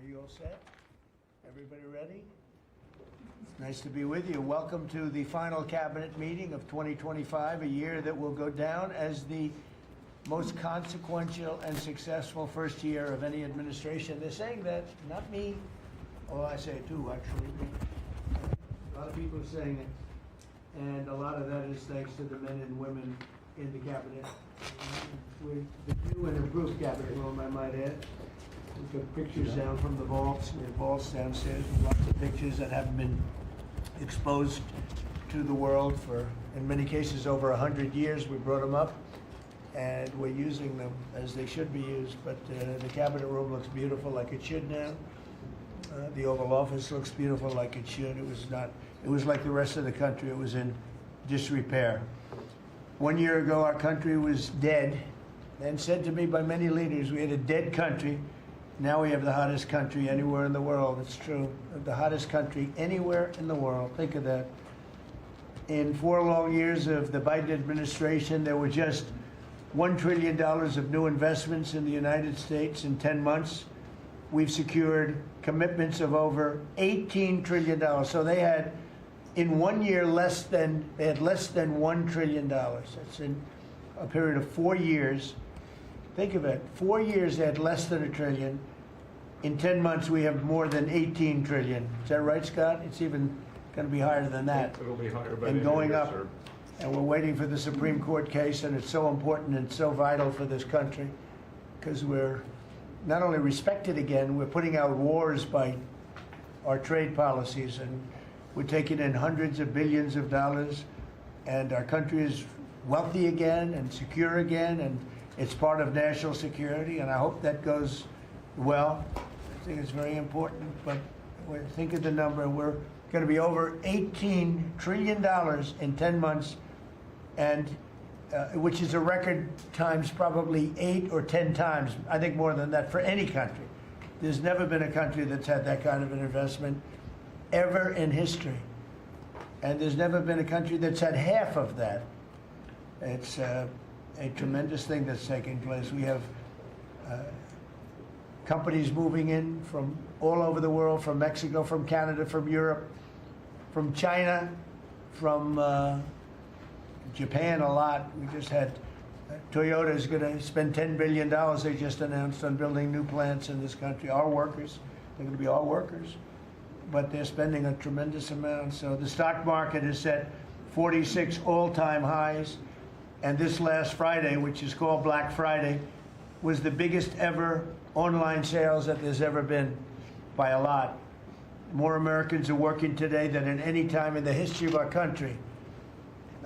Are you all set? Everybody ready? It's nice to be with you. Welcome to the final cabinet meeting of 2025, a year that will go down as the most consequential and successful first year of any administration. They're saying that, not me. Oh, I say it too, actually. A lot of people are saying it. And a lot of that is thanks to the men and women in the cabinet. With the new and improved cabinet room, I might add. We took pictures down from the vaults. We have vaults downstairs with lots of pictures that haven't been exposed to the world for, in many cases, over 100 years. We brought them up, and we're using them as they should be used. But the cabinet room looks beautiful, like it should now. The Oval Office looks beautiful, like it should. It was not. It was like the rest of the country. It was in disrepair. 1 year ago, our country was dead, and said to me by many leaders, we had a dead country. Now we have the hottest country anywhere in the world. It's true. The hottest country anywhere in the world. Think of that. In 4 long years of the Biden administration, there were just $1 trillion of new investments in the United States in 10 months. We've secured commitments of over $18 trillion. So they had, in 1 year, less than $1 trillion. That's in a period of 4 years. Think of it. 4 years they had less than $1 trillion. In 10 months we have more than $18 trillion. Is that right, Scott? It's even going to be higher than that. It'll be higher by and the going end of up. year, And we're waiting for the Supreme Court case, and it's so important and so vital for this country because we're not only respected again, we're putting out wars by our trade policies, and we're taking in hundreds of billions of dollars, and our country is wealthy again and secure again, and it's part of national security, and I hope that goes well. I think it's very important, but think of the number. We're going to be over $18 trillion in 10 months, and which is a record times probably 8 or 10 times, I think more than that, for any country. There's never been a country that's had that kind of an investment ever in history. And there's never been a country that's had half of that. It's a tremendous thing that's taking place. We have companies moving in from all over the world, from Mexico, from Canada, from Europe, from China, from Japan a lot. We just had Toyota is going to spend $10 billion, they just announced, on building new plants in this country. Our workers, they're going to be our workers, but they're spending a tremendous amount. So the stock market is set 46 all-time highs. And this last Friday, which is called Black Friday, was the biggest ever online sales that there's ever been by a lot. More Americans are working today than at any time in the history of our country.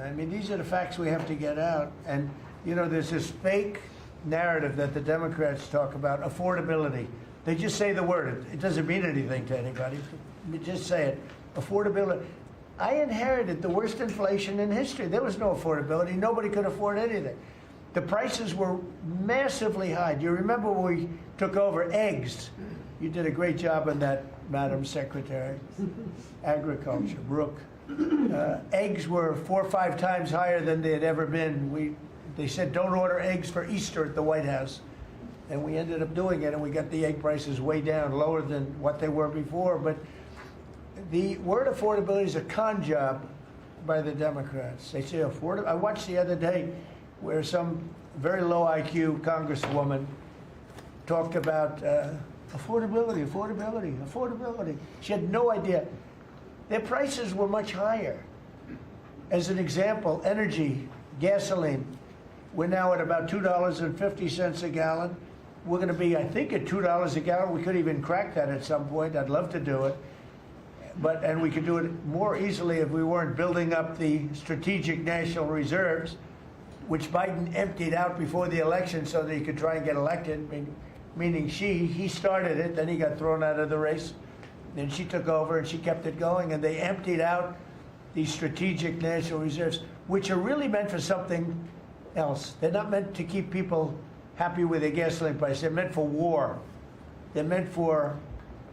I mean, these are the facts we have to get out. And, you know, there's this fake narrative that the Democrats talk about, affordability. They just say the word. It doesn't mean anything to anybody. Just say it. Affordability. I inherited the worst inflation in history. There was no affordability. Nobody could afford anything. The prices were massively high. Do you remember when we took over eggs? You did a great job on that, Madam Secretary. Agriculture, Brooke. Eggs were 4 or 5 times higher than they had ever been. They said, don't order eggs for Easter at the White House. And we ended up doing it, and we got the egg prices way down, lower than what they were before. But the word affordability is a con job by the Democrats. They say affordable. I watched the other day where some very low IQ congresswoman talked about affordability, affordability, affordability. She had no idea. Their prices were much higher. As an example, energy, gasoline, we're now at about $2.50 a gallon. We're going to be, I think, at $2 a gallon. We could even crack that at some point. I'd love to do it. And we could do it more easily if we weren't building up the strategic national reserves, which Biden emptied out before the election so that he could try and get elected, meaning he started it, then he got thrown out of the race. Then she took over and she kept it going, and they emptied out these strategic national reserves, which are really meant for something else. They're not meant to keep people happy with their gasoline price. They're meant for war. They're meant for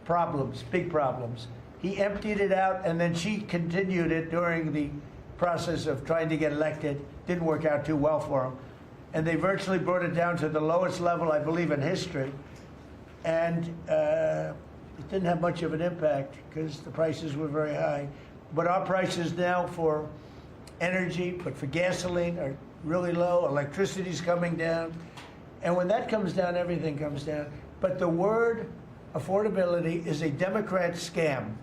problems, big problems. He emptied it out, and then she continued it during the process of trying to get elected. Didn't work out too well for him. And they virtually brought it down to the lowest level, I believe, in history. And it didn't have much of an impact because the prices were very high. But our prices now for energy, but for gasoline, are really low. Electricity's coming down. And when that comes down, everything comes down. But the word affordability is a Democrat scam.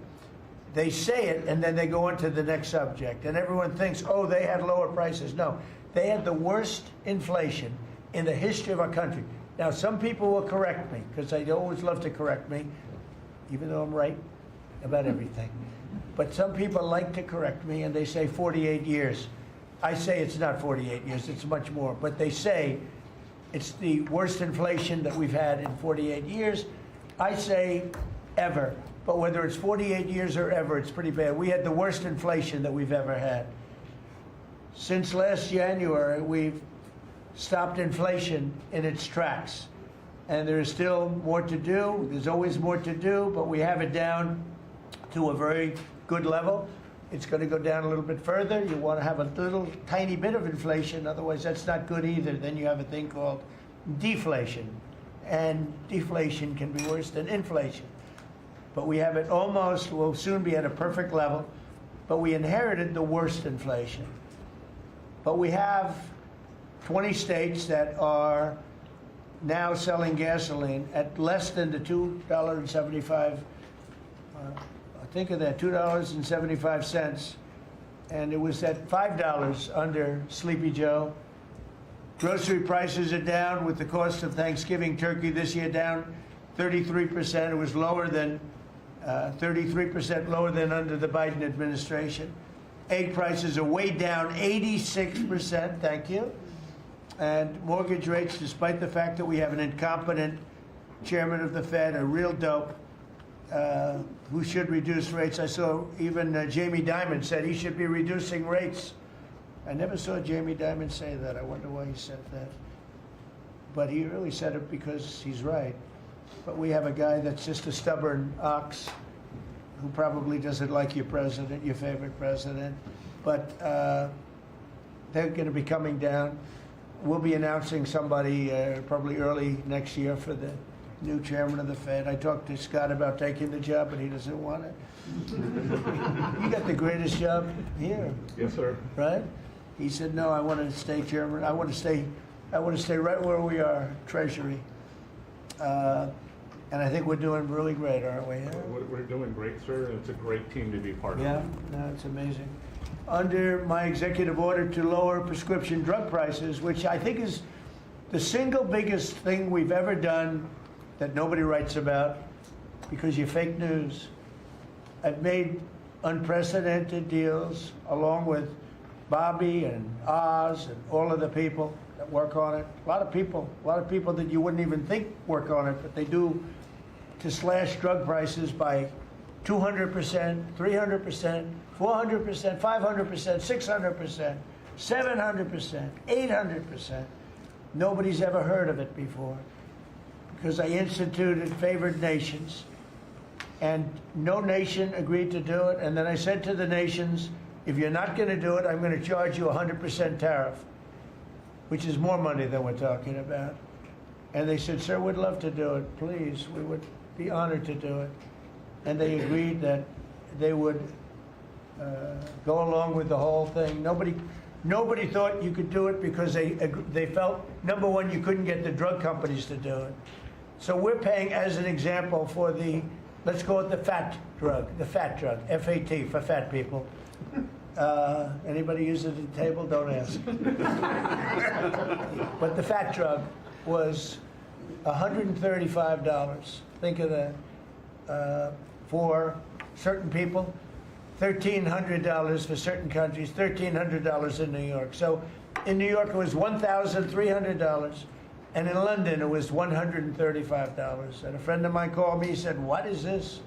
They say it, and then they go on to the next subject. And everyone thinks, oh, they had lower prices. No, they had the worst inflation in the history of our country. Now, some people will correct me, because they always love to correct me, even though I'm right about everything. But some people like to correct me, and they say 48 years. I say it's not 48 years, it's much more. But they say it's the worst inflation that we've had in 48 years. I say ever. But whether it's 48 years or ever, it's pretty bad. We had the worst inflation that we've ever had. Since last January, we've stopped inflation in its tracks. And there is still more to do. There's always more to do, but we have it down to a very good level. It's going to go down a little bit further. You want to have a little tiny bit of inflation, otherwise that's not good either. Then you have a thing called deflation. And deflation can be worse than inflation. But we have it almost, we'll soon be at a perfect level, but we inherited the worst inflation. But we have 20 states that are now selling gasoline at less than the $2.75, think of that, $2.75, and it was at $5 under Sleepy Joe. Grocery prices are down with the cost of Thanksgiving turkey this year down 33%. It was lower than 33% lower than under the Biden administration. Egg prices are way down 86%, thank you. And mortgage rates, despite the fact that we have an incompetent chairman of the Fed, a real dope, who should reduce rates. I saw even Jamie Dimon said he should be reducing rates. I never saw Jamie Dimon say that. I wonder why he said that. But he really said it because he's right. But we have a guy that's just a stubborn ox who probably doesn't like your president, your favorite president. But they're going to be coming down. We'll be announcing somebody probably early next year for the new chairman of the Fed. I talked to Scott about taking the job, but he doesn't want it. You got the greatest job here. Yes, sir. Right? He said, no, I want to stay chairman. I want to stay right where we are, Treasury. And I think we're doing really great, aren't we? Yeah? We're doing great, sir. It's a great team to be part of. Yeah, no, it's amazing. Under my executive order to lower prescription drug prices, which I think is the single biggest thing we've ever done that nobody writes about because you're fake news. I've made unprecedented deals along with Bobby and Oz and all of the people that work on it. A lot of people that you wouldn't even think work on it, but they do, to slash drug prices by 200%, 300%, 400%, 500%, 600%, 700%, 800%. Nobody's ever heard of it before because I instituted favored nations and no nation agreed to do it. And then I said to the nations, if you're not going to do it, I'm going to charge you 100% tariff, which is more money than we're talking about. And they said, sir, we'd love to do it. Please, we would be honored to do it. And they agreed that they would go along with the whole thing. Nobody thought you could do it because they felt, number one, you couldn't get the drug companies to do it. So we're paying, as an example, for the, let's call it the fat drug, F-A-T, for fat people. Anybody use it at the table? Don't ask. But the fat drug was $135. Think of that. For certain people, $1,300 for certain countries, $1,300 in New York. So in New York it was $1,300, and in London it was $135. And a friend of mine called me, he said, what is this?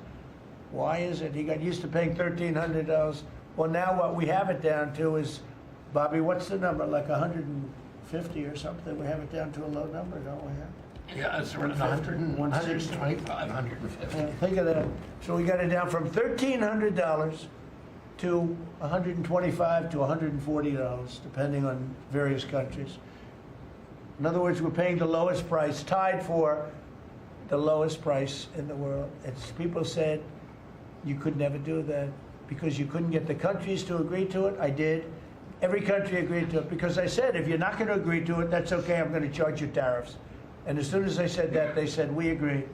Why is it? He got used to paying $1,300. Well, now what we have it down to is, Bobby, what's the number? Like 150 or something? We have it down to a low number, don't we? Yeah, it's around 100, 125, 150. Yeah, think of that. So we got it down from $1,300 to $125 to $140, depending on various countries. In other words, we're paying the lowest price, tied for the lowest price in the world. People said you could never do that because you couldn't get the countries to agree to it. I did. Every country agreed to it because I said, if you're not going to agree to it, that's okay, I'm going to charge you tariffs. And as soon as I said that, they said, we agree.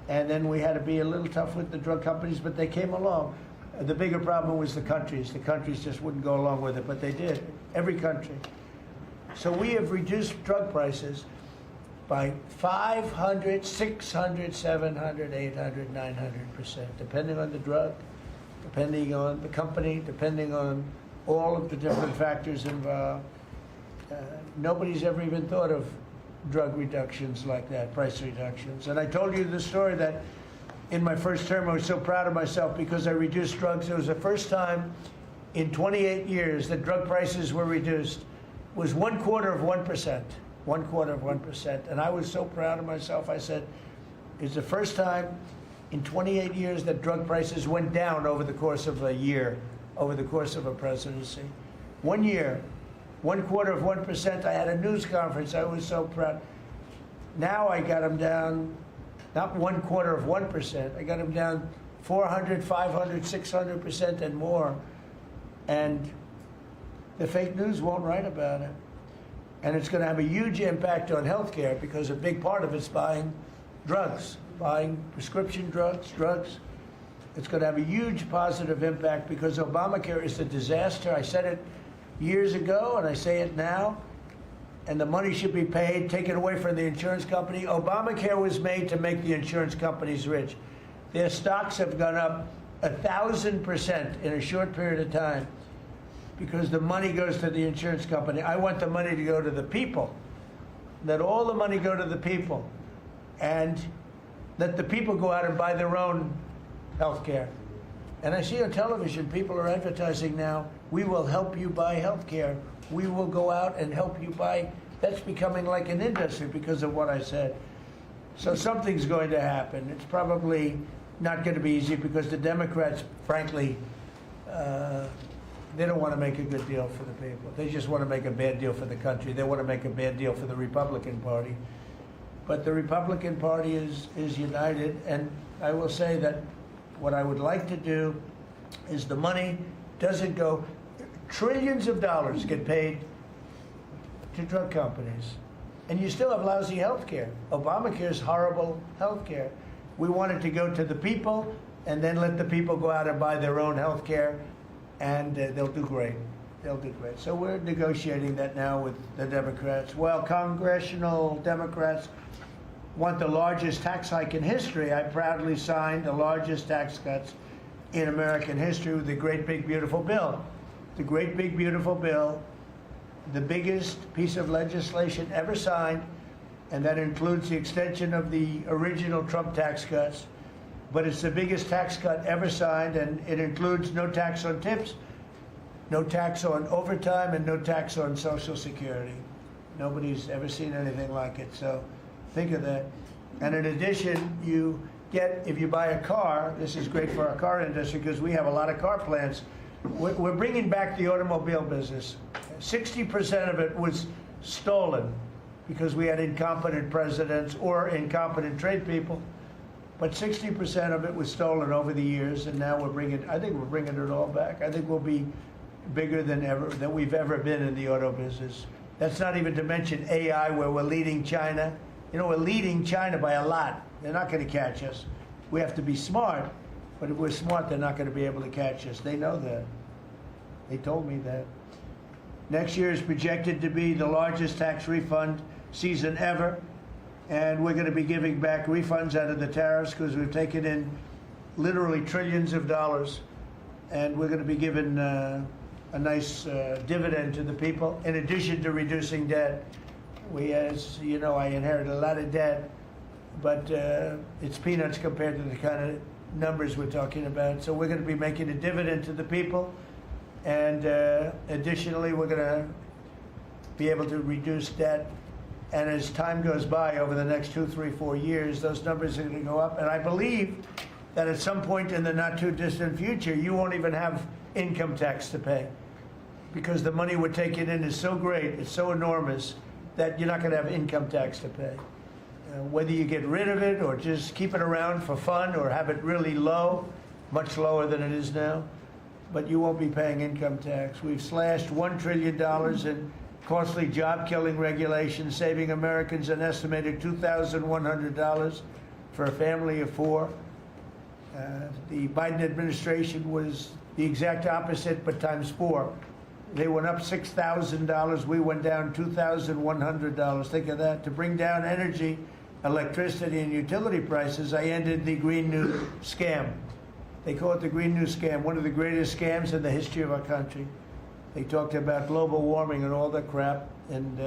And then we had to be a little tough with the drug companies, but they came along. The bigger problem was the countries. The countries just wouldn't go along with it, but they did. Every country. So we have reduced drug prices by 500, 600, 700, 800, 900%, depending on the drug, depending on the company, depending on all of the different factors involved. Nobody's ever even thought of drug reductions like that, price reductions. And I told you the story that in my first term, I was so proud of myself because I reduced drugs. It was the first time in 28 years that drug prices were reduced. It was 1/4%, 1/4%. And I was so proud of myself. I said, it's the first time in 28 years that drug prices went down over the course of a year, over the course of a presidency. 1 year, 1/4%. I had a news conference. I was so proud. Now I got them down, not 1/4%. I got them down 400, 500, 600% and more. And the fake news won't write about it. And it's going to have a huge impact on healthcare because a big part of it's buying drugs, buying prescription drugs. It's going to have a huge positive impact because Obamacare is a disaster. I said it years ago and I say it now. And the money should be paid, taken away from the insurance company. Obamacare was made to make the insurance companies rich. Their stocks have gone up 1,000% in a short period of time because the money goes to the insurance company. I want the money to go to the people. Let all the money go to the people. And let the people go out and buy their own health care. And I see on television, people are advertising now, we will help you buy health care. We will go out and help you buy. That's becoming like an industry because of what I said. So something's going to happen. It's probably not going to be easy because the Democrats, frankly, they don't want to make a good deal for the people. They just want to make a bad deal for the country. They want to make a bad deal for the Republican Party. But the Republican Party is united, and I will say that what I would like to do is the money doesn't go, trillions of dollars get paid to drug companies, and you still have lousy health care. Obamacare is horrible health care. We want it to go to the people, and then let the people go out and buy their own health care, and they'll do great. They'll do great. So we're negotiating that now with the Democrats. Well, congressional Democrats want the largest tax hike in history. I proudly signed the largest tax cuts in American history with the great big beautiful bill. The great big beautiful bill, the biggest piece of legislation ever signed, and that includes the extension of the original Trump tax cuts. But it's the biggest tax cut ever signed, and it includes no tax on tips, no tax on overtime, and no tax on Social Security. Nobody's ever seen anything like it, so think of that. And in addition, you get, if you buy a car, this is great for our car industry because we have a lot of car plants. We're bringing back the automobile business. 60% of it was stolen because we had incompetent presidents or incompetent trade people. But 60% of it was stolen over the years, and now I think we're bringing it all back. I think we'll be bigger than we've ever been in the auto business. That's not even to mention AI, where we're leading China. You know, we're leading China by a lot. They're not going to catch us. We have to be smart, but if we're smart, they're not going to be able to catch us. They know that. They told me that. Next year is projected to be the largest tax refund season ever, and we're going to be giving back refunds out of the tariffs because we've taken in literally trillions of dollars, and we're going to be giving a nice dividend to the people, in addition to reducing debt. As you know, I inherited a lot of debt, but it's peanuts compared to the kind of numbers we're talking about. So we're going to be making a dividend to the people, and additionally, we're going to be able to reduce debt. And as time goes by, over the next 2, 3, 4 years, those numbers are going to go up. And I believe that at some point in the not too distant future, you won't even have income tax to pay because the money we're taking in is so great, it's so enormous, that you're not going to have income tax to pay. whether you get rid of it or just keep it around for fun or have it really low, much lower than it is now, but you won't be paying income tax. We've slashed $1 trillion in costly job-killing regulations, saving Americans an estimated $2,100 for a family of four. The Biden administration was the exact opposite, but times four. They went up $6,000. We went down $2,100. Think of that. To bring down energy, electricity, and utility prices, I ended the Green New Scam. They call it the Green New Scam, one of the greatest scams in the history of our country. They talked about global warming and all that crap, and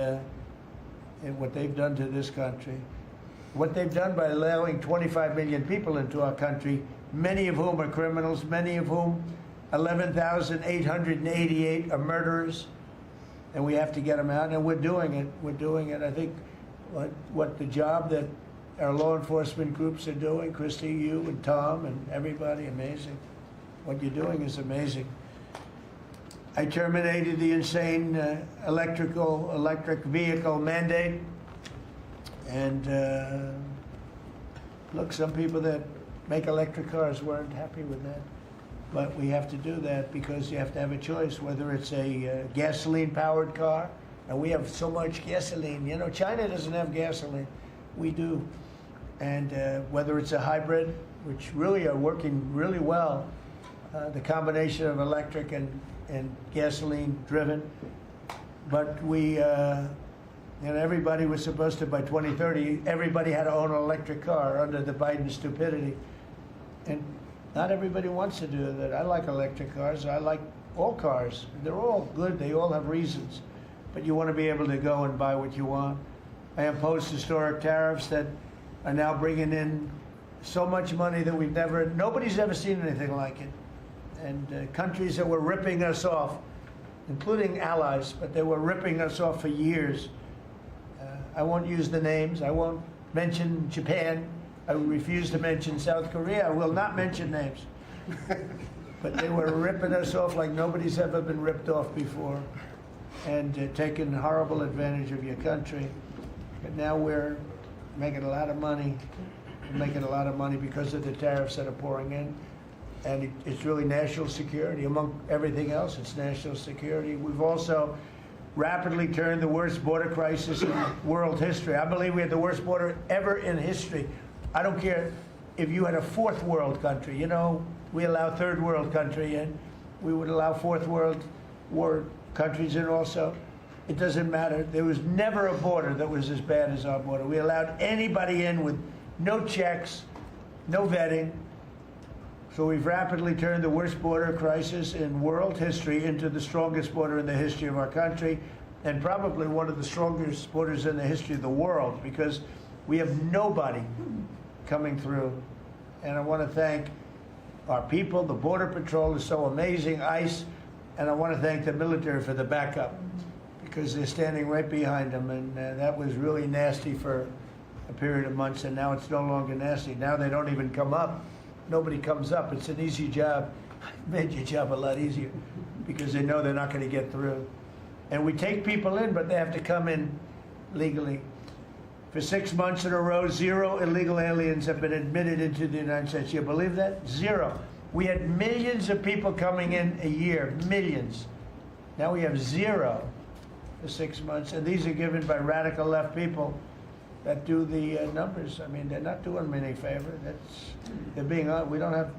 what they've done to this country. What they've done by allowing 25 million people into our country, many of whom are criminals, many of whom 11,888 are murderers, and we have to get them out, and we're doing it. We're doing it. I think what the job that our law enforcement groups are doing, Christy, you and Tom and everybody, amazing. What you're doing is amazing. I terminated the insane electric vehicle mandate, and look, some people that make electric cars weren't happy with that. But we have to do that because you have to have a choice, whether it's a gasoline-powered car, and we have so much gasoline. You know, China doesn't have gasoline. We do. And whether it's a hybrid, which really are working really well, the combination of electric and gasoline-driven. But we, everybody was supposed to, by 2030, everybody had to own an electric car under the Biden stupidity. And not everybody wants to do that. I like electric cars. I like all cars. They're all good. They all have reasons. But you want to be able to go and buy what you want. I imposed historic tariffs that are now bringing in so much money that nobody's ever seen anything like it. And countries that were ripping us off, including allies, but they were ripping us off for years. I won't use the names. I won't mention Japan. I refuse to mention South Korea. I will not mention names. But they were ripping us off like nobody's ever been ripped off before, and taking horrible advantage of your country. But now we're making a lot of money. We're making a lot of money because of the tariffs that are pouring in. And it's really national security. Among everything else, it's national security. We've also rapidly turned the worst border crisis in world history. I believe we had the worst border ever in history. I don't care if you had a fourth world country. You know, we allow third world country in. We would allow fourth world war countries in also. It doesn't matter. There was never a border that was as bad as our border. We allowed anybody in with no checks, no vetting. So we've rapidly turned the worst border crisis in world history into the strongest border in the history of our country, and probably one of the strongest borders in the history of the world, because we have nobody coming through. And I want to thank our people. The Border Patrol is so amazing, ICE, and I want to thank the military for the backup, because they're standing right behind them, and that was really nasty for a period of months, and now it's no longer nasty. Now they don't even come up. Nobody comes up. It's an easy job. It made your job a lot easier because they know they're not going to get through. And we take people in, but they have to come in legally. For 6 months in a row, 0 illegal aliens have been admitted into the United States. You believe that? 0. We had millions of people coming in a year, millions. Now we have 0 for 6 months, and these are given by radical left people that do the numbers. I mean, they're not doing them any favor. They're being we don't have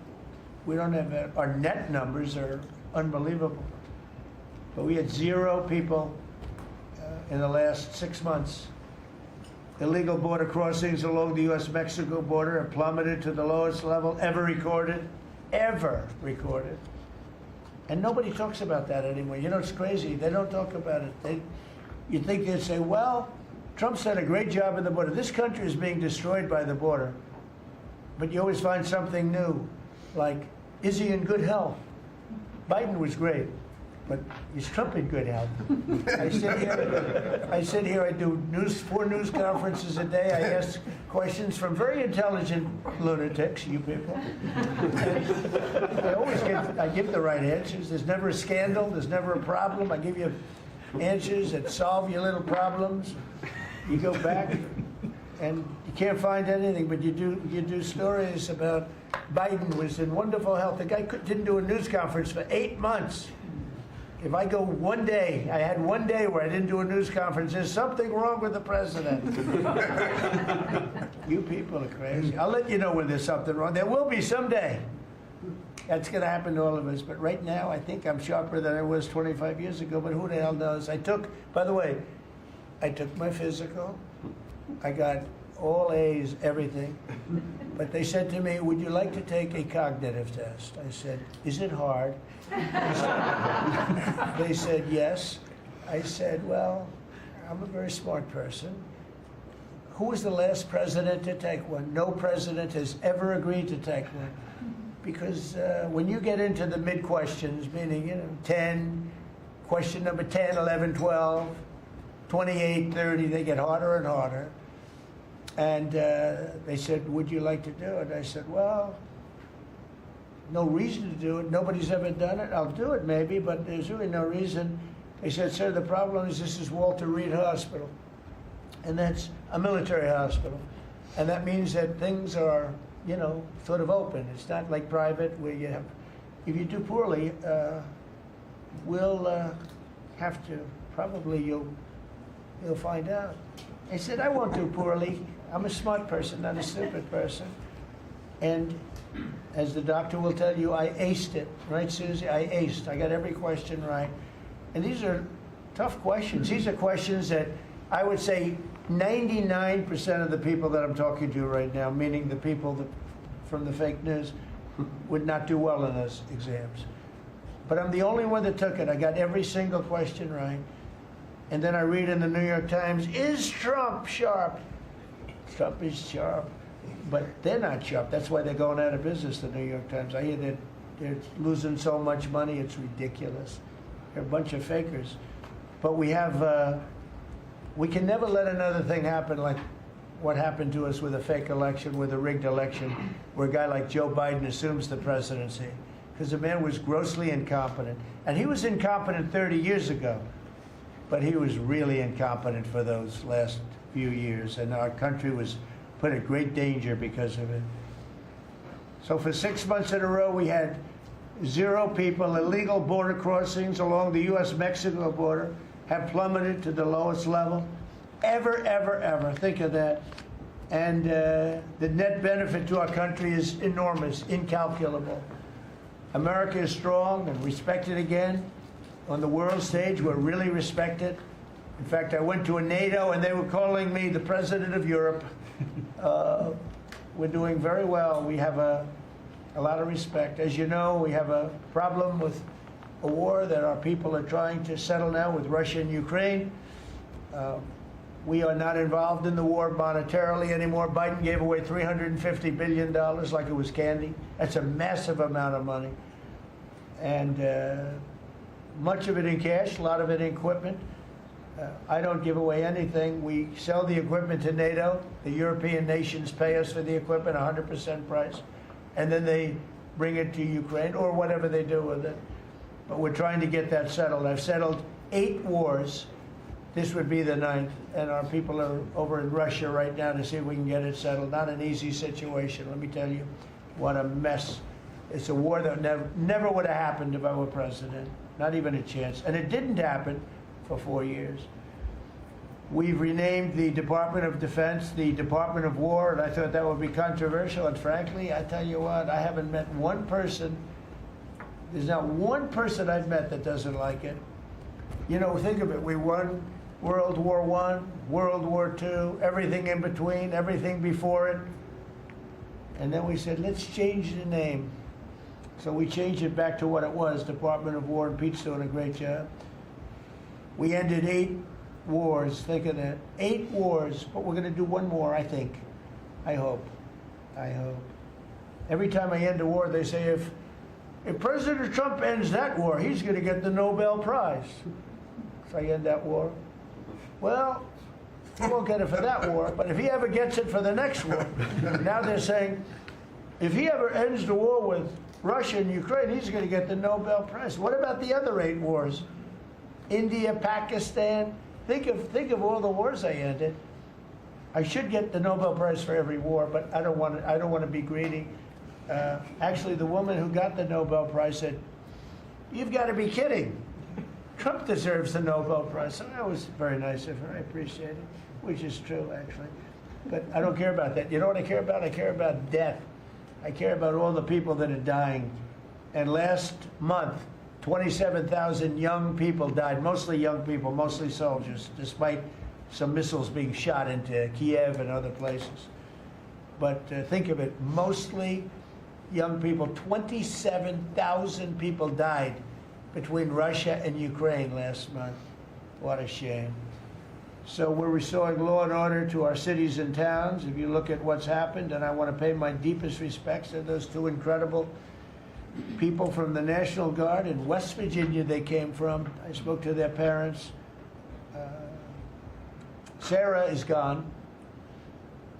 our net numbers are unbelievable. But we had 0 people in the last 6 months. Illegal border crossings along the U.S.-Mexico border have plummeted to the lowest level ever recorded. And nobody talks about that anymore. You know, it's crazy. They don't talk about it. You'd think they'd say, well, Trump's done a great job in the border. This country is being destroyed by the border. But you always find something new, like, is he in good health? Biden was great, but is Trump in good health? I sit here, I do 4 news conferences a day. I ask questions from very intelligent lunatics, you people. I give the right answers. There's never a scandal. There's never a problem. I give you answers that solve your little problems. You go back, and you can't find anything, but you do stories about Biden was in wonderful health. The guy didn't do a news conference for 8 months. If I go one day, I had one day where I didn't do a news conference, there's something wrong with the president. You people are crazy. I'll let you know when there's something wrong. There will be someday. That's going to happen to all of us. But right now, I think I'm sharper than I was 25 years ago, but who the hell knows? By the way, I took my physical. I got all A's, everything. But they said to me, would you like to take a cognitive test? I said, is it hard? They said, yes. I said, well, I'm a very smart person. Who was the last president to take one? No president has ever agreed to take one. Because when you get into the mid-questions, meaning, 10, question number 10, 11, 12, 28, 30, they get harder and harder. And they said, would you like to do it? I said, well, no reason to do it. Nobody's ever done it. I'll do it maybe, but there's really no reason. They said, sir, the problem is this is Walter Reed Hospital. And that's a military hospital. And that means that things are, sort of open. It's not like private where you have, if you do poorly, we'll have to, probably you'll find out. I said, I won't do poorly. I'm a smart person, not a stupid person. And as the doctor will tell you, I aced it. Right, Susie? I aced. I got every question right. And these are tough questions. These are questions that I would say 99% of the people that I'm talking to right now, meaning the people from the fake news, would not do well in those exams. But I'm the only one that took it. I got every single question right. And then I read in the New York Times, is Trump sharp? Trump is sharp. But they're not sharp. That's why they're going out of business, the New York Times. I hear that they're losing so much money, it's ridiculous. They're a bunch of fakers. But we can never let another thing happen like what happened to us with a fake election, with a rigged election, where a guy like Joe Biden assumes the presidency. Because the man was grossly incompetent. And he was incompetent 30 years ago. But he was really incompetent for those last few years. And our country was put at great danger because of it. So for 6 months in a row, we had 0 people. Illegal border crossings along the U.S.-Mexico border have plummeted to the lowest level ever, ever, ever. Think of that. And the net benefit to our country is enormous, incalculable. America is strong and respected again. On the world stage, we're really respected. In fact, I went to a NATO and they were calling me the president of Europe. We're doing very well. We have a lot of respect. As you know, we have a problem with a war that our people are trying to settle now with Russia and Ukraine. We are not involved in the war monetarily anymore. Biden gave away $350 billion like it was candy. That's a massive amount of money. And much of it in cash, a lot of it in equipment. I don't give away anything. We sell the equipment to NATO. The European nations pay us for the equipment, 100% price. And then they bring it to Ukraine or whatever they do with it. But we're trying to get that settled. I've settled 8 wars. This would be the 9th. And our people are over in Russia right now to see if we can get it settled. Not an easy situation, let me tell you. What a mess. It's a war that never would have happened if I were president. Not even a chance. And it didn't happen for 4 years. We've renamed the Department of Defense the Department of War, and I thought that would be controversial. And frankly, I tell you what, I haven't met one person, there's not one person I've met that doesn't like it. Think of it. We won World War I, World War II, everything in between, everything before it. And then we said, let's change the name. So we changed it back to what it was, Department of War, and Pete's doing a great job. We ended 8 wars, think of that. 8 wars, but we're going to do one more, I think. I hope. Every time I end a war, they say, if President Trump ends that war, he's going to get the Nobel Prize. So I end that war. Well, he won't get it for that war, but if he ever gets it for the next war, now they're saying, if he ever ends the war with Russia and Ukraine, he's going to get the Nobel Prize. What about the other 8 wars? India, Pakistan. Think of all the wars I ended. I should get the Nobel Prize for every war, but I don't want to be greedy. Actually, the woman who got the Nobel Prize said, "You've got to be kidding. Trump deserves the Nobel Prize." So that was very nice of her. I appreciate it, which is true, actually. But I don't care about that. You know what I care about? I care about death. I care about all the people that are dying. And last month, 27,000 young people died, mostly young people, mostly soldiers, despite some missiles being shot into Kiev and other places. But think of it, mostly young people. 27,000 people died between Russia and Ukraine last month. What a shame. So we're restoring law and order to our cities and towns. If you look at what's happened, and I want to pay my deepest respects to those two incredible people from the National Guard in West Virginia they came from. I spoke to their parents. Sarah is gone.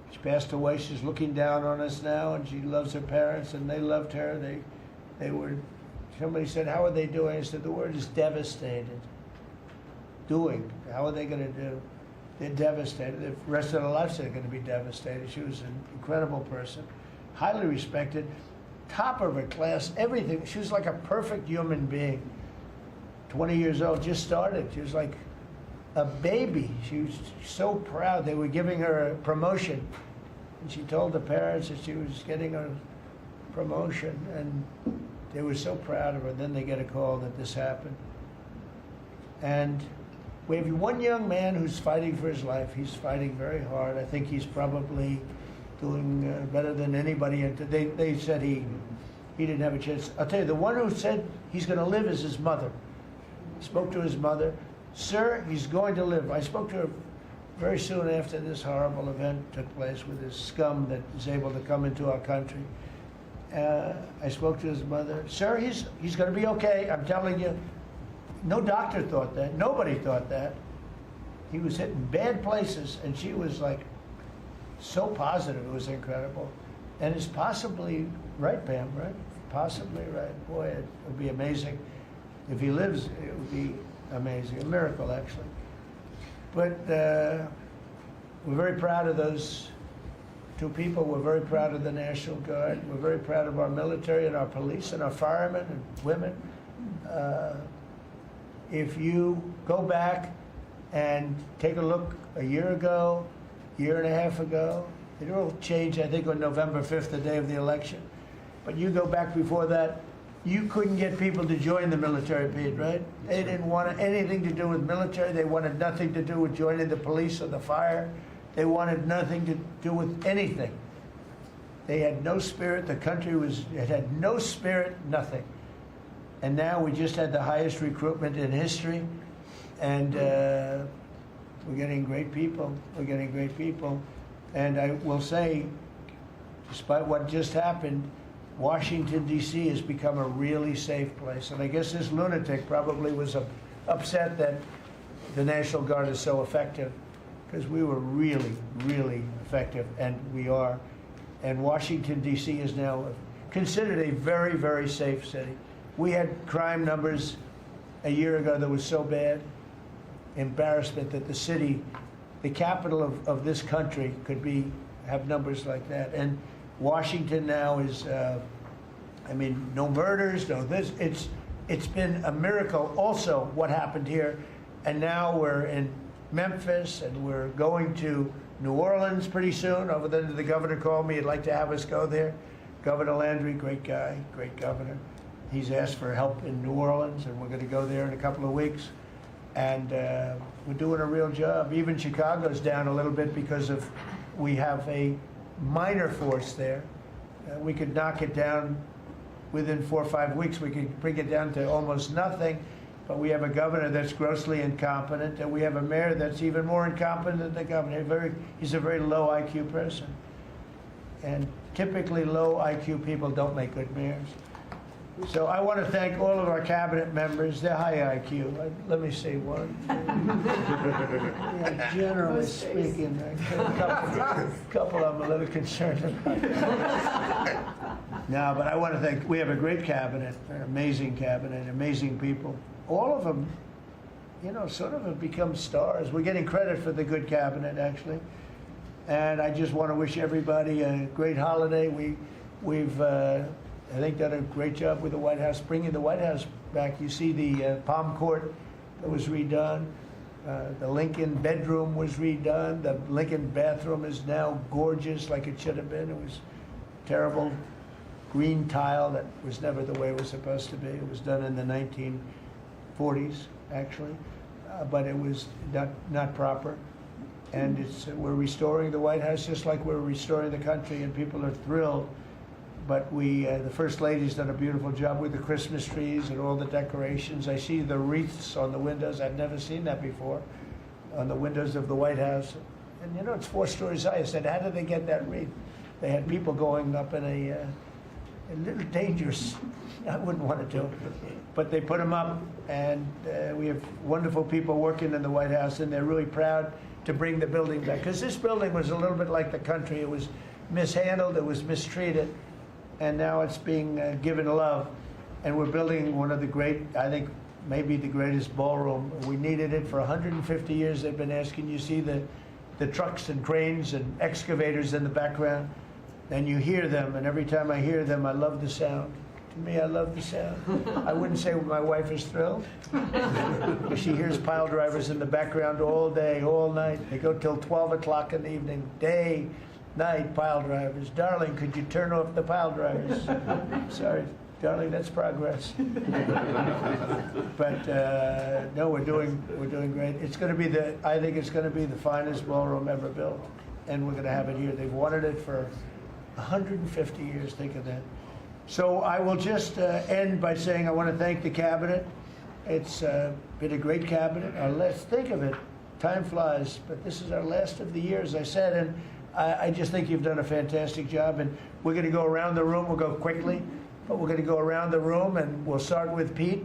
She passed away. She's looking down on us now, and she loves her parents, and they loved her. They were, somebody said, "How are they doing?" I said, "The word is devastated." Doing. How are they going to do? They're devastated. The rest of their lives they're going to be devastated. She was an incredible person, highly respected, top of her class, everything. She was like a perfect human being. 20 years old, just started. She was like a baby. She was so proud. They were giving her a promotion, and she told the parents that she was getting a promotion, and they were so proud of her. Then they get a call that this happened. And we have one young man who's fighting for his life. He's fighting very hard. I think he's probably doing better than anybody. They said he didn't have a chance. I'll tell you, the one who said he's going to live is his mother. He spoke to his mother. "Sir, he's going to live." I spoke to her very soon after this horrible event took place with this scum that is able to come into our country. I spoke to his mother. "Sir, he's going to be okay. I'm telling you." No doctor thought that. Nobody thought that. He was hitting bad places, and she was like so positive. It was incredible. And it's possibly right, Pam, right? Possibly right. Boy, it would be amazing. If he lives, it would be amazing. A miracle, actually. But we're very proud of those two people. We're very proud of the National Guard. We're very proud of our military and our police and our firemen and women. If you go back and take a look a year ago, year and a half ago, it all changed, I think, on November 5th, the day of the election. But you go back before that, you couldn't get people to join the military, Pete, right? They didn't want anything to do with military. They wanted nothing to do with joining the police or the fire. They wanted nothing to do with anything. They had no spirit. The country it had no spirit, nothing. And now we just had the highest recruitment in history, and we're getting great people. We're getting great people. And I will say, despite what just happened, Washington, D.C. has become a really safe place. And I guess this lunatic probably was upset that the National Guard is so effective, because we were really, really effective, and we are. And Washington, D.C. is now considered a very, very safe city. We had crime numbers a year ago that was so bad, embarrassment that the city, the capital of this country, could have numbers like that. And Washington now is, no murders, no this. It's been a miracle also what happened here. And now we're in Memphis, and we're going to New Orleans pretty soon. Over there, the governor called me. He'd like to have us go there. Governor Landry, great guy, great governor. He's asked for help in New Orleans, and we're going to go there in a couple of weeks. And we're doing a real job. Even Chicago's down a little bit because we have a minor force there. We could knock it down within 4 or 5 weeks. We could bring it down to almost nothing. But we have a governor that's grossly incompetent, and we have a mayor that's even more incompetent than the governor. He's a very low IQ person. And typically low IQ people don't make good mayors. So I want to thank all of our cabinet members. They're high IQ. Let me see one. Yeah, generally speaking, a couple of them a little concerned about. No, but I want to thank, we have a great cabinet, an amazing cabinet, amazing people. All of them, sort of have become stars. We're getting credit for the good cabinet, actually. And I just want to wish everybody a great holiday. We've I think, done a great job with the White House, bringing the White House back. You see the Palm Court that was redone. The Lincoln bedroom was redone. The Lincoln bathroom is now gorgeous, like it should have been. It was terrible green tile that was never the way it was supposed to be. It was done in the 1940s, actually, but it was not proper. And we're restoring the White House just like we're restoring the country, and people are thrilled. But the First Lady's done a beautiful job with the Christmas trees and all the decorations. I see the wreaths on the windows. I've never seen that before, on the windows of the White House. And you know, it's 4 stories high. I said, how did they get that wreath? They had people going up in a little dangerous. I wouldn't want to do it. But they put them up, and we have wonderful people working in the White House, and they're really proud to bring the building back. Because this building was a little bit like the country. It was mishandled, it was mistreated, and now it's being given love. And we're building one of the great, I think, maybe the greatest ballroom. We needed it for 150 years. They've been asking. You see the trucks and cranes and excavators in the background, and you hear them, and every time I hear them, I love the sound. To me, I love the sound. I wouldn't say my wife is thrilled. She hears pile drivers in the background all day, all night. They go till 12 o'clock in the evening, day, night, pile drivers. Darling, could you turn off the pile drivers? Sorry, darling, that's progress. But no, we're doing great. It's going to be I think it's going to be the finest ballroom ever built, and we're going to have it here. They've wanted it for 150 years. Think of that. So I will just end by saying I want to thank the cabinet. It's been a great cabinet. Let's think of it. Time flies, but this is our last of the year, as I said, and I just think you've done a fantastic job. And we're going to go around the room. We'll go quickly, but we're going to go around the room, and we'll start with Pete,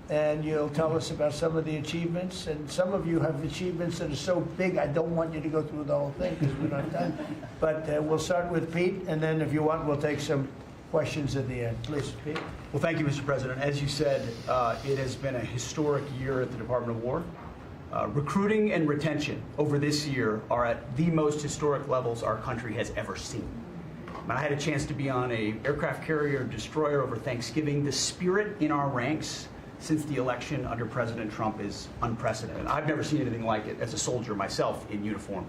and you'll tell us about some of the achievements. And some of you have achievements that are so big, I don't want you to go through the whole thing because we're not done. But we'll start with Pete, and then if you want, we'll take some questions at the end. Please, Pete. Well, thank you, Mr. President. As you said, it has been a historic year at the Department of War. Recruiting and retention over this year are at the most historic levels our country has ever seen. I had a chance to be on an aircraft carrier destroyer over Thanksgiving. The spirit in our ranks since the election under President Trump is unprecedented. I've never seen anything like it as a soldier myself in uniform,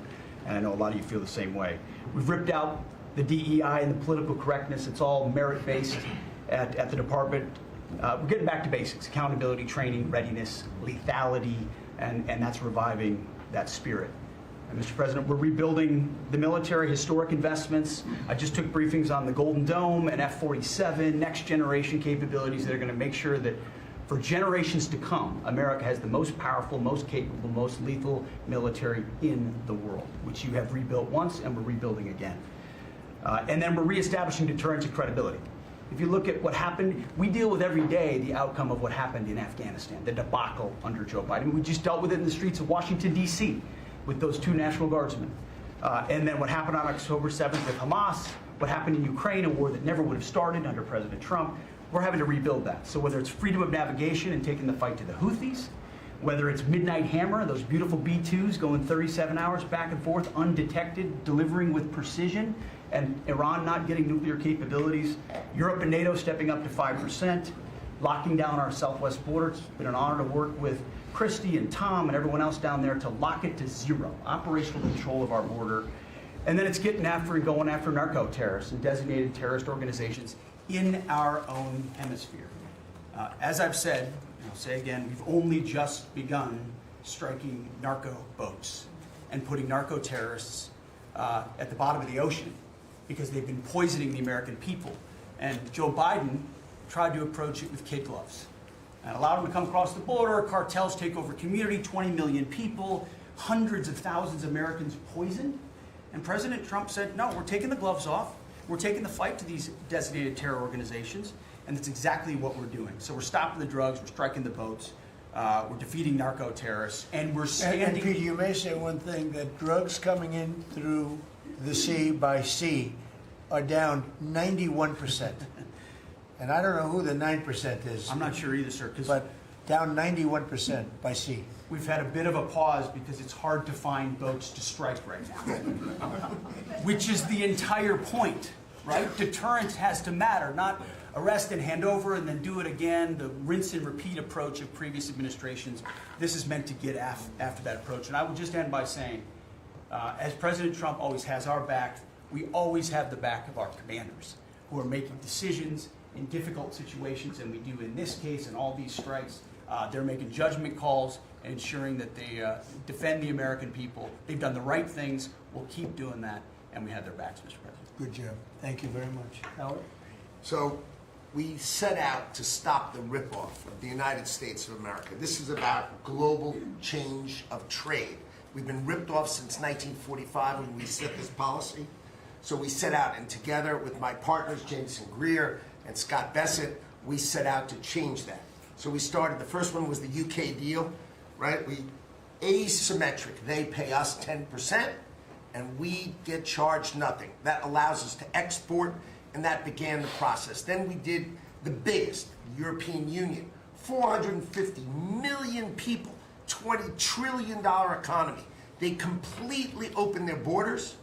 and I know a lot of you feel the same way. We've ripped out the DEI and the political correctness. It's all merit-based at the department. We're getting back to basics: accountability, training, readiness, lethality, and that's reviving that spirit. And Mr. President, we're rebuilding the military, historic investments. I just took briefings on the Golden Dome and F-47, next generation capabilities that are going to make sure that for generations to come, America has the most powerful, most capable, most lethal military in the world, which you have rebuilt once and we're rebuilding again. And then we're reestablishing deterrence and credibility. If you look at what happened, we deal with every day the outcome of what happened in Afghanistan, the debacle under Joe Biden. We just dealt with it in the streets of Washington, D.C. with those 2 National Guardsmen. And then what happened on October 7th with Hamas, what happened in Ukraine, a war that never would have started under President Trump. We're having to rebuild that. So whether it's freedom of navigation and taking the fight to the Houthis, whether it's Midnight Hammer, those beautiful B-2s going 37 hours back and forth, undetected, delivering with precision, and Iran not getting nuclear capabilities, Europe and NATO stepping up to 5%, locking down our southwest border. It's been an honor to work with Christy and Tom and everyone else down there to lock it to 0, operational control of our border. And then it's getting after and going after narco-terrorists and designated terrorist organizations in our own hemisphere. As I've said, and I'll say again, we've only just begun striking narco boats and putting narco-terrorists at the bottom of the ocean because they've been poisoning the American people. And Joe Biden tried to approach it with kid gloves and allowed them to come across the border. Cartels take over community, 20 million people, hundreds of thousands of Americans poisoned. And President Trump said, no, we're taking the gloves off. We're taking the fight to these designated terror organizations, and that's exactly what we're doing. So we're stopping the drugs, we're striking the boats, we're defeating narco-terrorists, and we're standing... And Peter, you may say one thing, that drugs coming in through the sea by sea are down 91%. And I don't know who the 9% is. I'm not sure either, sir. But down 91% by sea. We've had a bit of a pause because it's hard to find boats to strike right now, which is the entire point, right? Deterrence has to matter, not arrest and hand over and then do it again, the rinse and repeat approach of previous administrations. This is meant to get after that approach. And I would just end by saying, as President Trump always has our back, we always have the back of our commanders who are making decisions in difficult situations, and we do in this case and all these strikes. They're making judgment calls and ensuring that they defend the American people. They've done the right things. We'll keep doing that, and we have their backs, Mr. President. Good job. Thank you very much. Howard? So we set out to stop the ripoff of the United States of America. This is about global change of trade. We've been ripped off since 1945 when we set this policy. So we set out, and together with my partners, Jameson Greer and Scott Bessett, we set out to change that. So we started, the first one was the UK deal, right? We asymmetric. They pay us 10%, and we get charged nothing. That allows us to export, and that began the process. Then we did the biggest, the European Union, 450 million people, $20 trillion economy. They completely opened their borders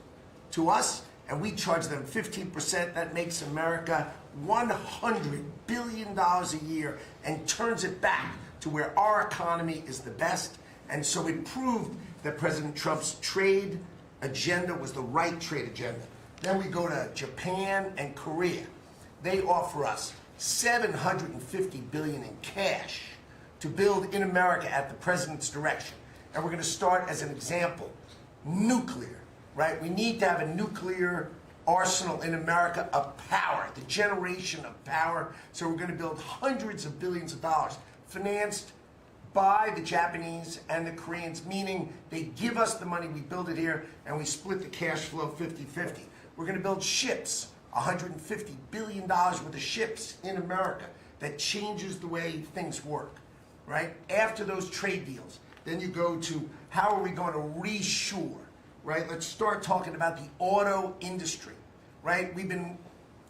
to us, and we charge them 15%. That makes America $100 billion a year and turns it back to where our economy is the best. And so it proved that President Trump's trade agenda was the right trade agenda. Then we go to Japan and Korea. They offer us $750 billion in cash to build in America at the president's direction. And we're going to start as an example, nuclear, right? We need to have a nuclear arsenal in America of power, the generation of power. So we're going to build hundreds of billions of dollars, financed by the Japanese and the Koreans, meaning they give us the money, we build it here, and we split the cash flow 50-50. We're going to build ships, $150 billion worth of ships in America. That changes the way things work, right? After those trade deals, then you go to how are we going to reshore, right? Let's start talking about the auto industry, right? We've been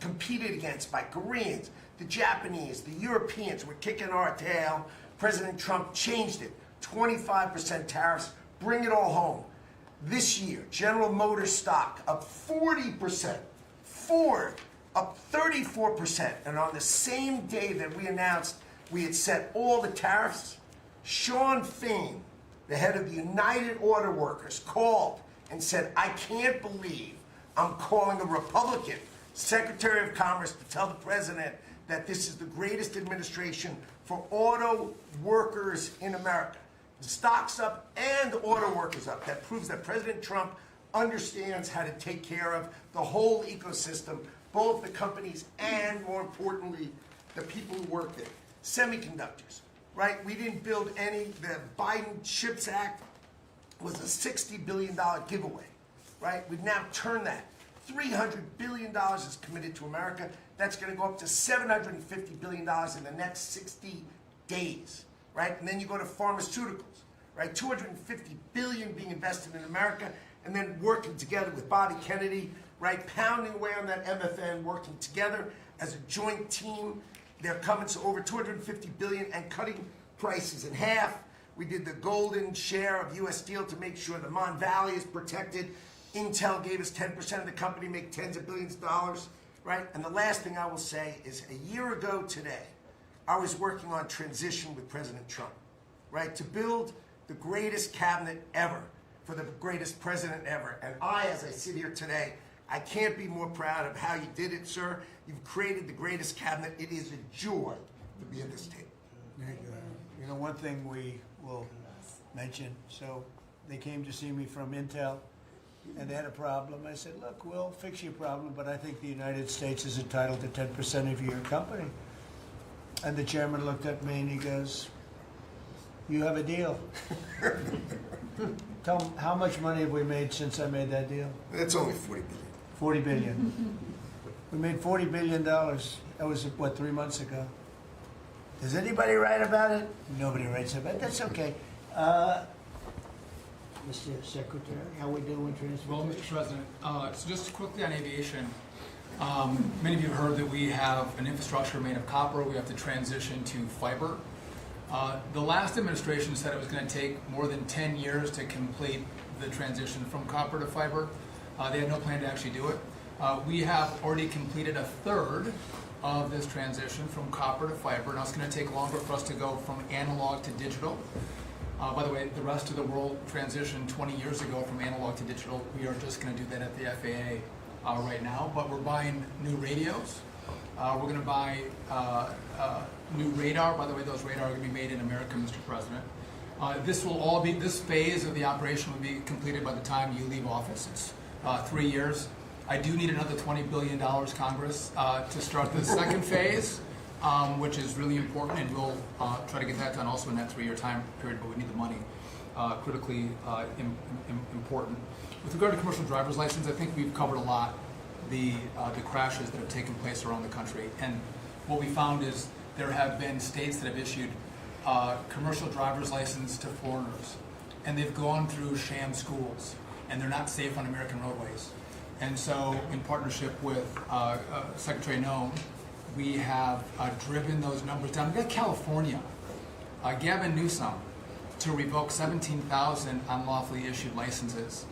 competed against by Koreans, the Japanese, the Europeans. We're kicking our tail. President Trump changed it. 25% tariffs, bring it all home. This year, General Motors stock up 40%, Ford up 34%, and on the same day that we announced we had set all the tariffs, Sean Fain, the head of the United Auto Workers, called and said, I can't believe I'm calling a Republican Secretary of Commerce to tell the president that this is the greatest administration for auto workers in America. The stock's up and the auto workers up. That proves that President Trump understands how to take care of the whole ecosystem, both the companies and, more importantly, the people who work there. Semiconductors, right? We didn't build any. The Biden CHIPS Act was a $60 billion giveaway, right? We've now turned that. $300 billion is committed to America. That's going to go up to $750 billion in the next 60 days, right? And then you go to pharmaceuticals, right? $250 billion being invested in America, and then working together with Bobby Kennedy, right? Pounding away on that MFN, working together as a joint team. They're coming to over $250 billion and cutting prices in half. We did the golden share of U.S. Steel to make sure the Mon Valley is protected. Intel gave us 10% of the company, make tens of billions of dollars, right? And the last thing I will say is a year ago today, I was working on transition with President Trump, right? To build the greatest cabinet ever for the greatest president ever. And I, as I sit here today, I can't be more proud of how you did it, sir. You've created the greatest cabinet. It is a joy to be at this table. You know, one thing we will mention, so they came to see me from Intel, and they had a problem. I said, look, we'll fix your problem, but I think the United States is entitled to 10% of your company. And the chairman looked at me and he goes, you have a deal. Tell him, how much money have we made since I made that deal? It's only $40 billion. 40 billion. We made $40 billion. That was, what, 3 months ago? Does anybody write about it? Nobody writes about it. That's okay. Mr. Secretary, how we doing with transportation? Well, Mr. President, so just quickly on aviation, many of you have heard that we have an infrastructure made of copper. We have to transition to fiber. The last administration said it was going to take more than 10 years to complete the transition from copper to fiber. They had no plan to actually do it. We have already completed a third of this transition from copper to fiber. Now it's going to take longer for us to go from analog to digital. By the way, the rest of the world transitioned 20 years ago from analog to digital. We are just going to do that at the FAA right now. But we're buying new radios. We're going to buy new radar. By the way, those radar are going to be made in America, Mr. President. This phase of the operation will be completed by the time you leave office. It's 3 years. I do need another $20 billion, Congress, to start the second phase, which is really important, and we'll try to get that done also in that 3-year time period, but we need the money, critically important. With regard to commercial driver's license, I think we've covered a lot the crashes that have taken place around the country, and what we found is there have been states that have issued commercial driver's license to foreigners, and they've gone through sham schools, and they're not safe on American roadways. And so, in partnership with Secretary Nome, we have driven those numbers down. We've got California, Gavin Newsom, to revoke 17,000 unlawfully issued licenses.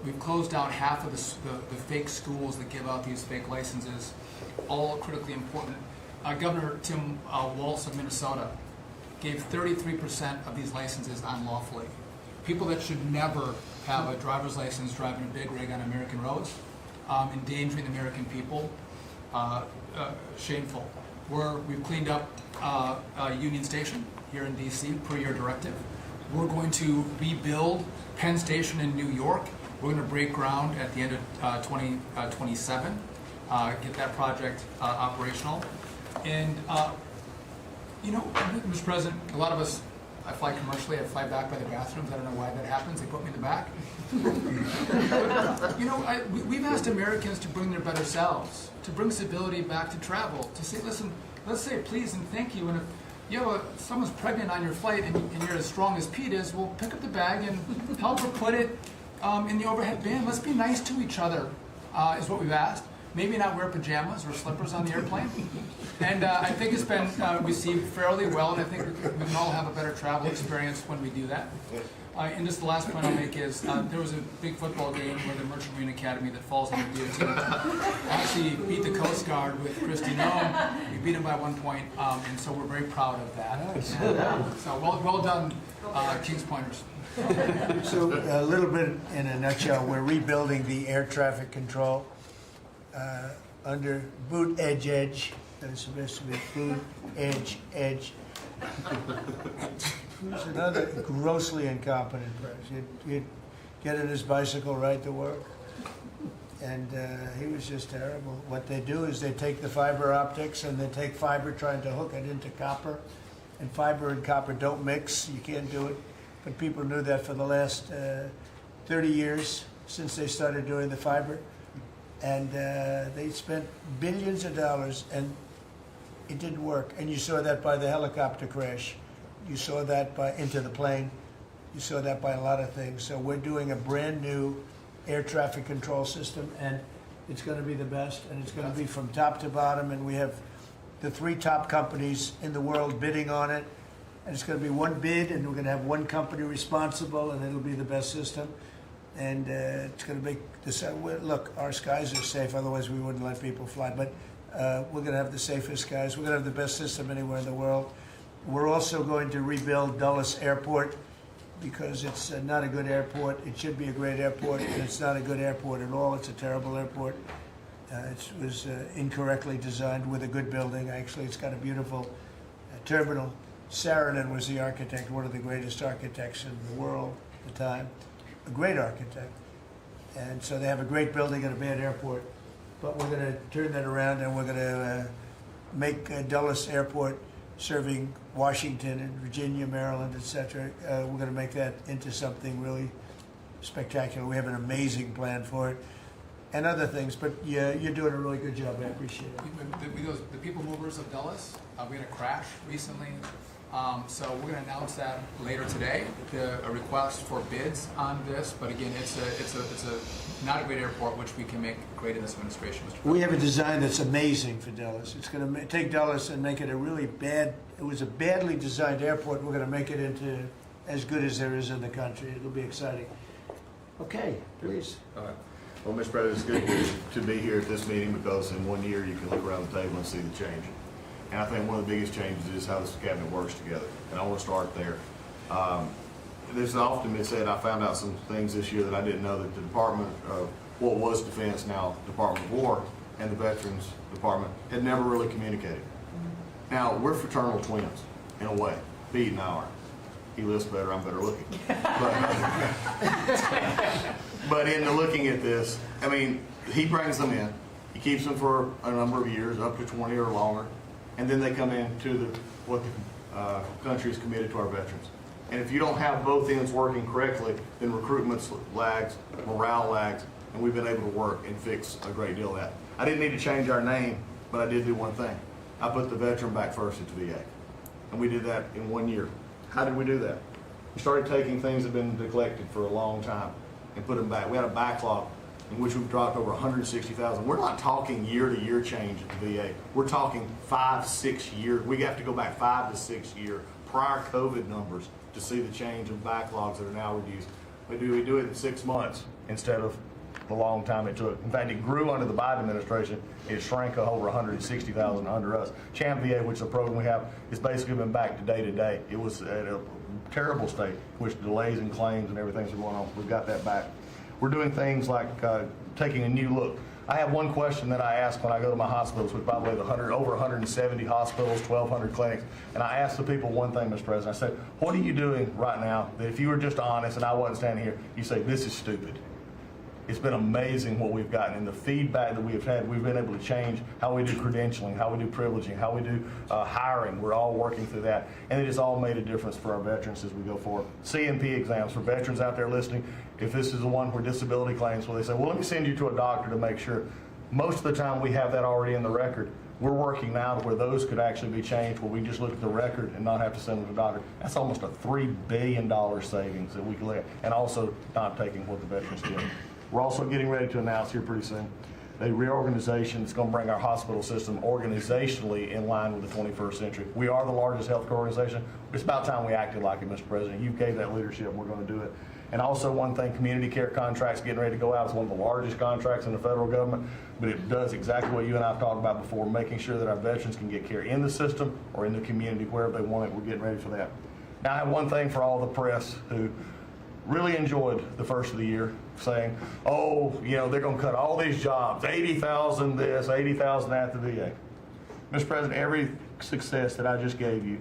We've closed out half of the fake schools that give out these fake licenses, all critically important. Governor Tim Walz of Minnesota gave 33% of these licenses unlawfully. People that should never have a driver's license driving a big rig on American roads, endangering the American people, shameful. We've cleaned up Union Station here in DC per your directive. We're going to rebuild Penn Station in New York. We're going to break ground at the end of 2027, get that project operational. And, Mr. President, a lot of us, I fly commercially, I fly back by the bathrooms. I don't know why that happens. They put me in the back. But, we've asked Americans to bring their better selves, to bring civility back to travel, to say, listen, let's say please and thank you. And if someone's pregnant on your flight and you're as strong as Pete is, well, pick up the bag and help her put it in the overhead bin. Let's be nice to each other, is what we've asked. Maybe not wear pajamas or slippers on the airplane. And I think it's been received fairly well, and I think we can all have a better travel experience when we do that. And just the last point I'll make is there was a big football game where the Merchant Marine Academy that falls under DOT actually beat the Coast Guard with Christy Nome. We beat them by 1 point, and so we're very proud of that. And, so well done, Kings Pointers. So a little bit in a nutshell, we're rebuilding the air traffic control under boot edge. That's supposed to be boot edge. Who's another grossly incompetent person. He'd get in his bicycle, ride to work, and he was just terrible. What they do is they take the fiber optics and they take fiber trying to hook it into copper, and fiber and copper don't mix. You can't do it. But people knew that for the last 30 years since they started doing the fiber. And they spent billions of dollars, and it didn't work. And you saw that by the helicopter crash. You saw that by Into the Plane. You saw that by a lot of things. So we're doing a brand new air traffic control system, and it's going to be the best, and it's going to be from top to bottom. And we have the 3 top companies in the world bidding on it. And it's going to be one bid, and we're going to have one company responsible, and it'll be the best system. And it's going to make this. Look, our skies are safe. Otherwise, we wouldn't let people fly. But we're going to have the safest skies. We're going to have the best system anywhere in the world. We're also going to rebuild Dulles Airport because it's not a good airport. It should be a great airport, and it's not a good airport at all. It's a terrible airport. It was incorrectly designed with a good building. Actually, it's got a beautiful terminal. Saarinen was the architect, one of the greatest architects in the world at the time. A great architect. And so they have a great building and a bad airport. But we're going to turn that around, and we're going to make Dulles Airport serving Washington and Virginia, Maryland, etc. We're going to make that into something really spectacular. We have an amazing plan for it and other things. But yeah, you're doing a really good job. I appreciate it. The people movers of Dulles, we had a crash recently So we're going to announce that later today, a request for bids on this. But again, it's a not a great airport, which we can make great in this administration, Mr. We have a design that's amazing for Dulles. It's going to take Dulles and make it a really bad, it was a badly designed airport. We're going to make it into as good as there is in the country. It'll be exciting. Okay, please. All right. Well, Mr. President, it's good to be here at this meeting because in 1 year you can look around the table and see the change. And I think one of the biggest changes is how this cabinet works together. And I want to start there. This has often been said, I found out some things this year that I didn't know, that the Department of what was Defense, now Department of War, and the Veterans Department had never really communicated. Now, we're fraternal twins, in a way. Pete and I are. He lives better, I'm better looking. But in the looking at this, I mean, he brings them in. He keeps them for a number of years, up to 20 or longer. And then they come into what the country is committed to our veterans. And if you don't have both ends working correctly, then recruitment lags, morale lags, and we've been able to work and fix a great deal of that. I didn't need to change our name, but I did do one thing. I put the veteran back first at the VA. And we did that in 1 year. How did we do that? We started taking things that have been neglected for a long time and put them back. We had a backlog in which we've dropped over 160,000. We're not talking year-to-year change at the VA. We're talking 5-6 years. We have to go back 5 to 6 year prior COVID numbers to see the change of backlogs that are now reduced. We do it in 6 months instead of the long time it took. In fact, it grew under the Biden administration. It shrank over 160,000 under us. CHAMP VA, which is a program we have, has basically been back to day. It was at a terrible state, which delays and claims and everything's going on. We've got that back. We're doing things like taking a new look. I have one question that I ask when I go to my hospitals, which probably have over 170 hospitals, 1,200 clinics, and I ask the people one thing, Mr. President. I say, what are you doing right now that if you were just honest and I wasn't standing here, you say, this is stupid? It's been amazing what we've gotten, and the feedback that we have had. We've been able to change how we do credentialing, how we do privileging, how we do hiring. We're all working through that, and it has all made a difference for our veterans as we go forward. CMP exams for veterans out there listening. If this is the one where disability claims, where they say, well, let me send you to a doctor to make sure. Most of the time we have that already in the record. We're working now to where those could actually be changed, where we just look at the record and not have to send them to the doctor. That's almost a $3 billion savings that we could let, and also not taking what the veterans get. We're also getting ready to announce here pretty soon a reorganization that's going to bring our hospital system organizationally in line with the 21st century. We are the largest healthcare organization. It's about time we acted like it, Mr. President. You gave that leadership, and we're going to do it. And also one thing, community care contracts getting ready to go out. It's one of the largest contracts in the federal government, but it does exactly what you and I have talked about before, making sure that our veterans can get care in the system or in the community, wherever they want it. We're getting ready for that. Now I have one thing for all the press who really enjoyed the first of the year, saying, oh, you know, they're going to cut all these jobs, 80,000 this, 80,000 at the VA. Mr. President, every success that I just gave you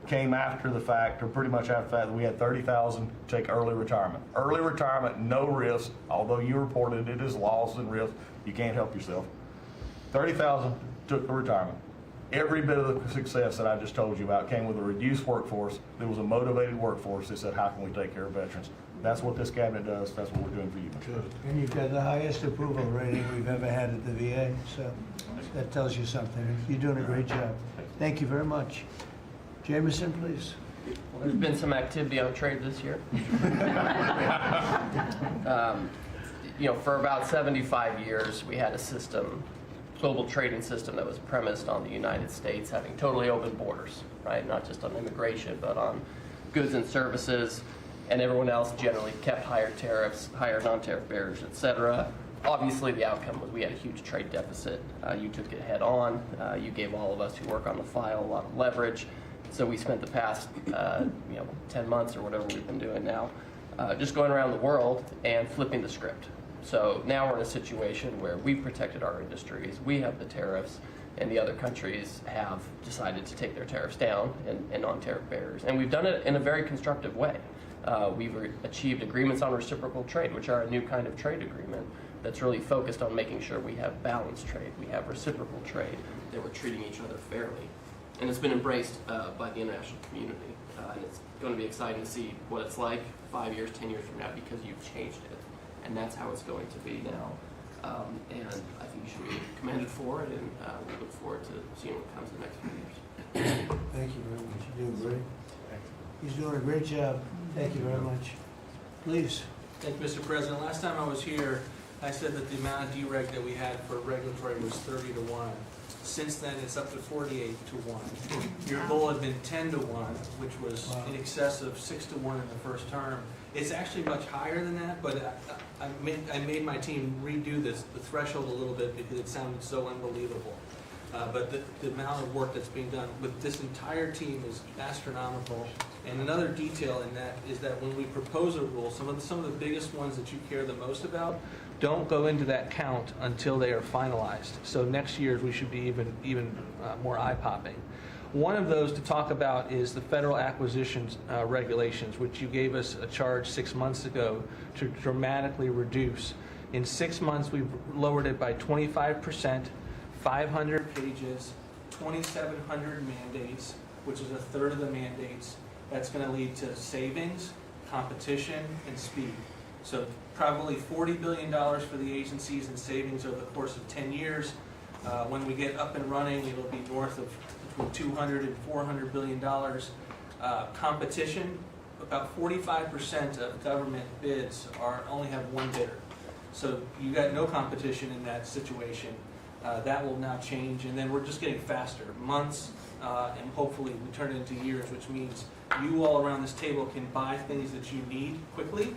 came after the fact, or pretty much after the fact, that we had 30,000 take early retirement. Early retirement, no risk, although you reported it as loss and risk, you can't help yourself. 30,000 took the retirement. Every bit of the success that I just told you about came with a reduced workforce. There was a motivated workforce that said, how can we take care of veterans? That's what this cabinet does. That's what we're doing for you. Good. And you've got the highest approval rating we've ever had at the VA, so that tells you something. You're doing a great job. Thank you very much. Jameson, please. Well, there's been some activity on trade this year. You know, for about 75 years, we had a system, global trading system, that was premised on the United States having totally open borders, right? Not just on immigration, but on goods and services, and everyone else generally kept higher tariffs, higher non-tariff barriers, et cetera. Obviously, the outcome was we had a huge trade deficit. You took it head on. You gave all of us who work on the file a lot of leverage. So we spent the past 10 months or whatever we've been doing now just going around the world and flipping the script. So now we're in a situation where we've protected our industries, we have the tariffs, and the other countries have decided to take their tariffs down and non-tariff barriers. And we've done it in a very constructive way. We've achieved agreements on reciprocal trade, which are a new kind of trade agreement that's really focused on making sure we have balanced trade, we have reciprocal trade, that we're treating each other fairly. And it's been embraced by the international community. And it's going to be exciting to see what it's like 5 years, 10 years from now, because you've changed it. And that's how it's going to be now. And I think you should be commended for it, and we look forward to seeing what comes in the next few years. Thank you very much. You're doing great. He's doing a great job. Thank you very much. Please. Thank you, Mr. President. Last time I was here, I said that the amount of dereg that we had for regulatory was 30 to 1. Since then, it's up to 48 to 1. Your goal had been 10 to 1, which was in excess of 6 to 1 in the first term. It's actually much higher than that, but I made my team redo the threshold a little bit because it sounded so unbelievable. But the amount of work that's being done with this entire team is astronomical. And another detail in that is that when we propose a rule, some of the biggest ones that you care the most about don't go into that count until they are finalized. So next year we should be even more eye-popping. One of those to talk about is the federal acquisitions regulations, which you gave us a charge 6 months ago to dramatically reduce. In 6 months, we've lowered it by 25%, 500 pages, 2,700 mandates, which is a third of the mandates. That's going to lead to savings, competition, and speed. So probably $40 billion for the agencies in savings over the course of 10 years. When we get up and running, it'll be north of between $200 and $400 billion. Competition, about 45% of government bids only have one bidder. So you got no competition in that situation. That will now change, and then we're just getting faster, months, and hopefully we turn it into years, which means you all around this table can buy things that you need quickly,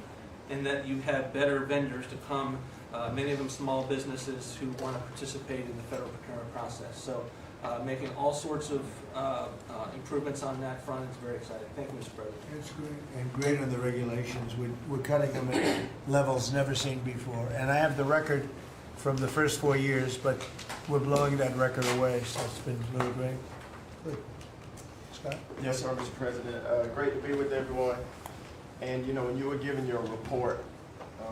and that you have better vendors to come, many of them small businesses who want to participate in the federal procurement process. So making all sorts of improvements on that front is very exciting. Thank you, Mr. President. It's great. And great on the regulations. We're cutting them at levels never seen before. And I have the record from the first 4 years, but we're blowing that record away, so it's been really great. Good. Scott? Yes, sir, Mr. President. Great to be with everyone. And, you know, when you were giving your report,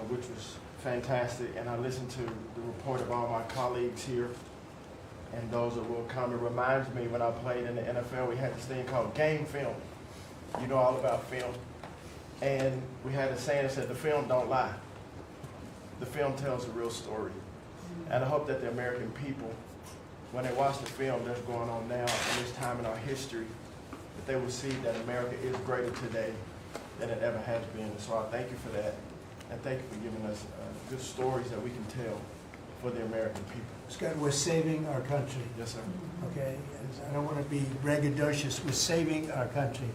which was fantastic, and I listened to the report of all my colleagues here and those that will come, it reminds me when I played in the NFL, we had this thing called game film. You know all about film. And we had a saying that said, the film don't lie. The film tells a real story. And I hope that the American people, when they watch the film that's going on now in this time in our history, that they will see that America is greater today than it ever has been. And so I thank you for that. And thank you for giving us good stories that we can tell for the American people. Scott, we're saving our country. Yes, sir. Okay? I don't want to be braggadocious. We're saving our country.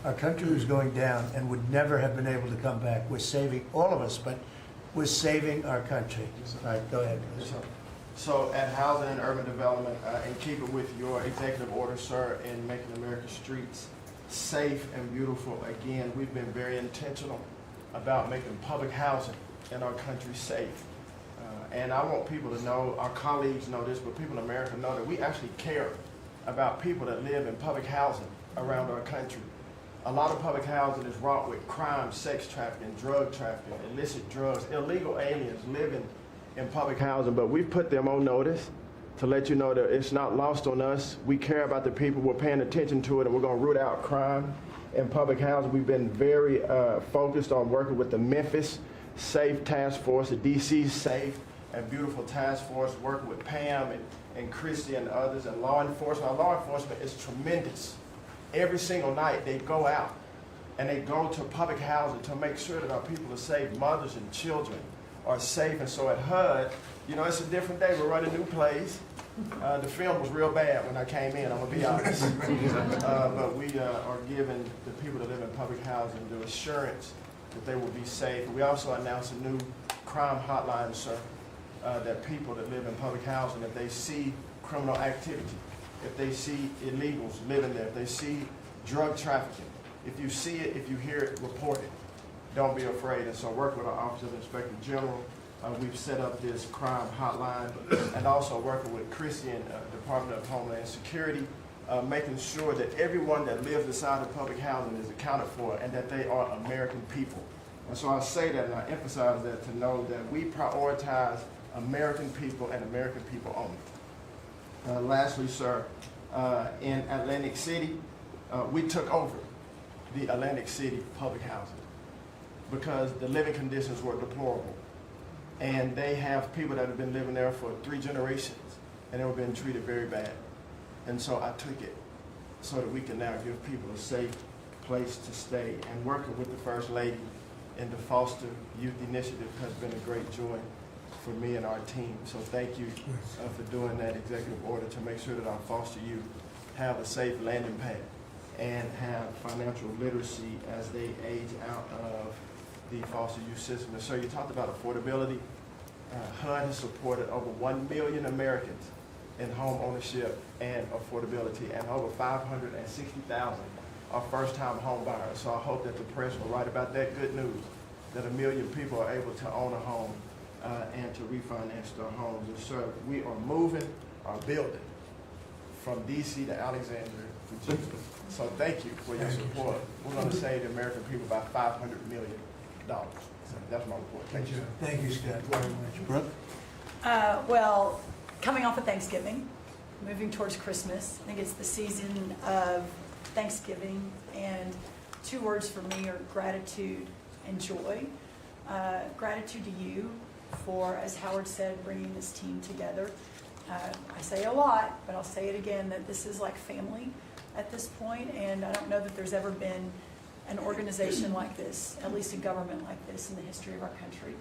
Our country was going down and would never have been able to come back. We're saving all of us, but we're saving our country. All right, go ahead. Yes, sir. So at Housing and Urban Development, in keeping with your executive order, sir, in making America's streets safe and beautiful, again, we've been very intentional about making public housing in our country safe. And I want people to know, our colleagues know this, but people in America know that we actually care about people that live in public housing around our country. A lot of public housing is wrought with crime, sex trafficking, drug trafficking, illicit drugs, illegal aliens living in public housing, but we've put them on notice to let you know that it's not lost on us. We care about the people, we're paying attention to it, and we're gonna root out crime in public housing. We've been very focused on working with the Memphis Safe Task Force, the DC Safe and Beautiful Task Force, working with Pam and Christy and others, and law enforcement. Our law enforcement is tremendous. Every single night they go out and they go to public housing to make sure that our people are safe, mothers and children are safe. And so at HUD, you know, it's a different day. We're running new plays. The film was real bad when I came in, I'm gonna be honest. But we are giving the people that live in public housing the assurance that they will be safe. We also announced a new crime hotline, sir, that people that live in public housing, if they see criminal activity, if they see illegals living there, if they see drug trafficking, if you see it, if you hear it, report it. Don't be afraid. And so work with our Office of Inspector General. We've set up this crime hotline, and also working with Christy and Department of Homeland Security, making sure that everyone that lives inside of public housing is accounted for and that they are American people. And so I say that and I emphasize that to know that we prioritize American people and American people only. Lastly, sir, in Atlantic City, we took over the Atlantic City public housing because the living conditions were deplorable. And they have people that have been living there for 3 generations, and they were being treated very bad. And so I took it, so that we can now give people a safe place to stay. And working with the First Lady in the Foster Youth Initiative has been a great joy for me and our team. So thank you for doing that executive order to make sure that our foster youth have a safe landing pad and have financial literacy as they age out of the foster youth system. And so you talked about affordability. HUD has supported over 1 million Americans in home ownership and affordability, and over 560,000 are first-time home buyers. So I hope that the press will write about that good news, that 1 million people are able to own a home and to refinance their homes. And so we are moving our building from DC to Alexandria, Virginia. So thank you for your support. We're going to save the American people about $500 million. So that's my report. Thank you. Thank you, Scott, very much. Brooke? Well, coming off of Thanksgiving, moving towards Christmas, I think it's the season of Thanksgiving, and 2 words for me are gratitude and joy. Gratitude to you for, as Howard said, bringing this team together. I say a lot, but I'll say it again, that this is like family at this point, and I don't know that there's ever been an organization like this, at least a government like this in the history of our country.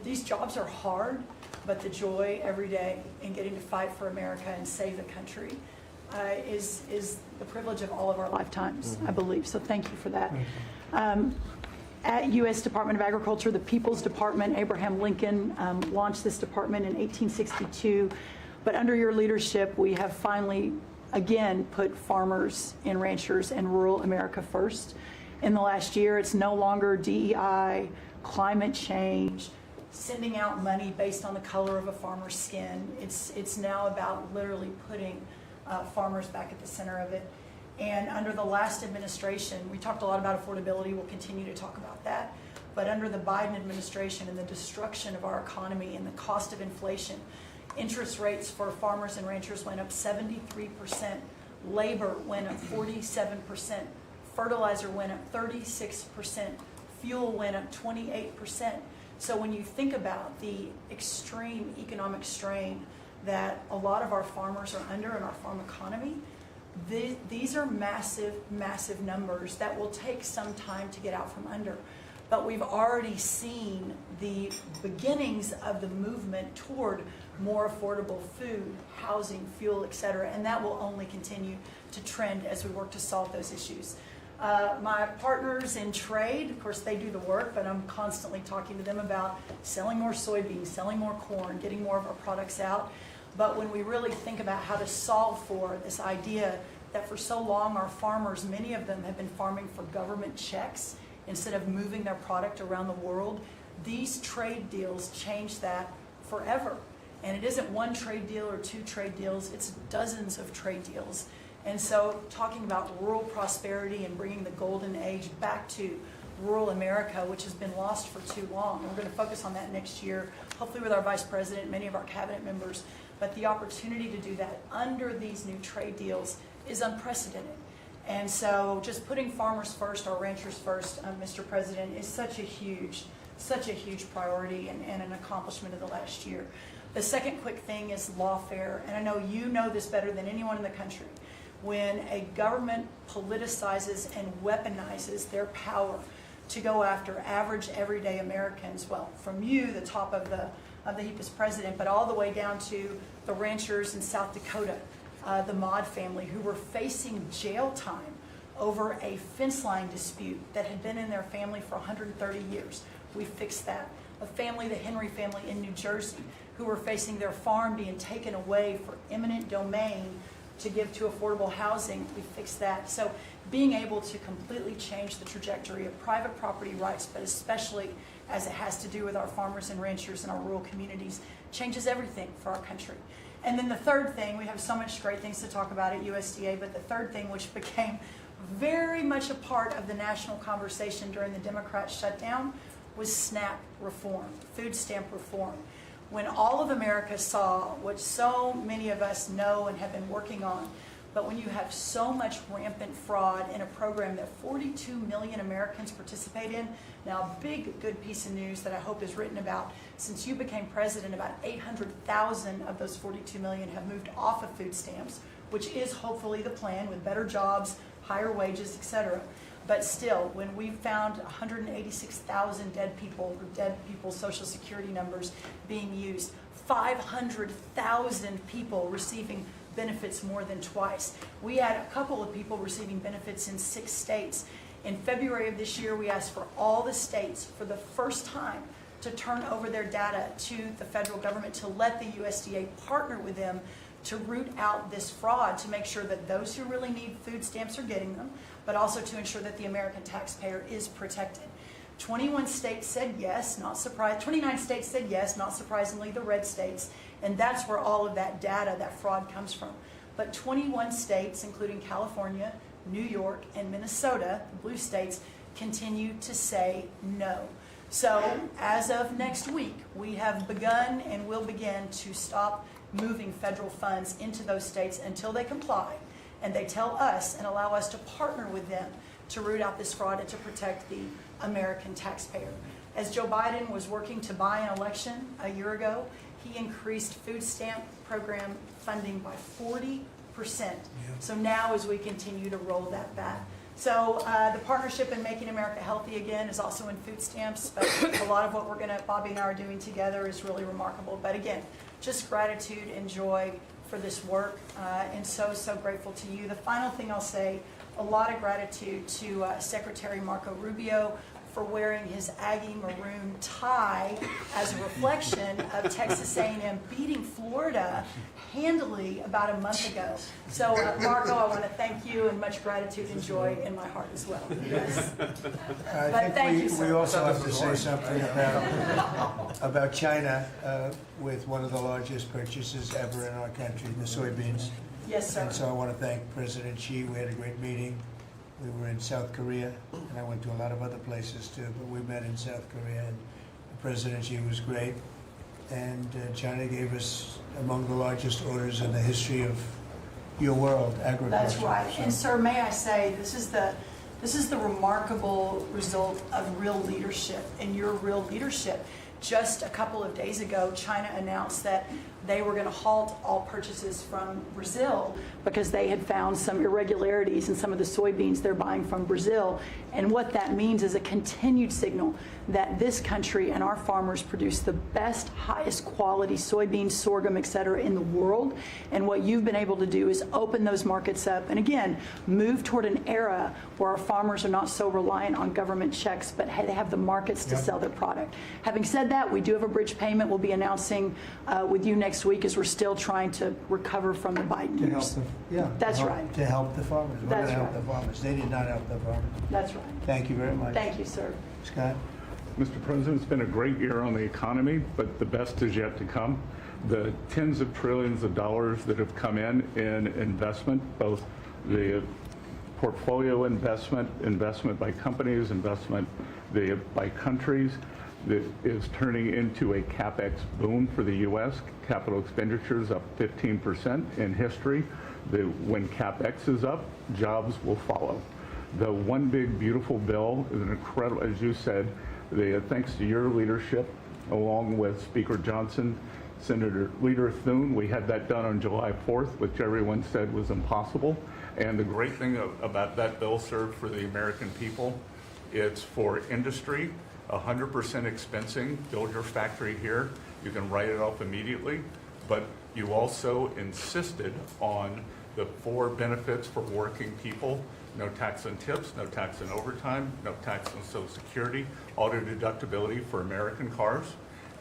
These jobs are hard, but the joy every day in getting to fight for America and save the country is the privilege of all of our lifetimes, I believe. So thank you for that. At U.S. Department of Agriculture, the People's Department, Abraham Lincoln launched this department in 1862. But under your leadership, we have finally, again, put farmers and ranchers and rural America first. In the last year, it's no longer DEI, climate change, sending out money based on the color of a farmer's skin. It's now about literally putting farmers back at the center of it. And under the last administration, we talked a lot about affordability. We'll continue to talk about that. But under the Biden administration and the destruction of our economy and the cost of inflation, interest rates for farmers and ranchers went up 73%. Labor went up 47%. Fertilizer went up 36%. Fuel went up 28%. So when you think about the extreme economic strain that a lot of our farmers are under in our farm economy, these are massive, massive numbers that will take some time to get out from under. But we've already seen the beginnings of the movement toward more affordable food, housing, fuel, et cetera, and that will only continue to trend as we work to solve those issues. My partners in trade, of course, they do the work, but I'm constantly talking to them about selling more soybeans, selling more corn, getting more of our products out. But when we really think about how to solve for this idea that for so long our farmers, many of them have been farming for government checks instead of moving their product around the world, these trade deals change that forever. And it isn't one trade deal or 2 trade deals, it's dozens of trade deals. And so talking about rural prosperity and bringing the golden age back to rural America, which has been lost for too long. And we're going to focus on that next year, hopefully with our Vice President, many of our cabinet members. But the opportunity to do that under these new trade deals is unprecedented. And so just putting farmers first, our ranchers first, Mr. President, is such a huge priority and an accomplishment of the last year. The second quick thing is lawfare, and I know you know this better than anyone in the country. When a government politicizes and weaponizes their power to go after average, everyday Americans, well, from you, the top of the heap as president, but all the way down to the ranchers in South Dakota, the Maud family, who were facing jail time over a fence line dispute that had been in their family for 130 years. We fixed that. A family, the Henry family in New Jersey, who were facing their farm being taken away for eminent domain to give to affordable housing, we fixed that. So being able to completely change the trajectory of private property rights, but especially as it has to do with our farmers and ranchers in our rural communities, changes everything for our country. And then the third thing, we have so much great things to talk about at USDA, but the third thing, which became very much a part of the national conversation during the Democrat shutdown, was SNAP reform, food stamp reform. When all of America saw what so many of us know and have been working on, but when you have so much rampant fraud in a program that 42 million Americans participate in, now a big good piece of news that I hope is written about, since you became president, about 800,000 of those 42 million have moved off of food stamps which is hopefully the plan with better jobs, higher wages, etc. But still, when we found 186,000 dead people's Social Security numbers being used, 500,000 people receiving benefits more than twice. We had a couple of people receiving benefits in 6 states. In February of this year, we asked for all the states for the first time to turn over their data to the federal government to let the USDA partner with them to root out this fraud, to make sure that those who really need food stamps are getting them, but also to ensure that the American taxpayer is protected. 21 states said yes, not surprised. 29 states said yes, not surprisingly, the red states, and that's where all of that data, that fraud comes from. But 21 states, including California, New York, and Minnesota, the blue states, continue to say no. So as of next week, we have begun and will begin to stop moving federal funds into those states until they comply and they tell us and allow us to partner with them to root out this fraud and to protect the American taxpayer. As Joe Biden was working to buy an election a year ago, he increased food stamp program funding by 40%. So now as we continue to roll that back. So the partnership in Making America Healthy Again is also in food stamps, but a lot of what Bobby and I are doing together is really remarkable. But again, just gratitude and joy for this work, and so grateful to you. The final thing I'll say, a lot of gratitude to Secretary Marco Rubio for wearing his Aggie maroon tie as a reflection of Texas A&M beating Florida handily about a month ago. So Marco, I want to thank you, and much gratitude and joy in my heart as well. Yes. I thank you, think sir. we also have to say something about China with one of the largest purchases ever in our country, the soybeans. Yes, sir. And so I want to thank President Xi. We had a great meeting. We were in South Korea, and I went to a lot of other places too, but we met in South Korea, and President Xi was great. And China gave us among the largest orders in the history of your world, agriculture. That's right. So- And sir, may I say, this is the remarkable result of real leadership and your real leadership. Just a couple of days ago, China announced that they were going to halt all purchases from Brazil because they had found some irregularities in some of the soybeans they're buying from Brazil. And what that means is a continued signal that this country and our farmers produce the best, highest quality soybeans, sorghum, et cetera, in the world. And what you've been able to do is open those markets up and, again, move toward an era where our farmers are not so reliant on government checks, but they have the markets to sell their product. Having said that, we do have a bridge payment we'll be announcing with you next week as we're still trying to recover from the Biden To help years. the, right. To help the farmers. We're That's going to help right. the farmers. They did not help the farmers. That's right. Thank you very much. Thank you, sir. Scott? Mr. President, it's been a great year on the economy, but the best is yet to come. The tens of trillions of dollars that have come in investment, both the portfolio investment by companies, investment by countries, that is turning into a CapEx boom for the U.S. Capital expenditures up 15% in history. When CapEx is up, jobs will follow. The One Big Beautiful Bill is an incredible, as you said, thanks to your leadership, along with Speaker Johnson, Senator Leader Thune, we had that done on July 4th, which everyone said was impossible. And the great thing about that bill, sir, for the American people, it's for industry, 100% expensing, build your factory here, you can write it off immediately, but you also insisted on the 4 benefits for working people: no tax on tips, no tax on overtime, no tax on Social Security, auto deductibility for American cars,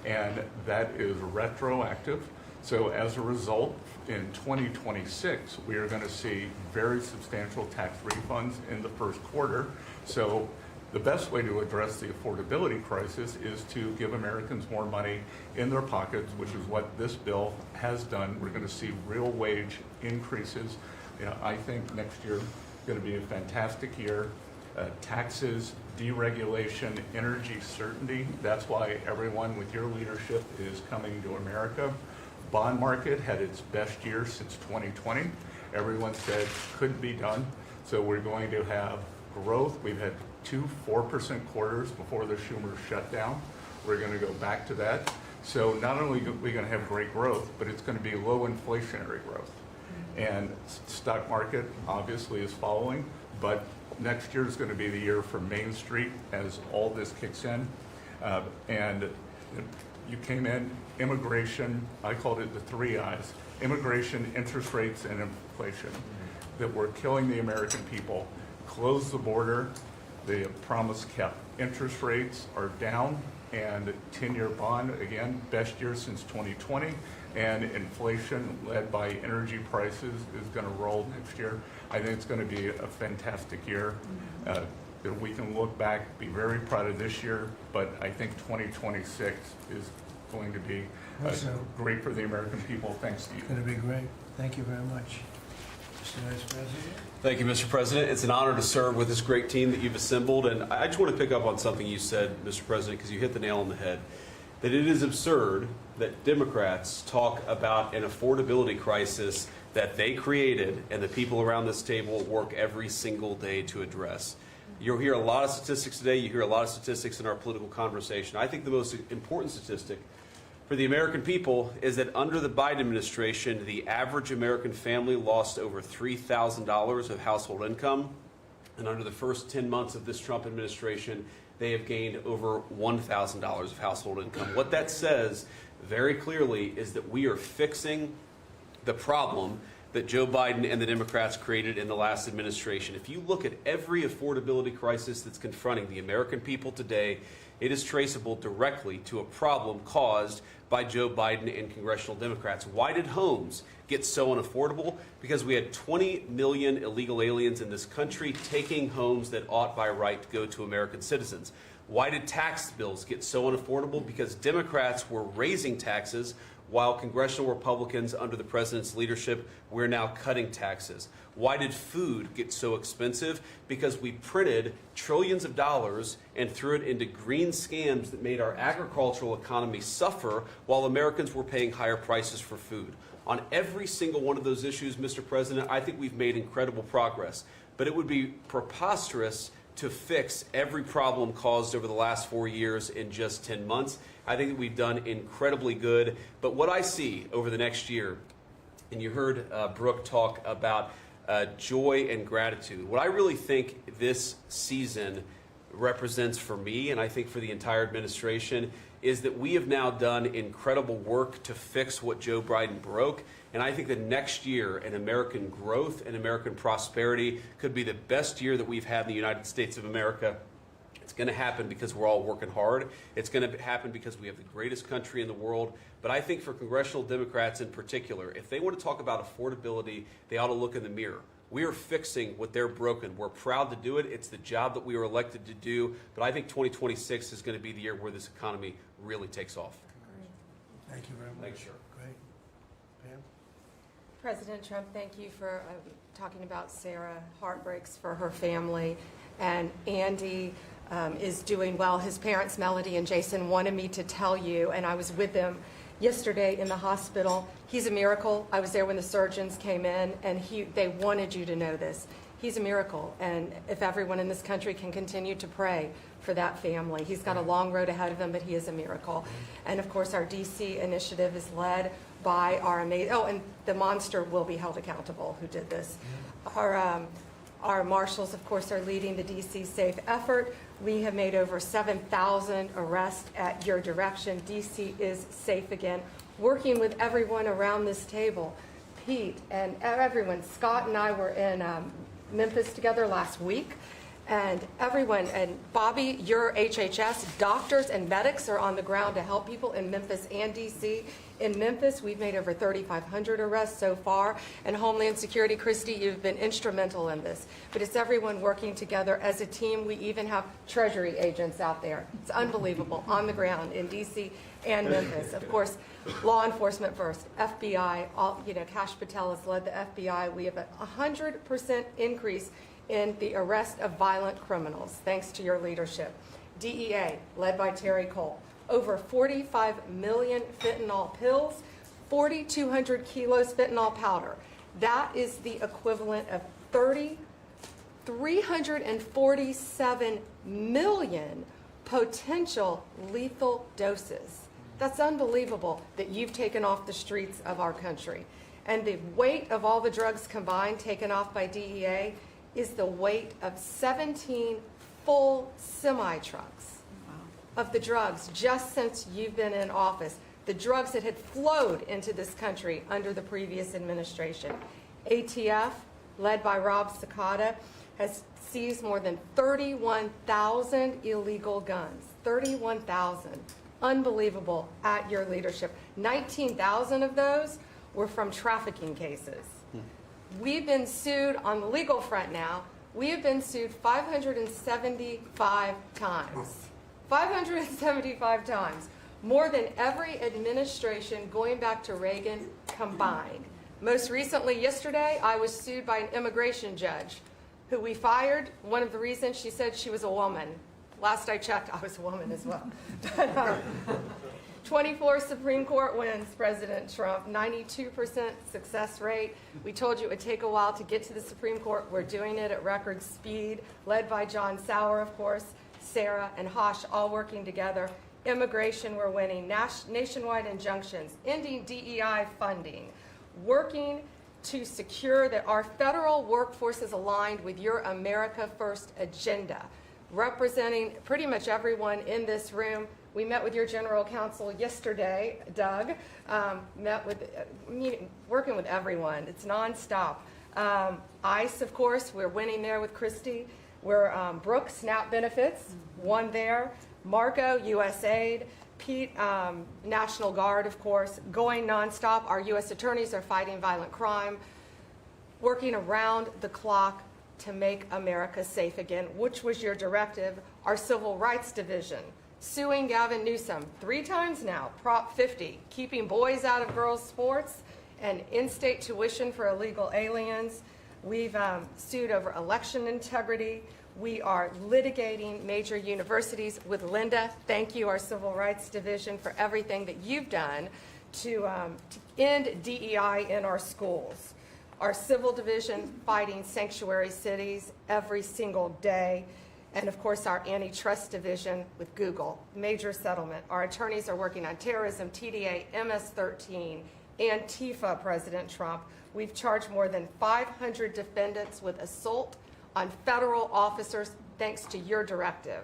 and that is retroactive. So as a result, in 2026, we are going to see very substantial tax refunds in the first quarter. So the best way to address the affordability crisis is to give Americans more money in their pockets, which is what this bill has done. We're going to see real wage increases. I think next year is going to be a fantastic year. Taxes, deregulation, energy certainty. That's why everyone with your leadership is coming to America. Bond market had its best year since 2020. Everyone said couldn't be done. So we're going to have growth. We've had 2 4% quarters before the Schumer shutdown. We're going to go back to that. So not only are we going to have great growth, but it's going to be low inflationary growth. And stock market obviously is following, but next year is going to be the year for Main Street as all this kicks in. And you came in, immigration, I called it the 3 I's, immigration, interest rates, and inflation, that were killing the American people. Close the border, the promise kept. Interest rates are down, and 10-year bond, again, best year since 2020, and inflation led by energy prices is going to roll next year. I think it's going to be a fantastic year. That we can look back, be very proud of this year, but I think 2026 is going to be great for the American people. Thanks to you. It's going to be great. Thank you very much. Mr. Vice President. Thank you, Mr. President. It's an honor to serve with this great team that you've assembled. And I just want to pick up on something you said, Mr. President, because you hit the nail on the head. That it is absurd that Democrats talk about an affordability crisis that they created and the people around this table work every single day to address. You'll hear a lot of statistics today. You hear a lot of statistics in our political conversation. I think the most important statistic for the American people is that under the Biden administration, the average American family lost over $3,000 of household income. And under the first 10 months of this Trump administration, they have gained over $1,000 of household income. What that says very clearly is that we are fixing the problem that Joe Biden and the Democrats created in the last administration. If you look at every affordability crisis that's confronting the American people today, it is traceable directly to a problem caused by Joe Biden and congressional Democrats. Why did homes get so unaffordable? Because we had 20 million illegal aliens in this country taking homes that ought by right to go to American citizens. Why did tax bills get so unaffordable? Because Democrats were raising taxes while congressional Republicans under the president's leadership, we're now cutting taxes. Why did food get so expensive? Because we printed trillions of dollars and threw it into green scams that made our agricultural economy suffer while Americans were paying higher prices for food. On every single one of those issues, Mr. President, I think we've made incredible progress. But it would be preposterous to fix every problem caused over the last 4 years in just 10 months. I think that we've done incredibly good. But what I see over the next year, and you heard Brooke talk about joy and gratitude. What I really think this season represents for me, and I think for the entire administration, is that we have now done incredible work to fix what Joe Biden broke. And I think that next year, in American growth and American prosperity could be the best year that we've had in the United States of America. It's going to happen because we're all working hard. It's going to happen because we have the greatest country in the world. But I think for congressional Democrats in particular, if they want to talk about affordability, they ought to look in the mirror. We are fixing what they're broken. We're proud to do it. It's the job that we were elected to do. But I think 2026 is going to be the year where this economy really takes off. Thank you very much. Thanks, sir. Great. Pam? President Trump, thank you for talking about Sarah. Heartbreaks for her family. And Andy is doing well. His parents, Melody and Jason, wanted me to tell you, and I was with them yesterday in the hospital. He's a miracle. I was there when the surgeons came in, and they wanted you to know this. He's a miracle, and if everyone in this country can continue to pray for that family. He's got a long road ahead of him, but he is a miracle. And of course, our DC initiative is led by our amazing, and the monster will be held accountable who did this. Our marshals, of course, are leading the DC Safe effort. We have made over 7,000 arrests at your direction. DC is safe again. Working with everyone around this table, Pete and everyone. Scott and I were in Memphis together last week. And everyone, and Bobby, your HHS, doctors and medics are on the ground to help people in Memphis and DC. In Memphis, we've made over 3,500 arrests so far. And Homeland Security, Christy, you've been instrumental in this. But it's everyone working together as a team. We even have Treasury agents out there. It's unbelievable, on the ground in DC and Memphis. Of course, law enforcement first, FBI, Kash Patel has led the FBI. We have a 100% increase in the arrest of violent criminals, thanks to your leadership. DEA, led by Terry Cole, over 45 million fentanyl pills, 4,200 kilos fentanyl powder. That is the equivalent of 347 million potential lethal doses. That's unbelievable that you've taken off the streets of our country. And the weight of all the drugs combined taken off by DEA is the weight of 17 full semi-trucks of the drugs just since you've been in office. The drugs that had flowed into this country under the previous administration. ATF, led by Rob Sakata, has seized more than 31,000 illegal guns. 31,000. Unbelievable at your leadership. 19,000 of those were from trafficking cases. We've been sued on the legal front now. We have been sued 575 times. 575 times. More than every administration going back to Reagan combined. Most recently, yesterday, I was sued by an immigration judge who we fired. One of the reasons, she said she was a woman. Last I checked, I was a woman as well. 24 Supreme Court wins, President Trump, 92% success rate. We told you it would take a while to get to the Supreme Court. We're doing it at record speed, led by John Sauer, of course, Sarah and Hosh, all working together. Immigration, we're winning. Nationwide injunctions, ending DEI funding, working to secure that our federal workforce is aligned with your America First agenda, representing pretty much everyone in this room. We met with your general counsel yesterday, Doug, working with everyone. It's nonstop. ICE, of course, we're winning there with Christie. We're Brooke, SNAP benefits, won there. Marco, USAID. Pete, National Guard, of course, going nonstop. Our U.S. attorneys are fighting violent crime, working around the clock to make America safe again, which was your directive. Our Civil Rights Division, suing Gavin Newsom 3 times now, Prop 50, keeping boys out of girls' sports, and in-state tuition for illegal aliens. We've sued over election integrity. We are litigating major universities with Linda. Thank you, our Civil Rights Division, for everything that you've done to end DEI in our schools. Our Civil Division fighting sanctuary cities every single day. And of course, our Antitrust Division with Google, major settlement. Our attorneys are working on terrorism, TDA, MS-13, Antifa, President Trump. We've charged more than 500 defendants with assault on federal officers thanks to your directive.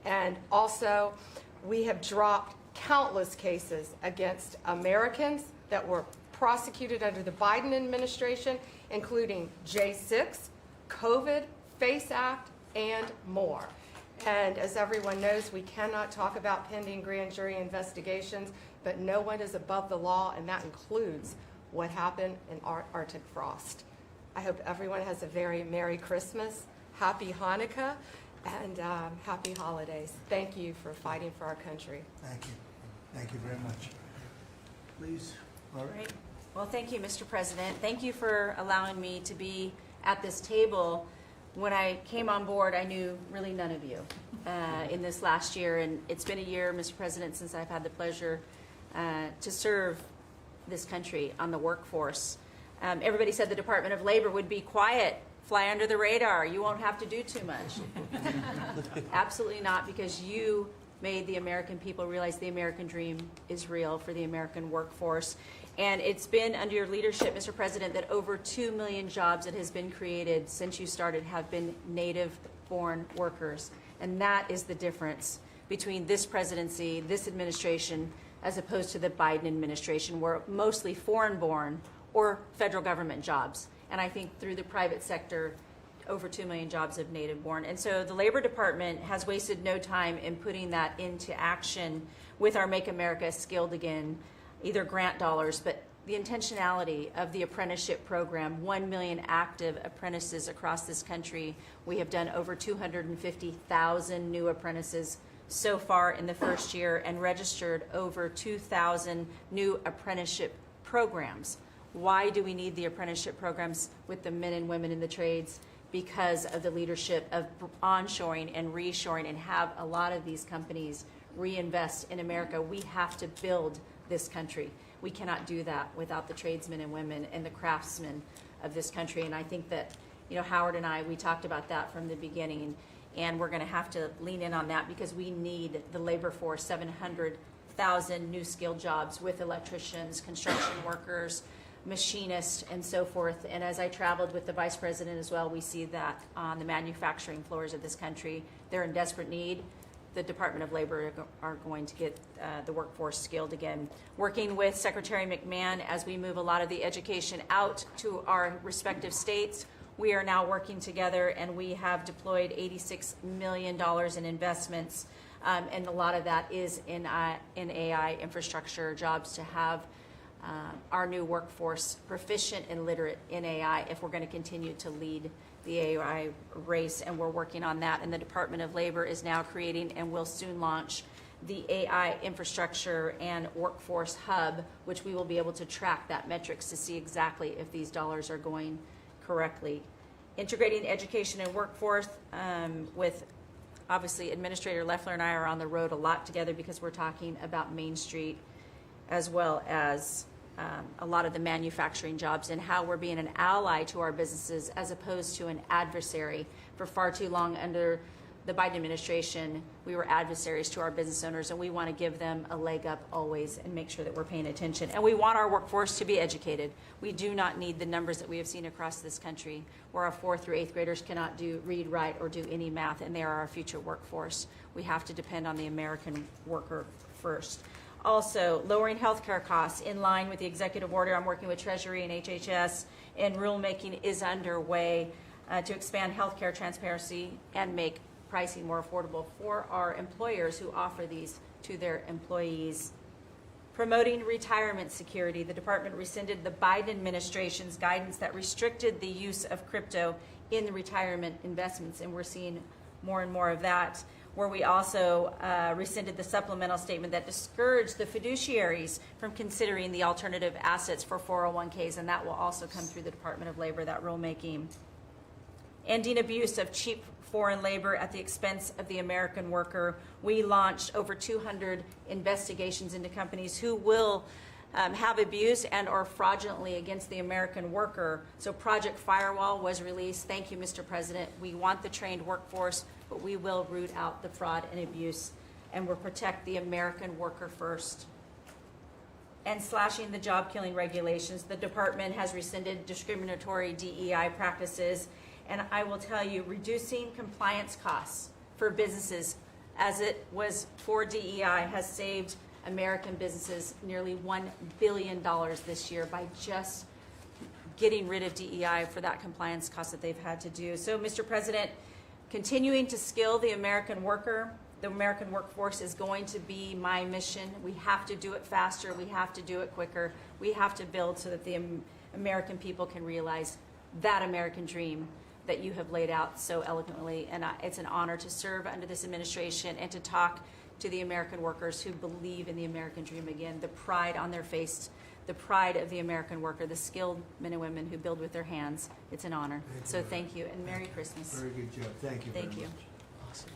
And also, we have dropped countless cases against Americans that were prosecuted under the Biden administration, including J6, COVID, FACE Act, and more. And as everyone knows, we cannot talk about pending grand jury investigations, but no one is above the law, and that includes what happened in Arctic frost. I hope everyone has a very Merry Christmas, Happy Hanukkah, and Happy Holidays. Thank you for fighting for our country. Thank you. Thank you very much. Please, Laura. Great. Well, thank you, Mr. President. Thank you for allowing me to be at this table. When I came on board, I knew really none of you in this last year, and it's been a year, Mr. President, since I've had the pleasure to serve this country on the workforce. Everybody said the Department of Labor would be quiet, fly under the radar. You won't have to do too much. Absolutely not, because you made the American people realize the American dream is real for the American workforce. And it's been under your leadership, Mr. President, that over 2 million jobs that has been created since you started have been native-born workers. And that is the difference between this presidency, this administration, as opposed to the Biden administration, where mostly foreign-born or federal government jobs. And I think through the private sector, over 2 million jobs of native-born. And so the Labor Department has wasted no time in putting that into action with our Make America Skilled Again, either grant dollars, but the intentionality of the apprenticeship program, 1 million active apprentices across this country. We have done over 250,000 new apprentices so far in the first year and registered over 2,000 new apprenticeship programs. Why do we need the apprenticeship programs with the men and women in the trades? Because of the leadership of onshoring and reshoring, and have a lot of these companies reinvest in America. We have to build this country. We cannot do that without the tradesmen and women and the craftsmen of this country. And I think that, you know, Howard and I, we talked about that from the beginning, and we're going to have to lean in on that because we need the labor force, 700,000 new skilled jobs with electricians, construction workers, machinists, and so forth. And as I traveled with the Vice President as well, we see that on the manufacturing floors of this country, they're in desperate need. The Department of Labor are going to get the workforce skilled again. Working with Secretary McMahon as we move a lot of the education out to our respective states, we are now working together, and we have deployed $86 million in investments, and a lot of that is in AI infrastructure jobs to have our new workforce proficient and literate in AI if we're going to continue to lead the AI race, and we're working on that. And the Department of Labor is now creating and will soon launch the AI infrastructure and workforce hub, which we will be able to track that metrics to see exactly if these dollars are going correctly. Integrating education and workforce with, obviously, Administrator Loeffler and I are on the road a lot together because we're talking about Main Street as well as a lot of the manufacturing jobs, and how we're being an ally to our businesses as opposed to an adversary. For far too long under the Biden administration, we were adversaries to our business owners, and we want to give them a leg up always and make sure that we're paying attention. And we want our workforce to be educated. We do not need the numbers that we have seen across this country where our 4th through 8th graders cannot read, write, or do any math, and they are our future workforce. We have to depend on the American worker first. Also, lowering healthcare costs in line with the executive order. I'm working with Treasury and HHS, and rulemaking is underway to expand healthcare transparency and make pricing more affordable for our employers who offer these to their employees. Promoting retirement security. The department rescinded the Biden administration's guidance that restricted the use of crypto in the retirement investments, and we're seeing more and more of that, where we also rescinded the supplemental statement that discouraged the fiduciaries from considering the alternative assets for 401ks, and that will also come through the Department of Labor, that rulemaking. Ending abuse of cheap foreign labor at the expense of the American worker. We launched over 200 investigations into companies who will have abused and or fraudulently against the American worker. So Project Firewall was released. Thank you, Mr. President. We want the trained workforce, but we will root out the fraud and abuse, and we'll protect the American worker first. And slashing the job-killing regulations. The department has rescinded discriminatory DEI practices, and I will tell you, reducing compliance costs for businesses, as it was for DEI, has saved American businesses nearly $1 billion this year by just getting rid of DEI for that compliance cost that they've had to do. So, Mr. President, continuing to skill the American worker, the American workforce is going to be my mission. We have to do it faster. We have to do it quicker. We have to build so that the American people can realize that American dream that you have laid out so eloquently. And it's an honor to serve under this administration and to talk to the American workers who believe in the American dream again, the pride on their face, the pride of the American worker, the skilled men and women who build with their hands. It's an honor. Thank you, and Merry Christmas. Very good job. Thank you very much. Awesome.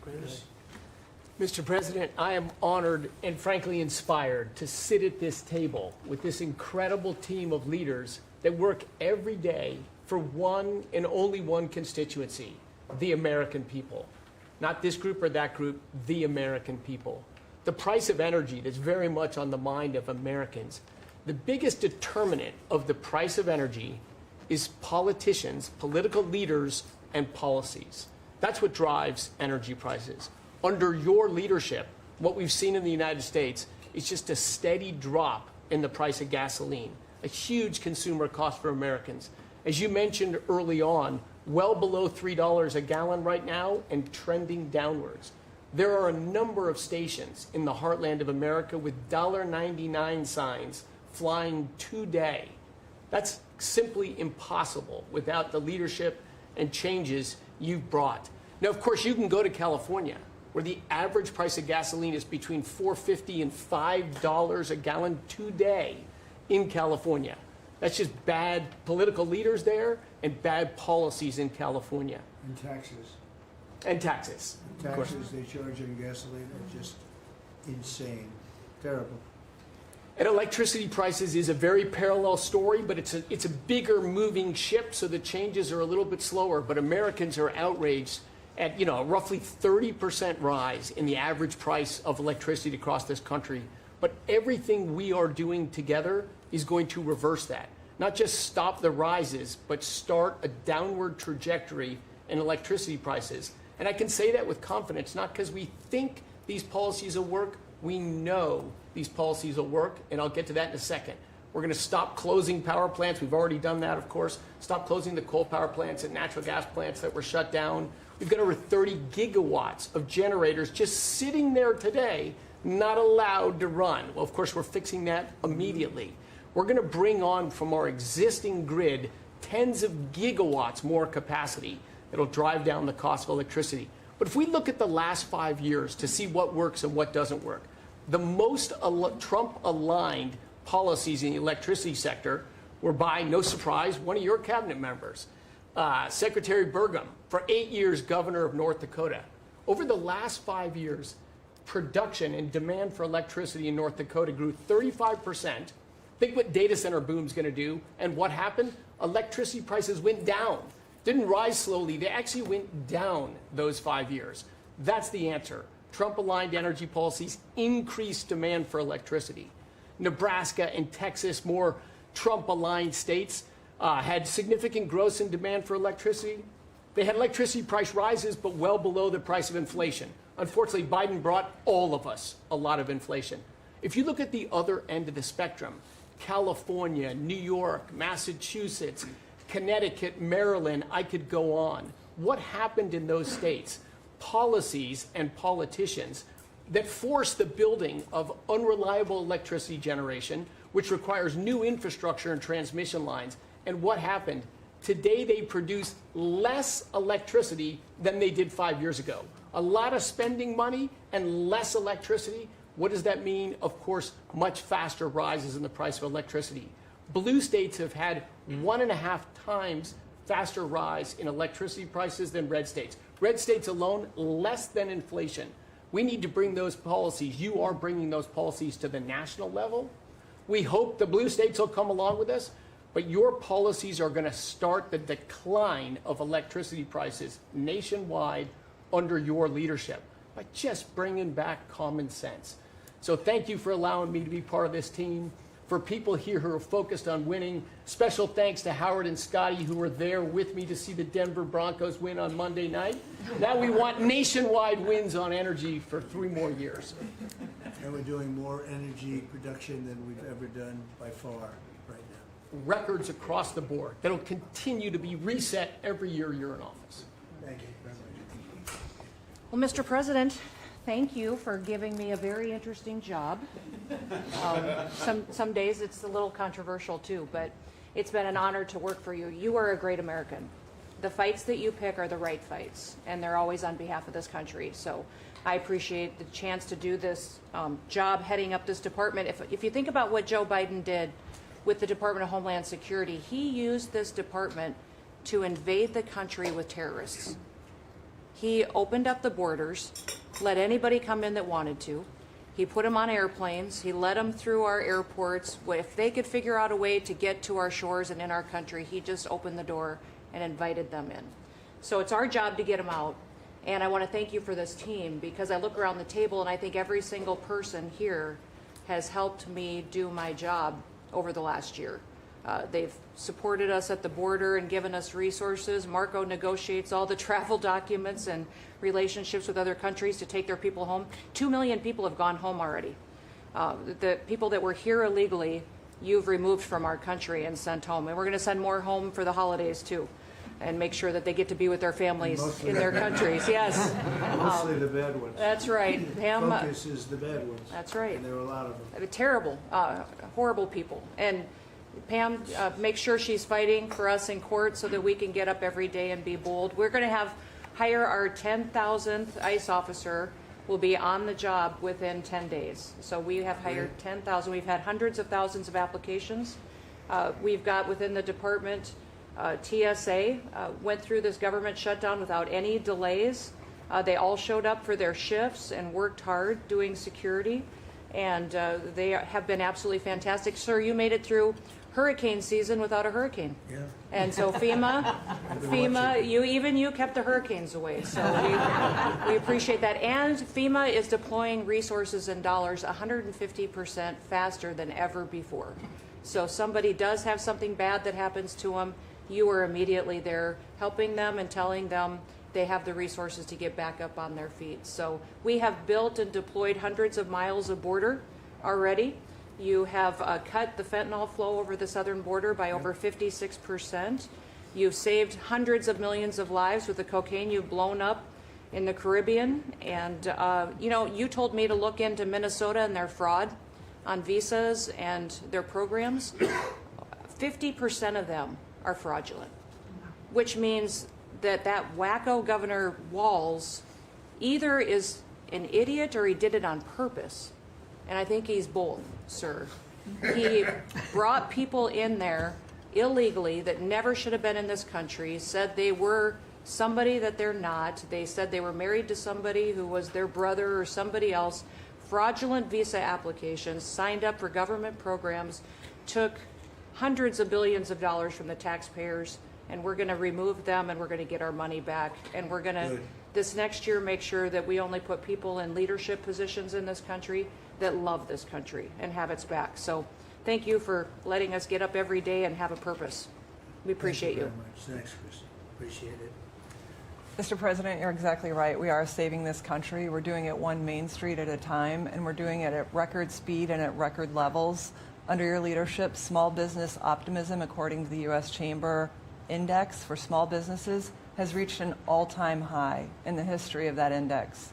Mr. President, I am honored and frankly inspired to sit at this table with this incredible team of leaders that work every day for one and only one constituency, the American people. Not this group or that group, the American people. The price of energy is very much on the mind of Americans. The biggest determinant of the price of energy is politicians, political leaders, and policies. That's what drives energy prices. Under your leadership, what we've seen in the United States is just a steady drop in the price of gasoline, a huge consumer cost for Americans. As you mentioned early on, well below $3 a gallon right now and trending downwards. There are a number of stations in the heartland of America with $1.99 signs flying today. That's simply impossible without the leadership and changes you've brought. Now, of course, you can go to California, where the average price of gasoline is between $4.50 and $5 a gallon today in California. That's just bad political leaders there and bad policies in California. And taxes. And taxes. Taxes they charge on gasoline are just insane. Terrible. And electricity prices is a very parallel story, but it's a bigger moving ship, so the changes are a little bit slower. But Americans are outraged at a roughly 30% rise in the average price of electricity across this country. But everything we are doing together is going to reverse that. not just stop the rises, but start a downward trajectory in electricity prices. And I can say that with confidence, not because we think these policies will work, we know these policies will work, and I'll get to that in a second. We're going to stop closing power plants. We've already done that, of course. Stop closing the coal power plants and natural gas plants that were shut down. We've got over 30 gigawatts of generators just sitting there today, not allowed to run. Well, of course, we're fixing that immediately. We're going to bring on from our existing grid tens of gigawatts more capacity that'll drive down the cost of electricity. But if we look at the last 5 years to see what works and what doesn't work, the most Trump-aligned policies in the electricity sector were by, no surprise, one of your cabinet members, Secretary Burgum, for 8 years governor of North Dakota. Over the last 5 years, production and demand for electricity in North Dakota grew 35%. Think what data center boom's going to do. And what happened? Electricity prices went down. Didn't rise slowly. They actually went down those 5 years. That's the answer. Trump-aligned energy policies increased demand for electricity. Nebraska and Texas, more Trump-aligned states, had significant growth in demand for electricity. They had electricity price rises, but well below the price of inflation. Unfortunately, Biden brought all of us a lot of inflation. If you look at the other end of the spectrum, California, New York, Massachusetts, Connecticut, Maryland, I could go on. What happened in those states? Policies and politicians that force the building of unreliable electricity generation, which requires new infrastructure and transmission lines. And what happened? Today they produce less electricity than they did 5 years ago. A lot of spending money and less electricity. What does that mean? Of course, much faster rises in the price of electricity. Blue states have had 1.5 times faster rise in electricity prices than red states. Red states alone, less than inflation. We need to bring those policies. You are bringing those policies to the national level. We hope the blue states will come along with us, but your policies are going to start the decline of electricity prices nationwide under your leadership by just bringing back common sense. So thank you for allowing me to be part of this team. For people here who are focused on winning, special thanks to Howard and Scotty who were there with me to see the Denver Broncos win on Monday night. Now we want nationwide wins on energy for 3 more years. And we're doing more energy production than we've ever done by far right now. Records across the board that'll continue to be reset every year you're in office. Thank you very much. Well, Mr. President, thank you for giving me a very interesting job. Some days it's a little controversial too, but it's been an honor to work for you. You are a great American. The fights that you pick are the right fights, and they're always on behalf of this country. So I appreciate the chance to do this job heading up this department. If you think about what Joe Biden did with the Department of Homeland Security, he used this department to invade the country with terrorists. He opened up the borders, let anybody come in that wanted to. He put them on airplanes. He let them through our airports. If they could figure out a way to get to our shores and in our country, he just opened the door and invited them in. So it's our job to get them out. And I want to thank you for this team, because I look around the table and I think every single person here has helped me do my job over the last year. They've supported us at the border and given us resources. Marco negotiates all the travel documents and relationships with other countries to take their people home. 2 million people have gone home already. The people that were here illegally, you've removed from our country and sent home. And we're going to send more home for the holidays too, and make sure that they get to be with their families in their countries. Yes. Mostly the bad ones. That's right. Pam, Focus is the bad ones. That's right. And there are a lot of them. Terrible, horrible people. And Pam, make sure she's fighting for us in court so that we can get up every day and be bold. We're going to hire our 10,000th ICE officer. Will be on the job within 10 days. So we have hired 10,000. We've had hundreds of thousands of applications. We've got within the department, TSA went through this government shutdown without any delays. They all showed up for their shifts and worked hard doing security. And they have been absolutely fantastic. Sir, you made it through hurricane season without a hurricane. Yeah. And so FEMA, you kept the hurricanes away. So we appreciate that. And FEMA is deploying resources and dollars 150% faster than ever before. So if somebody does have something bad that happens to them, you are immediately there helping them and telling them they have the resources to get back up on their feet. So we have built and deployed hundreds of miles of border already. You have cut the fentanyl flow over the southern border by over 56%. You've saved hundreds of millions of lives with the cocaine you've blown up in the Caribbean. And, you told me to look into Minnesota and their fraud on visas and their programs. 50% of them are fraudulent, which means that wacko Governor Walz either is an idiot or he did it on purpose. And I think he's both, sir. He brought people in there illegally that never should have been in this country, said they were somebody that they're not. They said they were married to somebody who was their brother or somebody else. Fraudulent visa applications, signed up for government programs, took hundreds of billions of dollars from the taxpayers, and we're going to remove them and we're going to get our money back. And we're going to, this next year, make sure that we only put people in leadership positions in this country that love this country and have its back. So thank you for letting us get up every day and have a purpose. We appreciate you. Thank you very much. Thanks, Chris. Appreciate it. Mr. President, you're exactly right. We are saving this country. We're doing it one Main Street at a time, and we're doing it at record speed and at record levels. Under your leadership, small business optimism, according to the U.S. Chamber Index for small businesses, has reached an all-time high in the history of that index.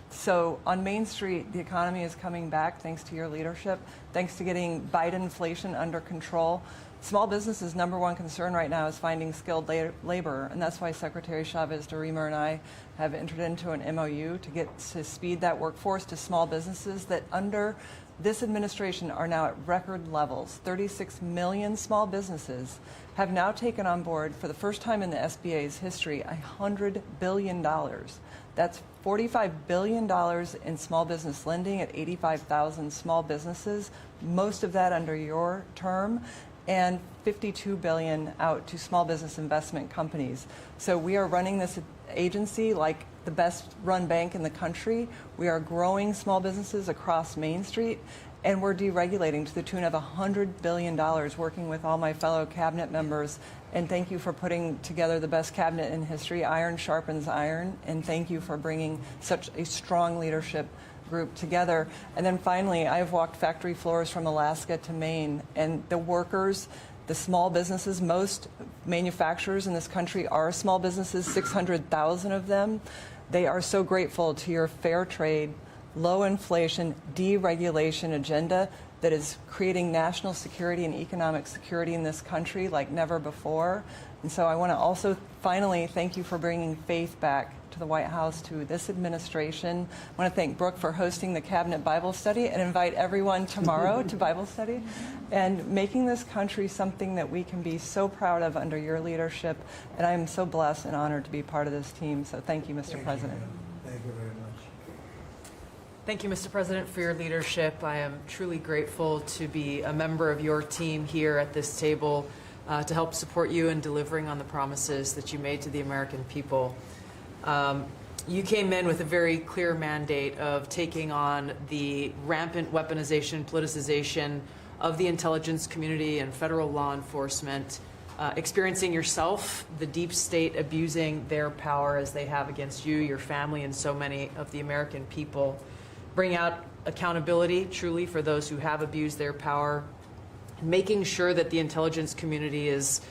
So on Main Street, the economy is coming back thanks to your leadership, thanks to getting Biden inflation under control. Small businesses' number one concern right now is finding skilled labor, and that's why Secretary Chavez DeRemer and I have entered into an MOU to speed that workforce to small businesses that under this administration are now at record levels. 36 million small businesses have now taken on board, for the first time in the SBA's history, $100 billion. That's $45 billion in small business lending at 85,000 small businesses, most of that under your term, and $52 billion out to small business investment companies. So we are running this agency like the best run bank in the country. We are growing small businesses across Main Street, and we're deregulating to the tune of $100 billion, working with all my fellow cabinet members. And thank you for putting together the best cabinet in history. Iron sharpens iron, and thank you for bringing such a strong leadership group together. And then finally, I've walked factory floors from Alaska to Maine, and the workers, the small businesses, most manufacturers in this country are small businesses, 600,000 of them. They are so grateful to your fair trade, low inflation, deregulation agenda that is creating national security and economic security in this country like never before. And so I want to also finally thank you for bringing faith back to the White House, to this administration. I want to thank Brooke for hosting the Cabinet Bible Study and invite everyone tomorrow to Bible study and making this country something that we can be so proud of under your leadership. And I am so blessed and honored to be part of this team. So thank you, Mr. President. Thank you very much. Thank you, Mr. President, for your leadership. I am truly grateful to be a member of your team here at this table to help support you in delivering on the promises that you made to the American people. You came in with a very clear mandate of taking on the rampant weaponization, politicization of the intelligence community and federal law enforcement, experiencing yourself, the deep state abusing their power as they have against you, your family, and so many of the American people. Bring out accountability, truly, for those who have abused their power, making sure that the intelligence community is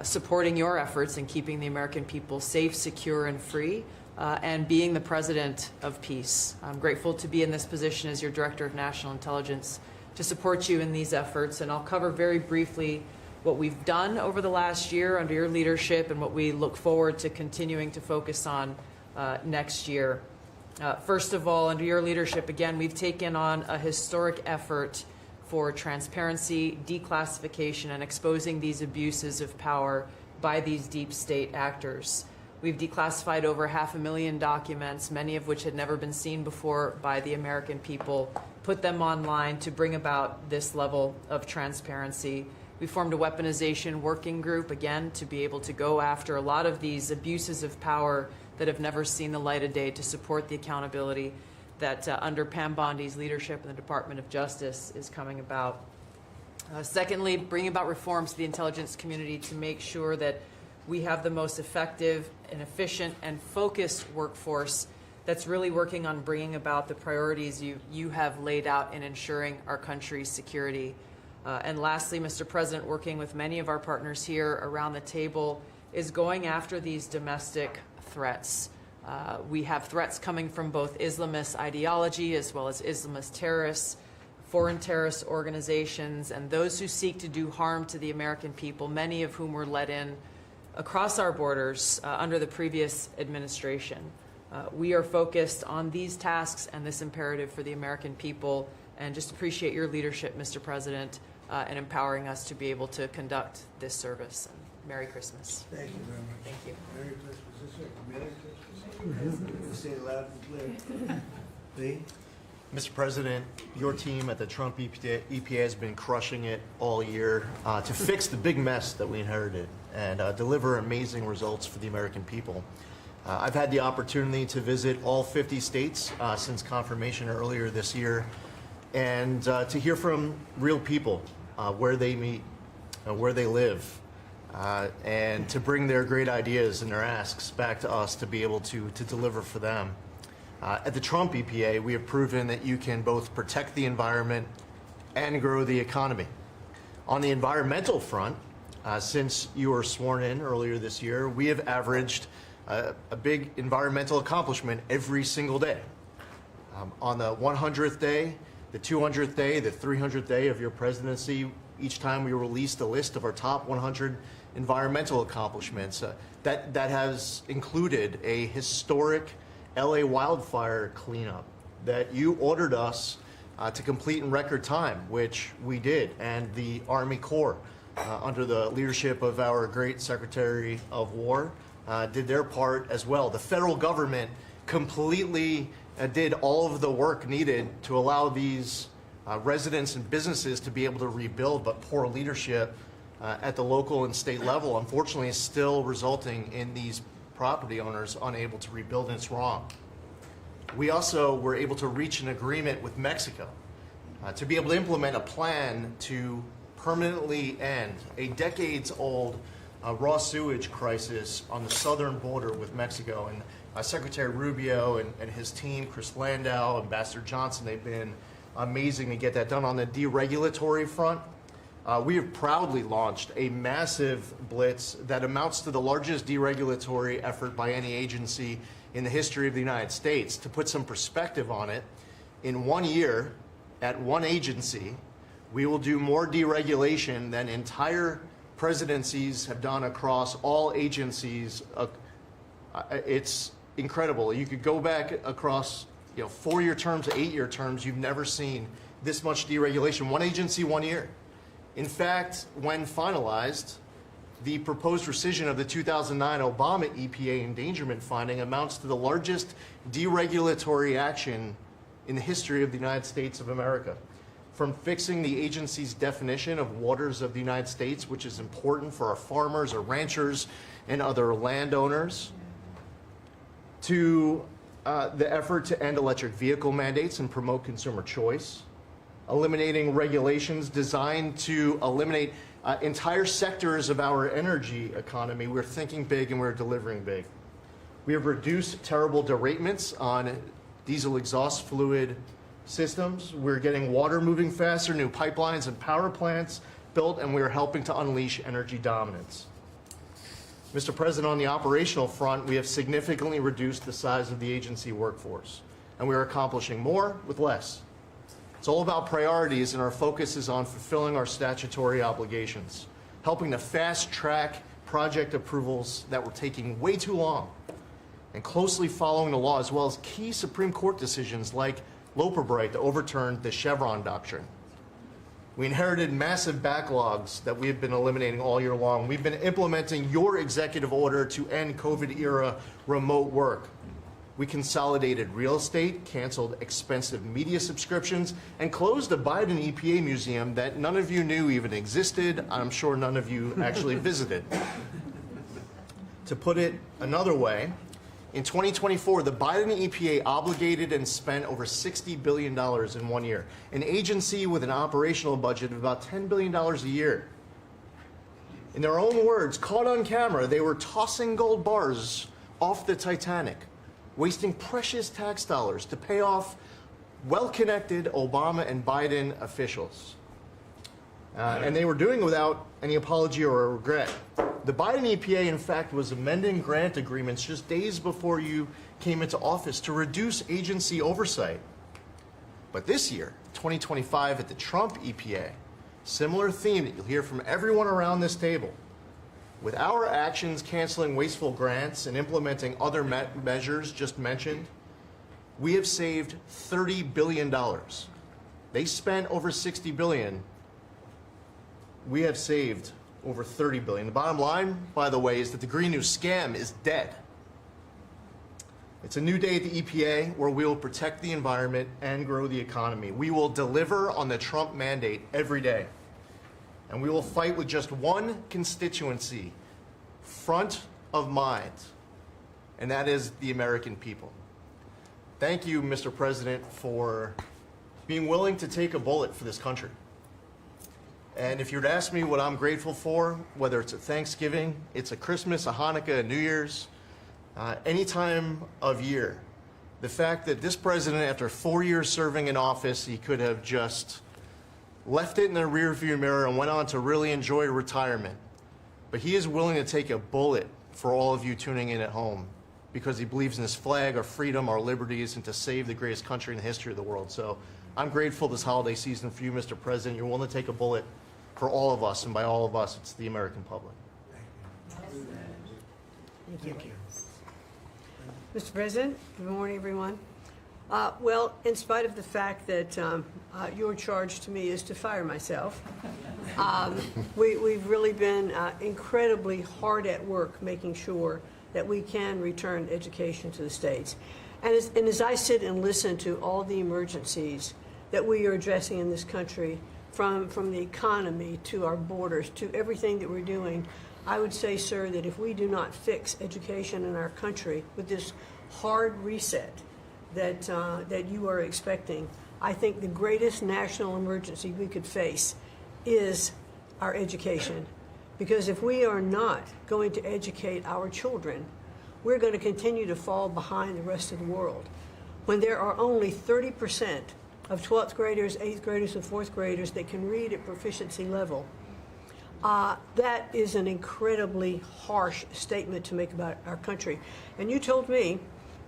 supporting your efforts in keeping the American people safe, secure, and free, and being the president of peace. I'm grateful to be in this position as your Director of National Intelligence to support you in these efforts, and I'll cover very briefly what we've done over the last year under your leadership and what we look forward to continuing to focus on next year. First of all, under your leadership, again, we've taken on a historic effort for transparency, declassification, and exposing these abuses of power by these deep state actors. We've declassified over 500,000 documents, many of which had never been seen before by the American people, put them online to bring about this level of transparency. We formed a weaponization working group, again, to be able to go after a lot of these abuses of power that have never seen the light of day, to support the accountability that under Pam Bondi's leadership in the Department of Justice is coming about. Secondly, bringing about reforms to the intelligence community to make sure that we have the most effective and efficient and focused workforce that's really working on bringing about the priorities you have laid out in ensuring our country's security. And lastly, Mr. President, working with many of our partners here around the table is going after these domestic threats. We have threats coming from both Islamist ideology as well as Islamist terrorists, foreign terrorist organizations, and those who seek to do harm to the American people, many of whom were let in across our borders under the previous administration. We are focused on these tasks and this imperative for the American people, and just appreciate your leadership, Mr. President, in empowering us to be able to conduct this service. And Merry Christmas. Thank you very much. Thank you. Merry Christmas. Merry Christmas. Say it loud and clear. Lee? Mr. President, your team at the Trump EPA has been crushing it all year to fix the big mess that we inherited and deliver amazing results for the American people. I've had the opportunity to visit all 50 states since confirmation earlier this year, and to hear from real people where they meet, where they live, and to bring their great ideas and their asks back to us to be able to deliver for them. At the Trump EPA, we have proven that you can both protect the environment and grow the economy. On the environmental front, since you were sworn in earlier this year, we have averaged a big environmental accomplishment every single day. On the 100th day, the 200th day, the 300th day of your presidency, each time we released a list of our top 100 environmental accomplishments. That has included a historic LA wildfire cleanup that you ordered us to complete in record time, which we did, and the Army Corps, under the leadership of our great Secretary of War, did their part as well. The federal government completely did all of the work needed to allow these residents and businesses to be able to rebuild, but poor leadership at the local and state level, unfortunately, is still resulting in these property owners unable to rebuild, and it's wrong. We also were able to reach an agreement with Mexico to be able to implement a plan to permanently end a decades-old raw sewage crisis on the southern border with Mexico. And Secretary Rubio and his team, Chris Landau, Ambassador Johnson, they've been amazing to get that done. On the deregulatory front, we have proudly launched a massive blitz that amounts to the largest deregulatory effort by any agency in the history of the United States. To put some perspective on it, in 1 year, at one agency, we will do more deregulation than entire presidencies have done across all agencies. It's incredible. You could go back across 4-year terms, 8-year terms, you've never seen this much deregulation. One agency, 1 year. In fact, when finalized, the proposed rescission of the 2009 Obama EPA endangerment finding amounts to the largest deregulatory action in the history of the United States of America. From fixing the agency's definition of waters of the United States, which is important for our farmers, our ranchers, and other landowners, to the effort to end electric vehicle mandates and promote consumer choice, eliminating regulations designed to eliminate entire sectors of our energy economy. We're thinking big and we're delivering big. We have reduced terrible deratements on diesel exhaust fluid systems. We're getting water moving faster, new pipelines and power plants built, and we're helping to unleash energy dominance. Mr. President, on the operational front, we have significantly reduced the size of the agency workforce, and we are accomplishing more with less. It's all about priorities, and our focus is on fulfilling our statutory obligations, helping to fast-track project approvals that were taking way too long, and closely following the law, as well as key Supreme Court decisions like Loper-Bright that overturned the Chevron doctrine. We inherited massive backlogs that we have been eliminating all year long. We've been implementing your executive order to end COVID-era remote work. We consolidated real estate, canceled expensive media subscriptions, and closed a Biden EPA museum that none of you knew even existed. I'm sure none of you actually visited. To put it another way, In 2024, the Biden EPA obligated and spent over $60 billion in 1 year, an agency with an operational budget of about $10 billion a year. In their own words, caught on camera, they were tossing gold bars off the Titanic, wasting precious tax dollars to pay off well-connected Obama and Biden officials. And they were doing it without any apology or regret. The Biden EPA, in fact, was amending grant agreements just days before you came into office to reduce agency oversight. But this year, 2025, at the Trump EPA, similar theme that you'll hear from everyone around this table. With our actions canceling wasteful grants and implementing other measures just mentioned, we have saved $30 billion. They spent over $60 billion. We have saved over $30 billion. The bottom line, by the way, is that the Green New scam is dead. It's a new day at the EPA where we will protect the environment and grow the economy. We will deliver on the Trump mandate every day. And we will fight with just one constituency front of mind, and that is the American people. Thank you, Mr. President, for being willing to take a bullet for this country. And if you were to ask me what I'm grateful for, whether it's a Thanksgiving, it's a Christmas, a Hanukkah, a New Year's, any time of year, the fact that this president, after 4 years serving in office, he could have just left it in the rearview mirror and went on to really enjoy retirement. But he is willing to take a bullet for all of you tuning in at home because he believes in this flag, our freedom, our liberties, and to save the greatest country in the history of the world. So I'm grateful this holiday season for you, Mr. President. You're willing to take a bullet for all of us, and by all of us, it's the American public. Thank you. Mr. President, good morning, everyone. Well, in spite of the fact that your charge to me is to fire myself, we've really been incredibly hard at work making sure that we can return education to the states. And as I sit and listen to all the emergencies that we are addressing in this country, from the economy to our borders to everything that we're doing, I would say, sir, that if we do not fix education in our country with this hard reset that you are expecting, I think the greatest national emergency we could face is our education. Because if we are not going to educate our children, we're going to continue to fall behind the rest of the world. When there are only 30% of 12th graders, 8th graders, and 4th graders that can read at proficiency level, that is an incredibly harsh statement to make about our country. And you told me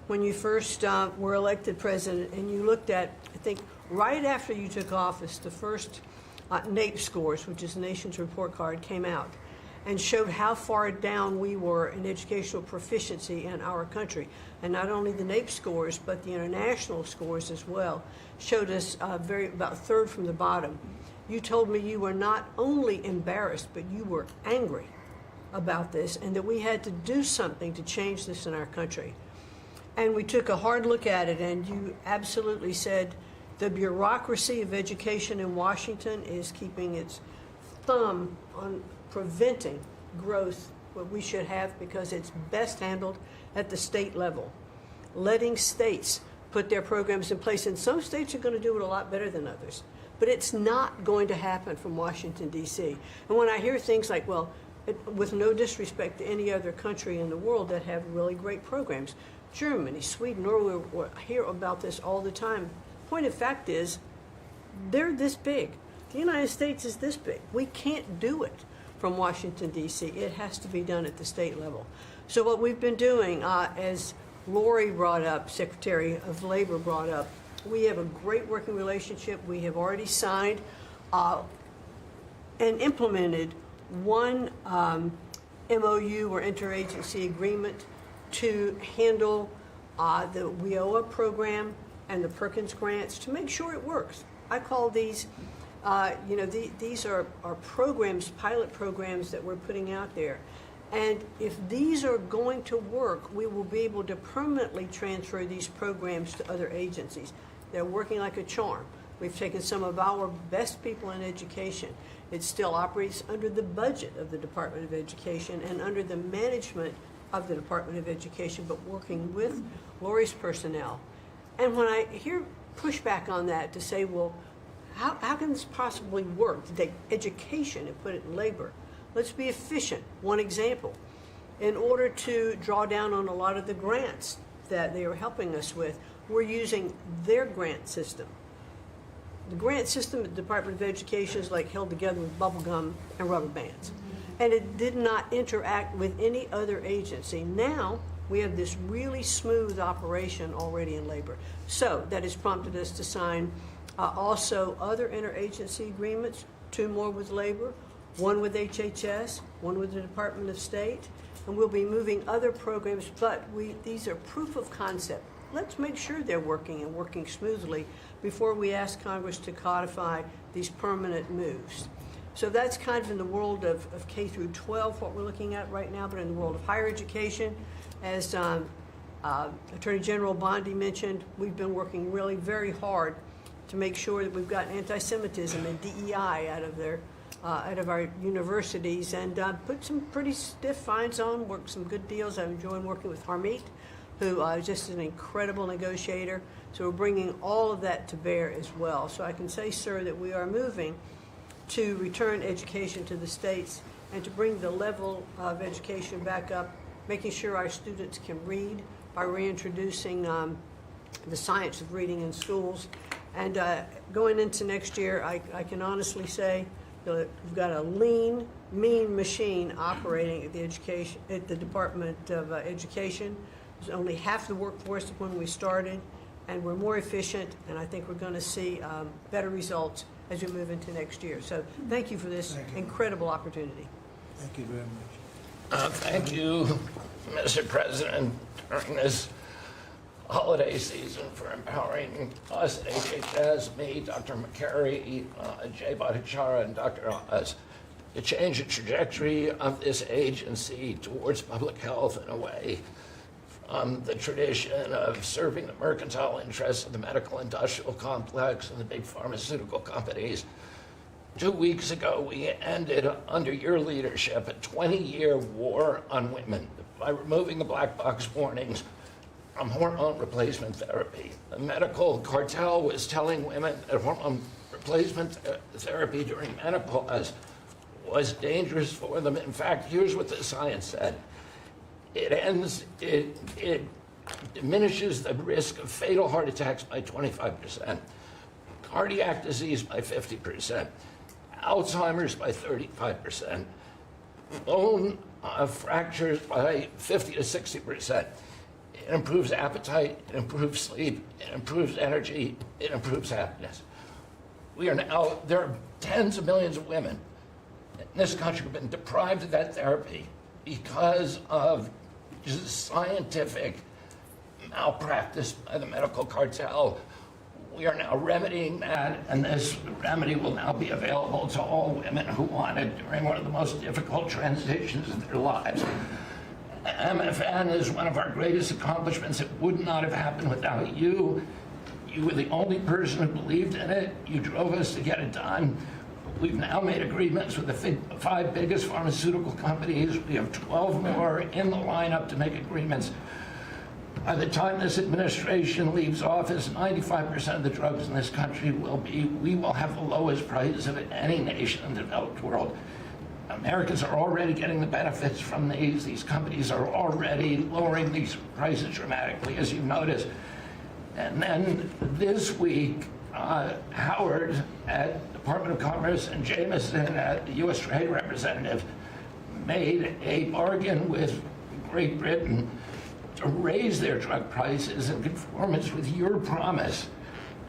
when you first were elected president, and you looked at, I think, right after you took office, the first NAEP scores, which is the nation's report card, came out and showed how far down we were in educational proficiency in our country. And not only the NAEP scores, but the international scores as well, showed us about third from the bottom. You told me you were not only embarrassed, but you were angry about this, and that we had to do something to change this in our country. And we took a hard look at it, and you absolutely said the bureaucracy of education in Washington is keeping its thumb on preventing growth, what we should have, because it's best handled at the state level. Letting states put their programs in place, and some states are going to do it a lot better than others. But it's not going to happen from Washington, D.C. And when I hear things like, well, with no disrespect to any other country in the world that have really great programs, Germany, Sweden, Norway, I hear about this all the time. Point of fact is, they're this big. The United States is this big. We can't do it from Washington, D.C. It has to be done at the state level. So what we've been doing, as Lori brought up, Secretary of Labor brought up, we have a great working relationship. We have already signed and implemented one MOU or interagency agreement to handle the WIOA program and the Perkins grants to make sure it works. I call these, these are programs, pilot programs that we're putting out there. And if these are going to work, we will be able to permanently transfer these programs to other agencies. They're working like a charm. We've taken some of our best people in education. It still operates under the budget of the Department of Education and under the management of the Department of Education, but working with Lori's personnel. And when I hear pushback on that to say, well, how can this possibly work? To take education and put it in labor. Let's be efficient. One example, in order to draw down on a lot of the grants that they are helping us with, we're using their grant system. The grant system at the Department of Education is like held together with bubble gum and rubber bands. And it did not interact with any other agency. Now, we have this really smooth operation already in labor. So that has prompted us to sign also other interagency agreements, 2 more with labor, 1 with HHS, 1 with the Department of State, and we'll be moving other programs, but these are proof of concept. Let's make sure they're working and working smoothly before we ask Congress to codify these permanent moves. So that's kind of in the world of K through 12, what we're looking at right now, but in the world of higher education, as Attorney General Bondi mentioned, we've been working really very hard to make sure that we've got anti-Semitism and DEI out of our universities, and put some pretty stiff fines on, worked some good deals. I'm enjoying working with Harmeet, who is just an incredible negotiator. So we're bringing all of that to bear as well. So I can say, sir, that we are moving to return education to the states and to bring the level of education back up, making sure our students can read by reintroducing the science of reading in schools. And going into next year, I can honestly say that we've got a lean, mean machine operating at the Department of Education. There's only half the workforce when we started, and we're more efficient, and I think we're going to see better results as we move into next year. So thank you for this incredible opportunity. Thank you very much. Thank you, Mr. President, during this holiday season for empowering us at HHS, me, Dr. McCary, Jay Bhattacharya, and Dr. Oz to change the trajectory of this agency towards public health in a way from the tradition of serving the mercantile interests of the medical industrial complex and the big pharmaceutical companies. 2 weeks ago, we ended, under your leadership, a 20-year war on women by removing the black box warnings from hormone replacement therapy. The medical cartel was telling women that hormone replacement therapy during menopause was dangerous for them. In fact, here's what the science said. It diminishes the risk of fatal heart attacks by 25%, cardiac disease by 50%, Alzheimer's by 35%, bone fractures by 50 to 60%. It improves appetite, it improves sleep, it improves energy, it improves happiness. There are tens of millions of women in this country who have been deprived of that therapy because of just scientific malpractice by the medical cartel. We are now remedying that, and this remedy will now be available to all women who want it during one of the most difficult transitions of their lives. MFN is one of our greatest accomplishments. It would not have happened without you. You were the only person who believed in it. You drove us to get it done. We've now made agreements with the 5 biggest pharmaceutical companies. We have 12 more in the lineup to make agreements. By the time this administration leaves office, 95% of the drugs in this country we will have the lowest prices of any nation in the developed world. Americans are already getting the benefits from these. These companies are already lowering these prices dramatically, as you've noticed. And then this week, Howard at Department of Commerce and Jameson at the U.S. Trade Representative made a bargain with Great Britain to raise their drug prices in conformance with your promise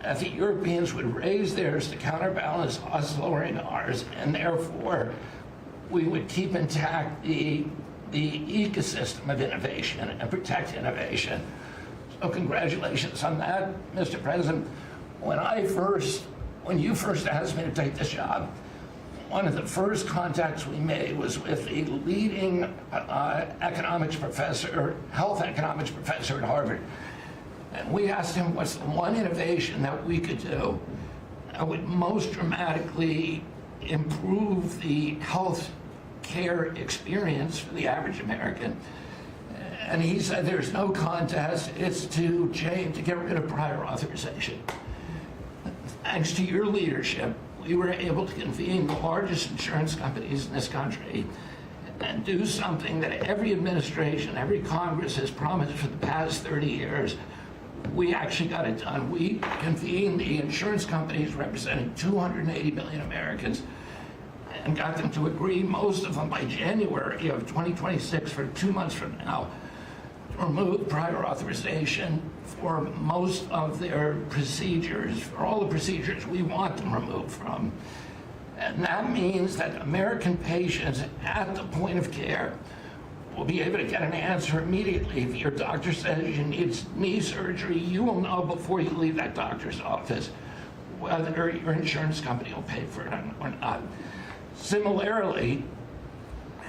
that the Europeans would raise theirs to counterbalance us lowering ours, and therefore we would keep intact the ecosystem of innovation and protect innovation. So congratulations on that, Mr. President. When you first asked me to take this job, one of the first contacts we made was with the leading health economics professor at Harvard. And we asked him what's the one innovation that we could do that would most dramatically improve the health care experience for the average American. And he said there's no contest, it's to get rid of prior authorization. Thanks to your leadership, we were able to convene the largest insurance companies in this country and do something that every administration, every Congress has promised for the past 30 years. We actually got it done. We convened the insurance companies representing 280 million Americans and got them to agree, most of them by January of 2026, for 2 months from now, to remove prior authorization for most of their procedures, for all the procedures we want them removed from. And that means that American patients at the point of care will be able to get an answer immediately. If your doctor says you need knee surgery, you will know before you leave that doctor's office whether your insurance company will pay for it or not. Similarly,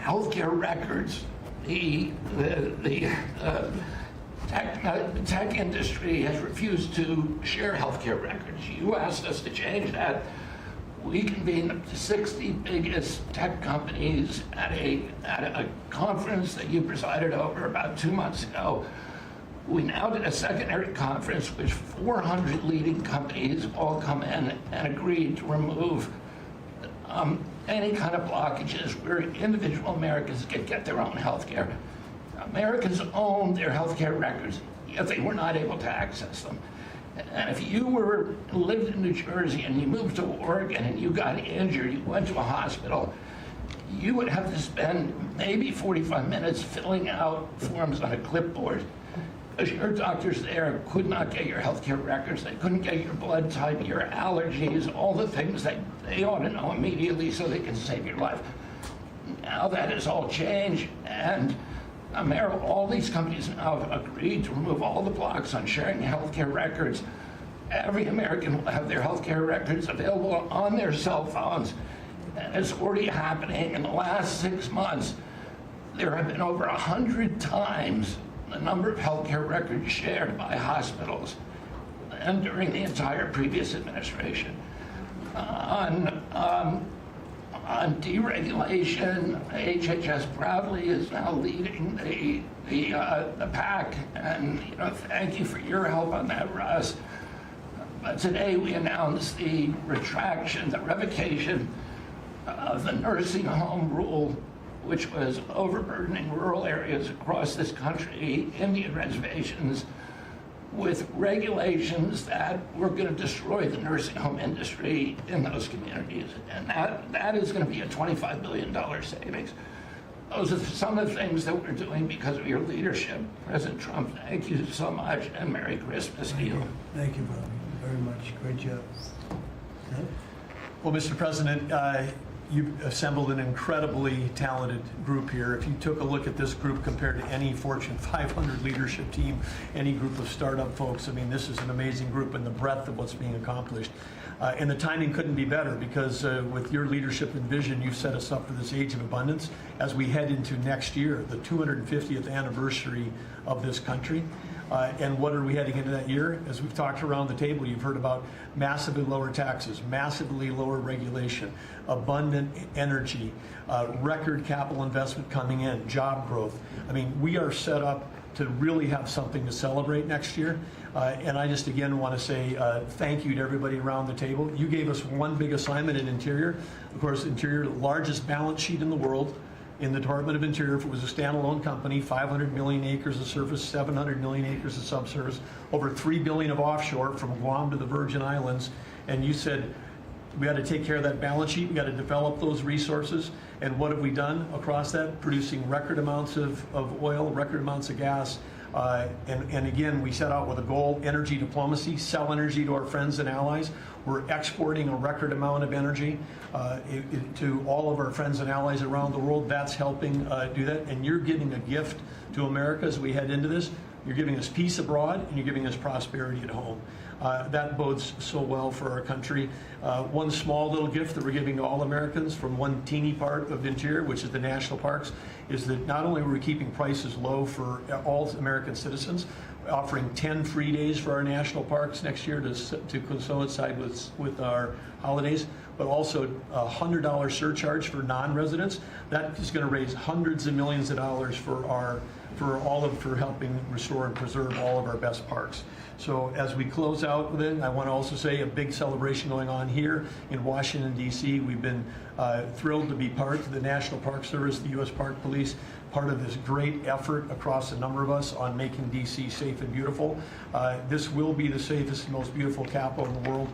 healthcare records, the tech industry has refused to share healthcare records. You asked us to change that. We convened the 60 biggest tech companies at a conference that you presided over about 2 months ago. We now did a secondary conference which 400 leading companies all come in and agreed to remove any kind of blockages where individual Americans can get their own health care. Americans own their health care records, yet they were not able to access them. And if you lived in New Jersey and you moved to Oregon and you got injured, you went to a hospital, you would have to spend maybe 45 minutes filling out forms on a clipboard because your doctors there could not get your healthcare records. They couldn't get your blood type, your allergies, all the things that they ought to know immediately so they can save your life. Now that has all changed, and all these companies now have agreed to remove all the blocks on sharing healthcare records. Every American will have their healthcare records available on their cell phones. And it's already happening. In the last 6 months, there have been over 100 times the number of healthcare records shared by hospitals and during the entire previous administration. On deregulation, HHS proudly is now leading the pack, and thank you for your help on that, Russ. But today we announced the revocation of the nursing home rule, which was overburdening rural areas across this country, Indian reservations, with regulations that were going to destroy the nursing home industry in those communities. And that is going to be a $25 billion savings. Those are some of the things that we're doing because of your leadership. President Trump, thank you so much, and Merry Christmas to you. Thank you, brother, very much. Great job. Well, Mr. President, you've assembled an incredibly talented group here. If you took a look at this group compared to any Fortune 500 leadership team, any group of startup folks, I mean, this is an amazing group in the breadth of what's being accomplished. And the timing couldn't be better because with your leadership and vision, you've set us up for this age of abundance as we head into next year, the 250th anniversary of this country. And what are we heading into that year? As we've talked around the table, you've heard about massively lower taxes, massively lower regulation, abundant energy, record capital investment coming in, job growth. I mean, we are set up to really have something to celebrate next year. And I just again want to say thank you to everybody around the table. You gave us one big assignment in Interior. Of course, Interior, the largest balance sheet in the world. In the Department of Interior, if it was a standalone company, 500 million acres of surface, 700 million acres of subsurface, over 3 billion of offshore from Guam to the Virgin Islands. And you said, we got to take care of that balance sheet, we got to develop those resources. And what have we done across that? Producing record amounts of oil, record amounts of gas. And again, we set out with a goal, energy diplomacy, sell energy to our friends and allies. We're exporting a record amount of energy to all of our friends and allies around the world. That's helping do that. And you're giving a gift to America as we head into this. You're giving us peace abroad, and you're giving us prosperity at home. That bodes so well for our country. One small little gift that we're giving to all Americans from one teeny part of Interior, which is the national parks, is that not only are we keeping prices low for all American citizens, offering 10 free days for our national parks next year to coincide with our holidays, but also a $100 surcharge for non-residents. That is going to raise hundreds of millions of dollars for helping restore and preserve all of our best parks. So as we close out with it, I want to also say a big celebration going on here in Washington, D.C. We've been thrilled to be part of the National Park Service, the U.S. Park Police, part of this great effort across a number of us on making D.C. safe and beautiful. This will be the safest, most beautiful capital in the world.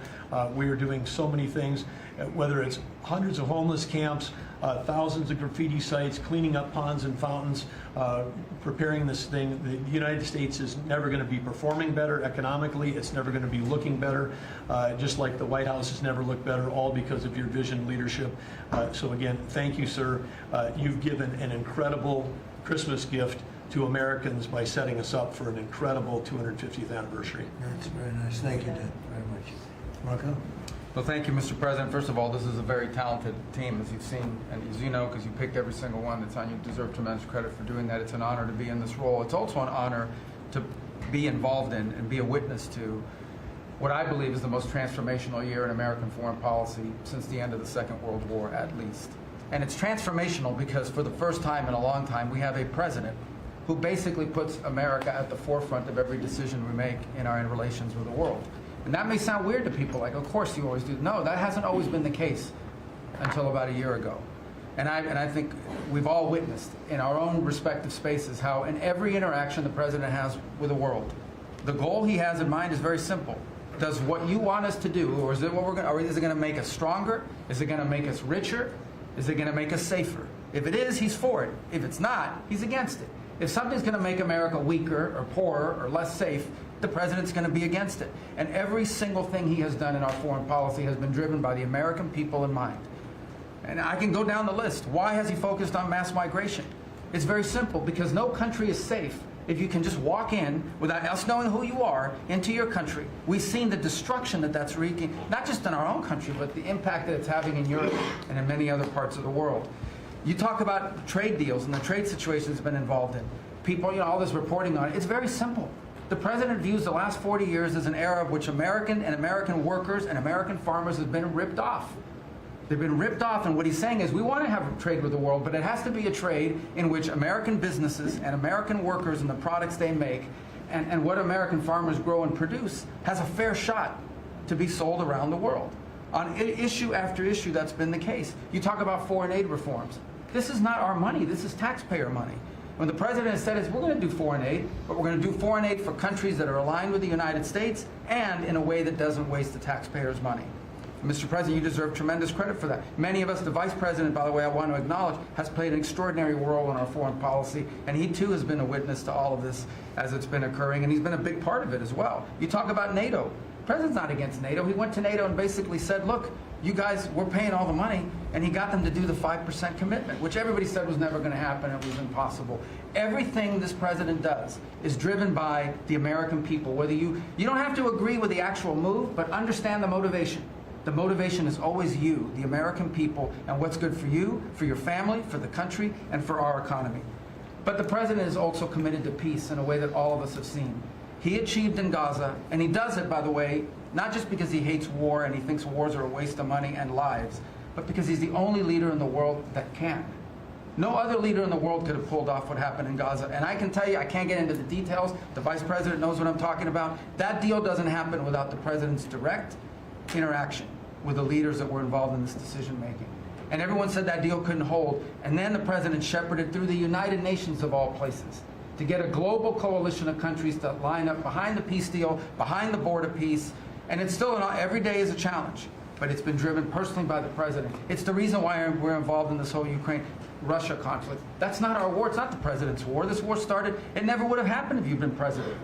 We are doing so many things, whether it's hundreds of homeless camps, thousands of graffiti sites, cleaning up ponds and fountains, preparing this thing. The United States is never going to be performing better economically. It's never going to be looking better, just like the White House has never looked better, all because of your vision leadership. So again, thank you, sir. You've given an incredible Christmas gift to Americans by setting us up for an incredible 250th anniversary. That's very nice. Thank you, Dan, very much. Marco? Well, thank you, Mr. President. First of all, this is a very talented team, as you've seen, and as you know, because you picked every single one that's on. You deserve tremendous credit for doing that. It's an honor to be in this role. It's also an honor to be involved in and be a witness to what I believe is the most transformational year in American foreign policy since the end of the Second World War, at least. And it's transformational because for the first time in a long time, we have a president who basically puts America at the forefront of every decision we make in our relations with the world. And that may sound weird to people, like, of course you always do. No, that hasn't always been the case until about a year ago. And I think we've all witnessed in our own respective spaces how in every interaction the president has with the world, the goal he has in mind is very simple. Does what you want us to do, or is it what or is it going to make us stronger? Is it going to make us richer? Is it going to make us safer? If it is, he's for it. If it's not, he's against it. If something's going to make America weaker or poorer or less safe, the president's going to be against it. And every single thing he has done in our foreign policy has been driven by the American people in mind. And I can go down the list. Why has he focused on mass migration? It's very simple, because no country is safe if you can just walk in without us knowing who you are into your country. We've seen the destruction that that's wreaking, not just in our own country, but the impact that it's having in Europe and in many other parts of the world. You talk about trade deals and the trade situation it's been involved in. People, all this reporting on it. It's very simple. The president views the last 40 years as an era of which American workers and American farmers have been ripped off. They've been ripped off, and what he's saying is we want to have trade with the world, but it has to be a trade in which American businesses and American workers and the products they make and what American farmers grow and produce has a fair shot to be sold around the world. On issue after issue, that's been the case. You talk about foreign aid reforms. This is not our money. This is taxpayer money. When the president has said we're going to do foreign aid, but we're going to do foreign aid for countries that are aligned with the United States and in a way that doesn't waste the taxpayers' money. Mr. President, you deserve tremendous credit for that. Many of us, the Vice President, by the way, I want to acknowledge, has played an extraordinary role in our foreign policy, and he too has been a witness to all of this as it's been occurring, and he's been a big part of it as well. You talk about NATO. The president's not against NATO. He went to NATO and basically said, look, you guys, we're paying all the money, and he got them to do the 5% commitment, which everybody said was never going to happen, it was impossible. Everything this president does is driven by the American people. Whether you don't have to agree with the actual move, but understand the motivation. The motivation is always you, the American people, and what's good for you, for your family, for the country, and for our economy. But the president is also committed to peace in a way that all of us have seen. He achieved in Gaza, and he does it, by the way, not just because he hates war and he thinks wars are a waste of money and lives, but because he's the only leader in the world that can. No other leader in the world could have pulled off what happened in Gaza. And I can tell you, I can't get into the details. The Vice President knows what I'm talking about. That deal doesn't happen without the president's direct interaction with the leaders that were involved in this decision making. And everyone said that deal couldn't hold. And then the president shepherded through the United Nations of all places to get a global coalition of countries to line up behind the peace deal, behind the border peace. And it's still, every day is a challenge, but it's been driven personally by the president. It's the reason why we're involved in this whole Ukraine-Russia conflict. That's not our war. It's not the president's war. This war started, it never would have happened if you'd been president.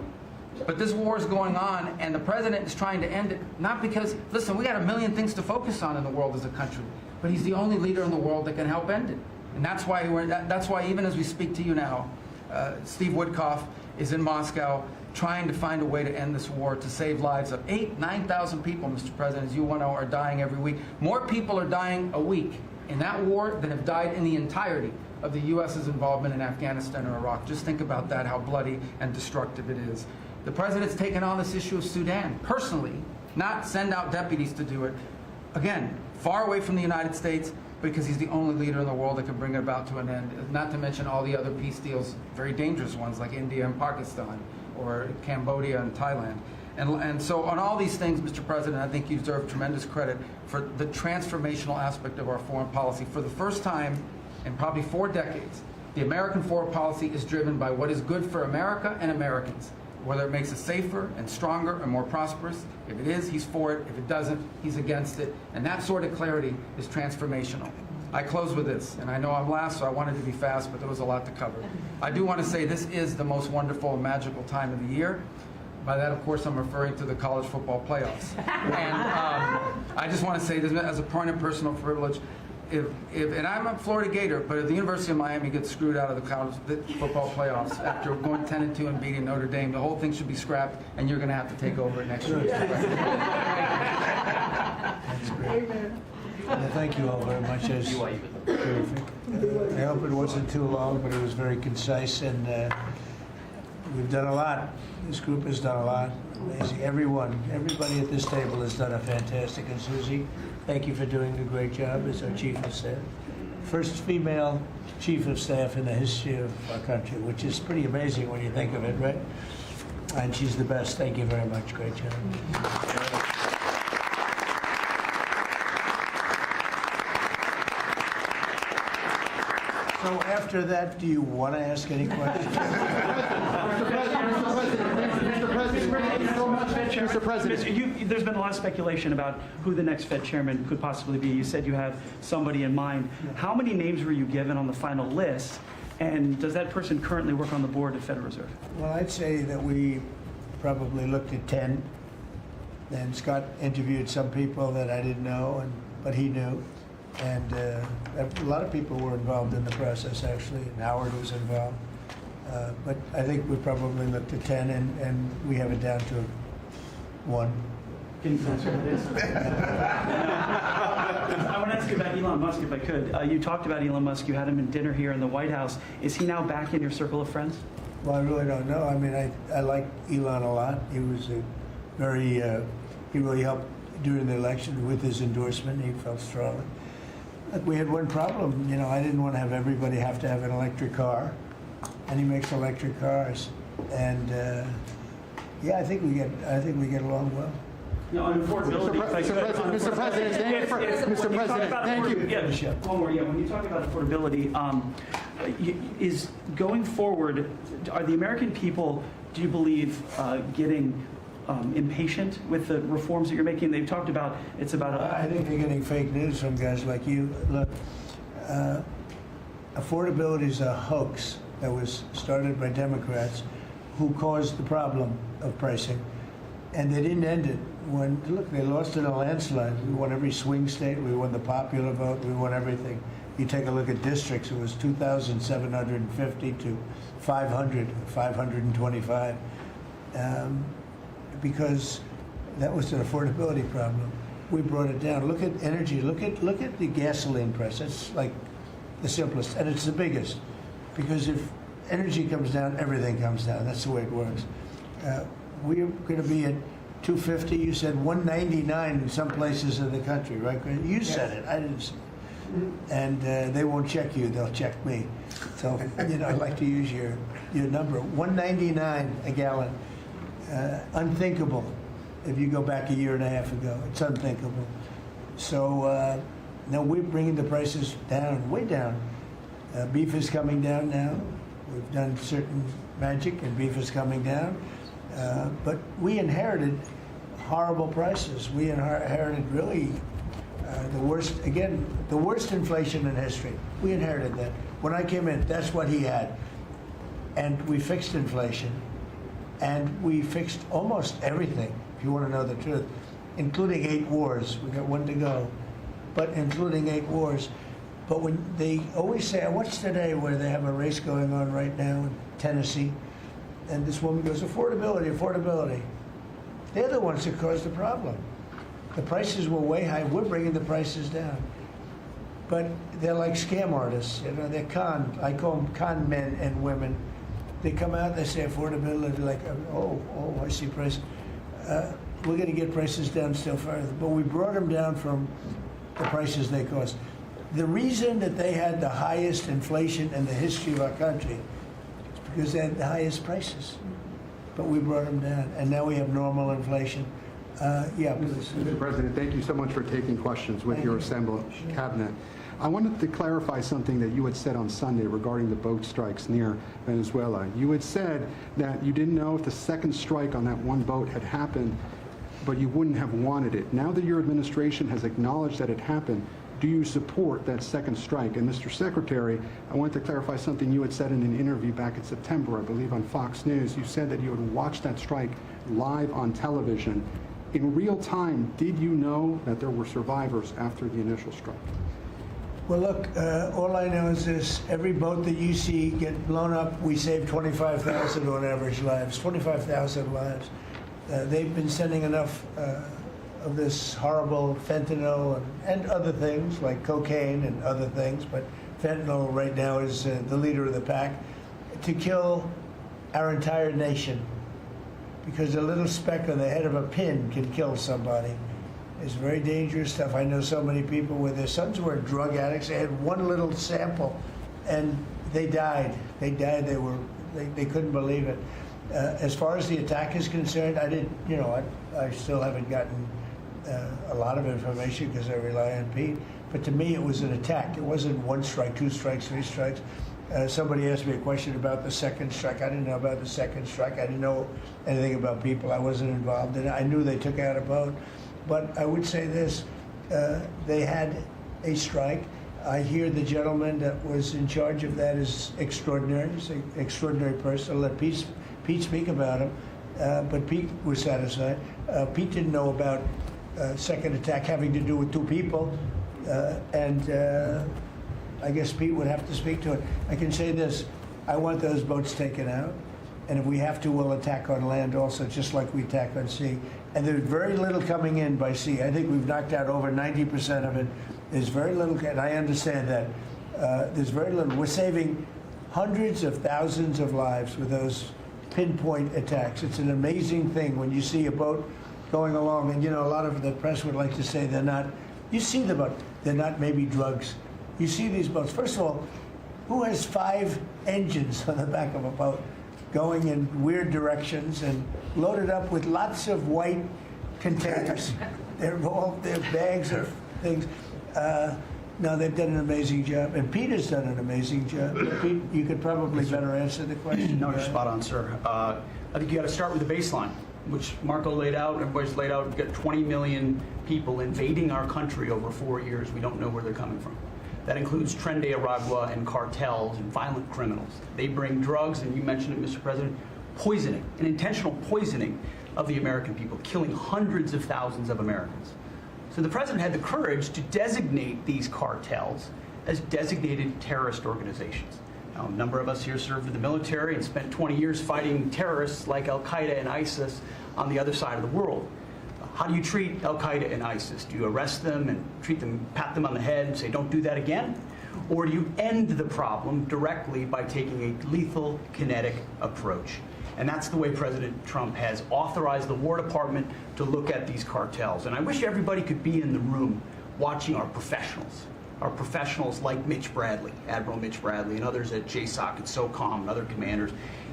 But this war is going on, and the president is trying to end it, not because, listen, we got a million things to focus on in the world as a country, but he's the only leader in the world that can help end it. And that's why even as we speak to you now, Steve Woodcock is in Moscow trying to find a way to end this war, to save lives of 9,000 people, Mr. President, as you know, are dying every week. More people are dying a week in that war than have died in the entirety of the U.S.'s involvement in Afghanistan or Iraq. Just think about that, how bloody and destructive it is. The president's taken on this issue of Sudan personally, not send out deputies to do it, again, far away from the United States, because he's the only leader in the world that can bring it about to an end, not to mention all the other peace deals, very dangerous ones like India and Pakistan, or Cambodia and Thailand. And so on all these things, Mr. President, I think you deserve tremendous credit for the transformational aspect of our foreign policy. For the first time in probably 4 decades, the American foreign policy is driven by what is good for America and Americans, whether it makes us safer and stronger and more prosperous. If it is, he's for it. If it doesn't, he's against it. And that sort of clarity is transformational. I close with this, and I know I'm last, so I wanted to be fast, but there was a lot to cover. I do want to say this is the most wonderful and magical time of the year. By that, of course, I'm referring to the college football playoffs. And I just want to say this as a point of personal privilege. And I'm a Florida Gator, but if the University of Miami gets screwed out of the college football playoffs after going 10-2 and beating Notre Dame, the whole thing should be scrapped, and you're going to have to take over it next year. That's great. Well, thank you all very much. As terrific. I hope it wasn't too long, but it was very concise, and we've done a lot. This group has done a lot. Amazing. Everybody at this table has done a fantastic. And Susie, thank you for doing a great job as our Chief of Staff. First female Chief of Staff in the history of our country, which is pretty amazing when you think of it, right? And she's the best. Thank you very much. Great job. So after that, do you want to ask any questions? Mr. President, there's been a lot of speculation about who the next Fed chairman could possibly be. You said you have somebody in mind. How many names were you given on the final list? And does that person currently work on the board of Federal Reserve? Well, I'd say that we probably looked at 10. Then Scott interviewed some people that I didn't know, but he knew. And a lot of people were involved in the process, actually, and Howard was involved. But I think we probably looked at 10, and we have it down to 1. Can you answer this? I want to ask you about Elon Musk, if I could. You talked about Elon Musk. You had him in dinner here in the White House. Is he now back in your circle of friends? Well, I really don't know. I mean, I like Elon a lot. He was a very, he really helped during the election with his endorsement. He felt strongly. Look, we had one problem. You know, I didn't want to have everybody have to have an electric car, and he makes electric cars. And yeah, I think we get along well. No, on affordability. Mr. President, thank you. Yeah, one more. Yeah, when you talk about affordability, is going forward, are the American people, do you believe, getting impatient with the reforms that you're making? They've talked about it's about. I think they're getting fake news from guys like you. Look, affordability is a hoax that was started by Democrats who caused the problem of pricing, and they didn't end it. When look, they lost in a landslide. We won every swing state. We won the popular vote. We won everything. You take a look at districts. It was 2,750 to 525. Because that was an affordability problem. We brought it down. Look at energy. Look at the gasoline price. It's like the simplest, and it's the biggest. Because if energy comes down, everything comes down. That's the way it works. We're going to be at 250. You said 199 in some places in the country, right? You said it. I didn't say it. And they won't check you. They'll check me. So I'd like to use your number. 199 a gallon. Unthinkable if you go back a year and a half ago. It's unthinkable. So now we're bringing the prices down, way down. Beef is coming down now. We've done certain magic and beef is coming down. But we inherited horrible prices. We inherited really the worst inflation in history. We inherited that. When I came in, that's what he had. And we fixed inflation. And we fixed almost everything, if you want to know the truth, including 8 wars. We got 1 to go, but including 8 wars. But when they always say, I watched today where they have a race going on right now in Tennessee, and this woman goes, affordability, affordability. They're the ones that caused the problem. The prices were way high. We're bringing the prices down. But they're like scam artists. They're I call them con men and women. They come out, they say affordability, like, oh, I see price. we're going to get prices down still further. But we brought them down from the prices they cost. The reason that they had the highest inflation in the history of our country is because they had the highest prices. But we brought them down, and now we have normal inflation. Yeah, please. Mr. President, thank you so much for taking questions with your assembled cabinet. I wanted to clarify something that you had said on Sunday regarding the boat strikes near Venezuela. You had said that you didn't know if the second strike on that one boat had happened, but you wouldn't have wanted it. Now that your administration has acknowledged that it happened, do you support that second strike? And Mr. Secretary, I wanted to clarify something you had said in an interview back in September, I believe on Fox News. You said that you had watched that strike live on television. In real time, did you know that there were survivors after the initial strike? Well, look, all I know is this. Every boat that you see get blown up, we save 25,000 on average lives, 25,000 lives. They've been sending enough of this horrible fentanyl and other things like cocaine and other things, but fentanyl right now is the leader of the pack, to kill our entire nation. Because a little speck on the head of a pin can kill somebody. It's very dangerous stuff. I know so many people where their sons were drug addicts. They had one little sample, and they died. They died. They couldn't believe it. As far as the attack is concerned, I still haven't gotten a lot of information because I rely on Pete. But to me, it was an attack. It wasn't one strike, two strikes, three strikes. Somebody asked me a question about the second strike. I didn't know about the second strike. I didn't know anything about people. I wasn't involved in it. I knew they took out a boat. But I would say this, they had a strike. I hear the gentleman that was in charge of that is extraordinary. He's an extraordinary person. I'll let Pete speak about him. But Pete was satisfied. Pete didn't know about second attack having to do with two people. I guess Pete would have to speak to it. I can say this, I want those boats taken out. And if we have to, we'll attack on land also, just like we attack on sea. And there's very little coming in by sea. I think we've knocked out over 90% of it. There's very little, and I understand that. There's very little. We're saving hundreds of thousands of lives with those pinpoint attacks. It's an amazing thing when you see a boat going along, and a lot of the press would like to say they're not, you see the boat, they're not maybe drugs. You see these boats. First of all, who has 5 engines on the back of a boat going in weird directions and loaded up with lots of white containers? They're bags of things. No, they've done an amazing job, and Peter's done an amazing job. Pete, you could probably better answer the question. No, you're spot on, sir. I think you got to start with the baseline, which Marco laid out, everybody's laid out. We've got 20 million people invading our country over 4 years. We don't know where they're coming from. That includes Tren de Aragua and cartels and violent criminals. They bring drugs, and you mentioned it, Mr. President, poisoning, an intentional poisoning of the American people, killing hundreds of thousands of Americans. So the president had the courage to designate these cartels as designated terrorist organizations. Now, a number of us here served in the military and spent 20 years fighting terrorists like Al-Qaeda and ISIS on the other side of the world. How do you treat Al-Qaeda and ISIS? Do you arrest them and treat them, pat them on the head and say, don't do that again? Or do you end the problem directly by taking a lethal, kinetic approach? And that's the way President Trump has authorized the War Department to look at these cartels. And I wish everybody could be in the room watching our professionals like Mitch Bradley, Admiral Mitch Bradley, and others at JSOC and SOCOM and other commanders.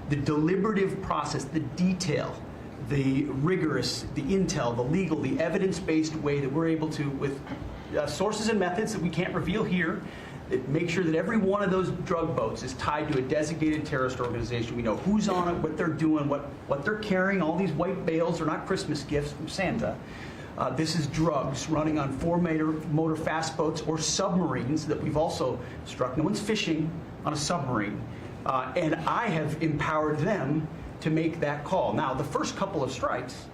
The deliberative process, the detail, the rigorous, the intel, the legal, the evidence-based way that we're able to, with sources and methods that we can't reveal here, that make sure that every one of those drug boats is tied to a designated terrorist organization. We know who's on it, what they're doing, what they're carrying. All these white bales are not Christmas gifts from Santa. This is drugs running on 4-motor fast boats or submarines that we've also struck. No one's fishing on a submarine. And I have empowered them to make that call. Now, the first couple of strikes,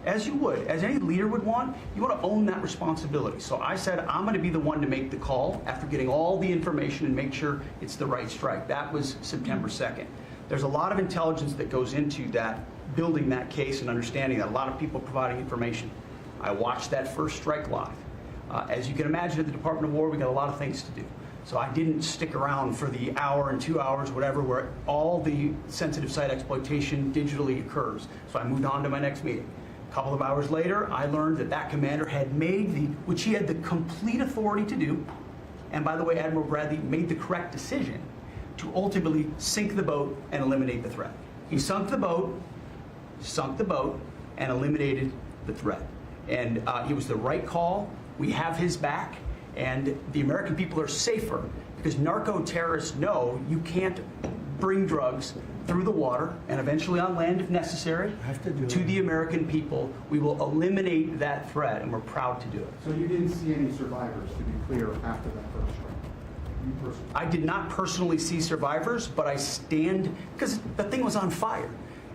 as you would, as any leader would want, you want to own that responsibility. So I said, I'm going to be the one to make the call after getting all the information and make sure it's the right strike. That was September 2nd. There's a lot of intelligence that goes into that, building that case and understanding that, a lot of people providing information. I watched that first strike live. As you can imagine, at the Department of War, we got a lot of things to do. So I didn't stick around for the hour and 2 hours, whatever, where all the sensitive site exploitation digitally occurs. So I moved on to my next meeting. couple of hours later, I learned that that commander had which he had the complete authority to do, and by the way, Admiral Bradley made the correct decision to ultimately sink the boat and eliminate the threat. He sunk the boat, and eliminated the threat. And it was the right call. We have his back, and the American people are safer because narco-terrorists know you can't bring drugs through the water and eventually on land if necessary to the American people. We will eliminate that threat, and we're proud to do it. So you didn't see any survivors, to be clear, after that first strike? You personally? I did not personally see survivors, but I stand, because the thing was on fire.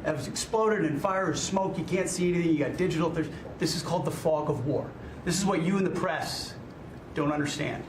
It was exploded and fire and smoke. You can't see anything. You got digital. This is called the fog of war. This is what you in the press don't understand.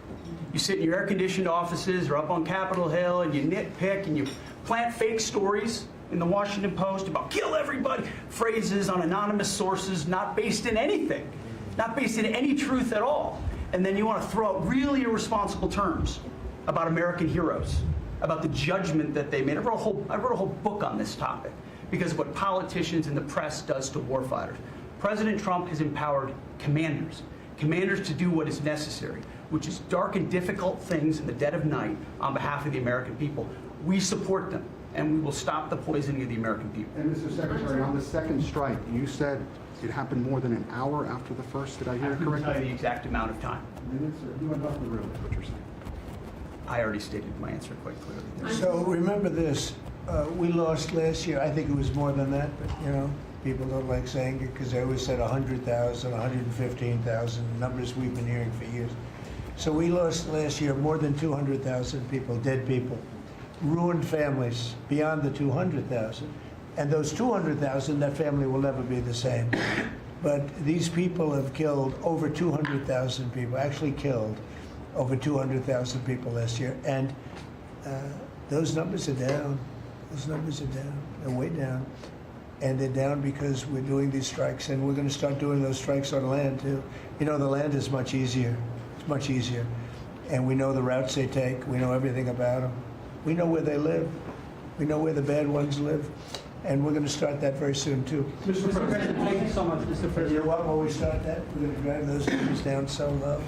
You sit in your air-conditioned offices or up on Capitol Hill and you nitpick and you plant fake stories in the Washington Post about kill everybody, phrases on anonymous sources not based in anything, not based in any truth at all. And then you want to throw out really irresponsible terms about American heroes, about the judgment that they made. I wrote a whole book on this topic because of what politicians and the press does to warfighters. President Trump has empowered commanders to do what is necessary, which is dark and difficult things in the dead of night on behalf of the American people. We support them, and we will stop the poisoning of the American people. And Mr. Secretary, on the second strike, you said it happened more than an hour after the first. Did I hear it correctly? I couldn't tell you the exact amount of time. Minutes, or you went off the room, is what you're saying. I already stated my answer quite clearly. So remember this, we lost last year, I think it was more than that, but you know, people don't like saying it because they always said 100,000, 115,000, numbers we've been hearing for years. So we lost last year more than 200,000 people, dead people, ruined families beyond the 200,000. And those 200,000, that family will never be the same. But these people have killed over 200,000 people, actually killed over 200,000 people last year. And those numbers are down. Those numbers are down. They're way down. And they're down because we're doing these strikes, and we're going to start doing those strikes on land, too. You know, the land is much easier. It's much easier. And we know the routes they take. We know everything about them. We know where they live. We know where the bad ones live. And we're going to start that very soon, too. Mr. President, thank you so much, Mr. President. You know what, when we start that, we're going to drive those numbers down so low.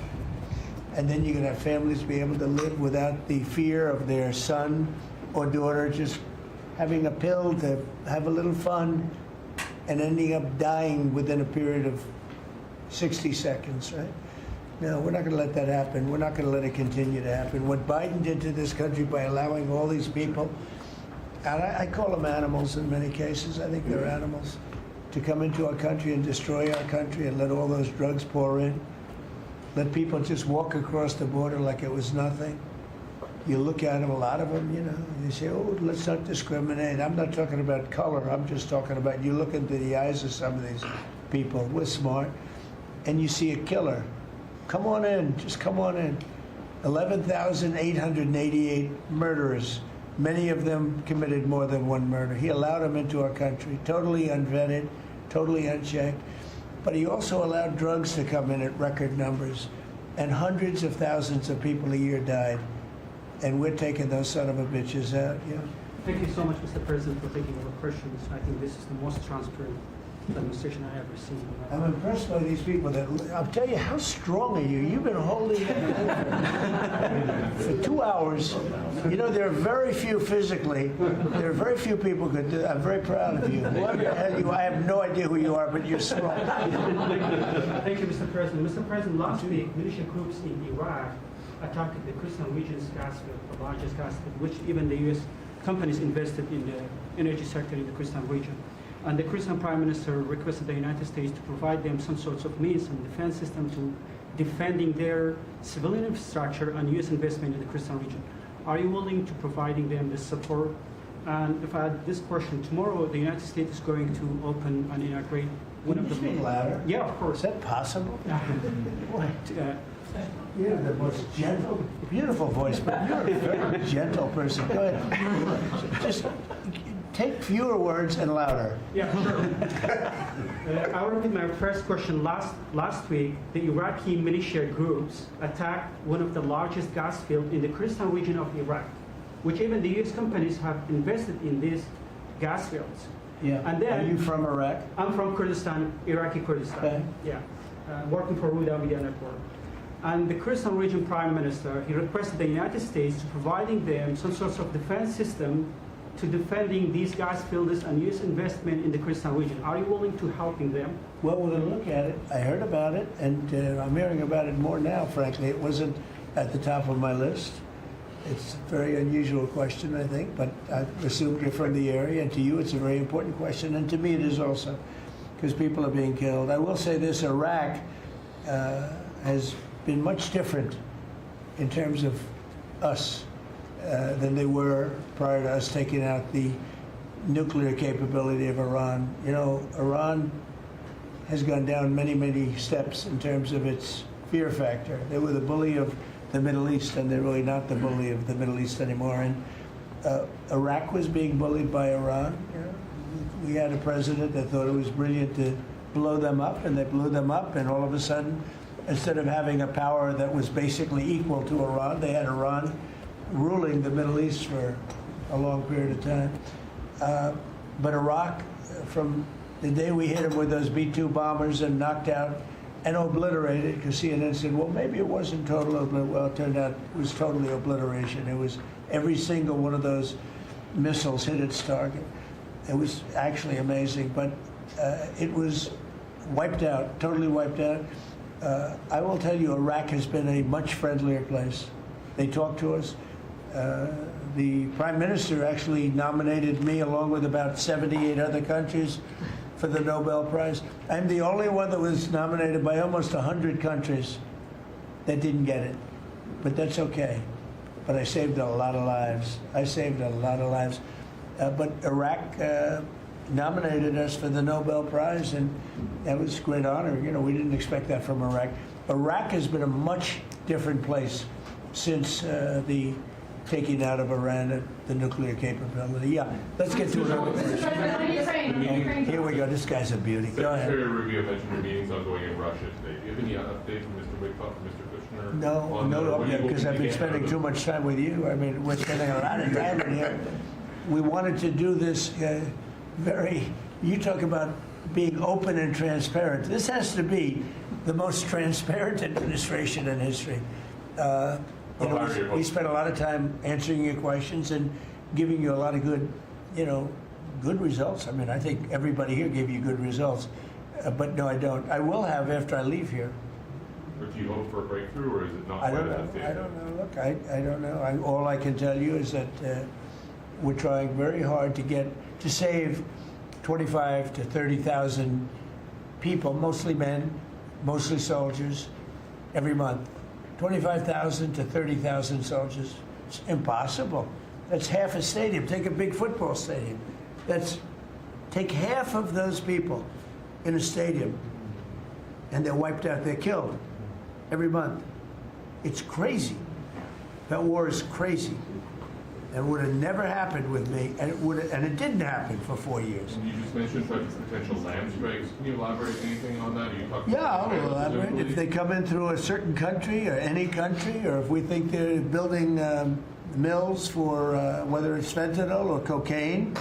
And then you're going to have families be able to live without the fear of their son or daughter just having a pill to have a little fun and ending up dying within a period of 60 seconds, right? No, we're not going to let that happen. We're not going to let it continue to happen. What Biden did to this country by allowing all these people, and I call them animals in many cases, I think they're animals, to come into our country and destroy our country and let all those drugs pour in, let people just walk across the border like it was nothing. You look at them, a lot of them, you know, you say, oh, let's not discriminate. I'm not talking about color. I'm just talking about you look into the eyes of some of these people. We're smart. And you see a killer. Come on in. Just come on in. 11,888 murderers. Many of them committed more than one murder. He allowed them into our country, totally unvetted, totally unchecked. But he also allowed drugs to come in at record numbers. And hundreds of thousands of people a year died. And we're taking those son of a bitches out, yeah. Thank you so much, Mr. President, for taking our questions. I think this is the most transparent administration I ever seen. I'm impressed by these people. I'll tell you, how strong are you? You've been holding it for 2 hours. You know, there are very few physically. There are very few people who could do that. I'm very proud of you. What the hell you? I have no idea who you are, but you're strong. Thank you, Mr. President. Mr. President, last week, militia groups in Iraq attacked the Kurdistan region's gas field, the largest gas field, which even the U.S. companies invested in the energy sector in the Kurdistan region. And the Kurdistan Prime Minister requested the United States to provide them some sorts of means and defense system to defending their civilian infrastructure and U.S. investment in the Kurdistan region. Are you willing to providing them this support? And if I had this question, tomorrow the United States is going to open and integrate one of the... Can you speak louder? Yeah, of course. Is that possible? You're the most gentle, beautiful voice, but you're a very gentle person. Go ahead. Just take fewer words and louder. Yeah, sure. I'll repeat my first question. Last week, the Iraqi militia groups attacked one of the largest gas fields in the Kurdistan region of Iraq, which even the U.S. companies have invested in these gas fields. Yeah. And then, are you from Iraq? I'm from Kurdistan, Iraqi Kurdistan. Okay. Yeah. Working for Huda Media Network. And the Kurdistan region prime minister, he requested the United States to providing them some sort of defense system to defending these guys' fields and U.S. investment in the Kurdistan region. Are you willing to helping them? Well, we're going to look at it. I heard about it, and I'm hearing about it more now, frankly. It wasn't at the top of my list. It's a very unusual question, I think, but I assumed you're from the area, and to you it's a very important question, and to me it is also, because people are being killed. I will say this, Iraq has been much different in terms of us than they were prior to us taking out the nuclear capability of Iran. You know, Iran has gone down many, many steps in terms of its fear factor. They were the bully of the Middle East, and they're really not the bully of the Middle East anymore. And Iraq was being bullied by Iran. You know, we had a president that thought it was brilliant to blow them up, and they blew them up, and all of a sudden, instead of having a power that was basically equal to Iran, they had Iran ruling the Middle East for a long period of time. But Iraq, from the day we hit them with those B-2 bombers and knocked out and obliterated, because CNN said, well, maybe it wasn't total obliteration. Well, it turned out it was totally obliteration. It was every single one of those missiles hit its target. It was actually amazing, but it was wiped out, totally wiped out. I will tell you, Iraq has been a much friendlier place. They talk to us. The Prime Minister actually nominated me along with about 78 other countries for the Nobel Prize. I'm the only one that was nominated by almost 100 countries that didn't get it. But that's okay. But I saved a lot of lives. I saved a lot of lives. But Iraq nominated us for the Nobel Prize, and that was a great honor. You know, we didn't expect that from Iraq. Iraq has been a much different place since the taking out of Iran the nuclear capability. Yeah, let's get to another question. Here we go. This guy's a beauty. Go ahead. Secretary Rubio mentioned your meetings ongoing in Russia today. Do you have any update from Mr. Wickoff and Mr. Kushner? No, because I've been spending too much time with you. I mean, we're spending a lot of time in here. We wanted to do this you talk about being open and transparent. This has to be the most transparent administration in history. We spent a lot of time answering your questions and giving you a lot of good, good results. I mean, I think everybody here gave you good results. But no, I don't. I will have after I leave here. But do you hope for a breakthrough, or is it not? I don't know. Look, I don't know. All I can tell you is that we're trying very hard to save 25 to 30,000 people, mostly men, mostly soldiers, every month. 25,000 to 30,000 soldiers. It's impossible. That's half a stadium. Take a big football stadium. Take half of those people in a stadium, and they're wiped out. They're killed every month. It's crazy. That war is crazy. It would have never happened with me, and it didn't happen for 4 years. And you just mentioned potential land strikes. Can you elaborate anything on that? I'll elaborate. If they come in through a certain country or any country, or if we think they're building mills for whether it's fentanyl or cocaine.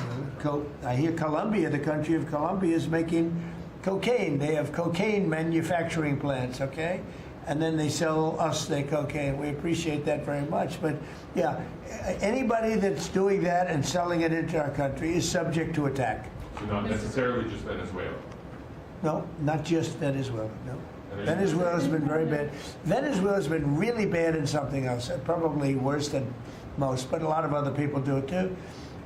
I hear Colombia, the country of Colombia, is making cocaine. They have cocaine manufacturing plants, okay? And then they sell us their cocaine. We appreciate that very much. But yeah, anybody that's doing that and selling it into our country is subject to attack. So not necessarily just Venezuela? No, not just Venezuela, no. Venezuela's been very bad. Venezuela's been really bad in something else, probably worse than most, but a lot of other people do it too.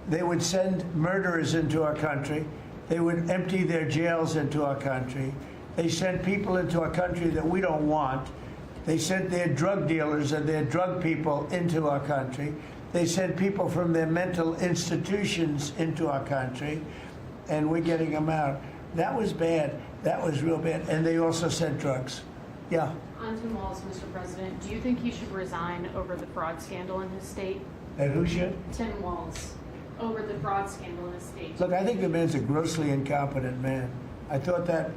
They would send murderers into our country. They would empty their jails into our country. They sent people into our country that we don't want. They sent their drug dealers and their drug people into our country. They sent people from their mental institutions into our country, and we're getting them out. That was bad. That was real bad. And they also sent drugs. Yeah. On Tim Walz, Mr. President, do you think he should resign over the fraud scandal in his state? And who should? Tim Walz, over the fraud scandal in his state. Look, I think the man's a grossly incompetent man. I thought that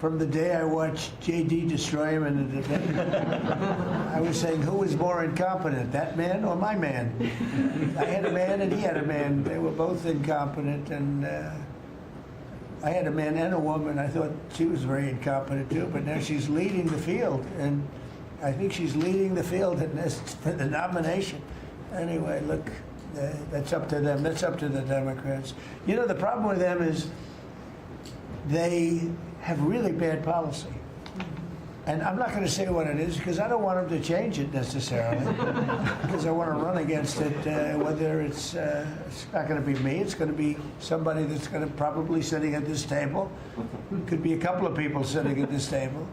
from the day I watched J.D. destroy him in the debate. I was saying, who was more incompetent, that man or my man? I had a man and he had a man. They were both incompetent, and I had a man and a woman. I thought she was very incompetent too, but now she's leading the field, and I think she's leading the field in this, for the nomination. Anyway, look, that's up to them. That's up to the Democrats. You know, the problem with them is they have really bad policy. And I'm not going to say what it is because I don't want them to change it necessarily. Because I want to run against it, whether it's not going to be me, it's going to be somebody that's going to probably sitting at this table. Could be a couple of people sitting at this table.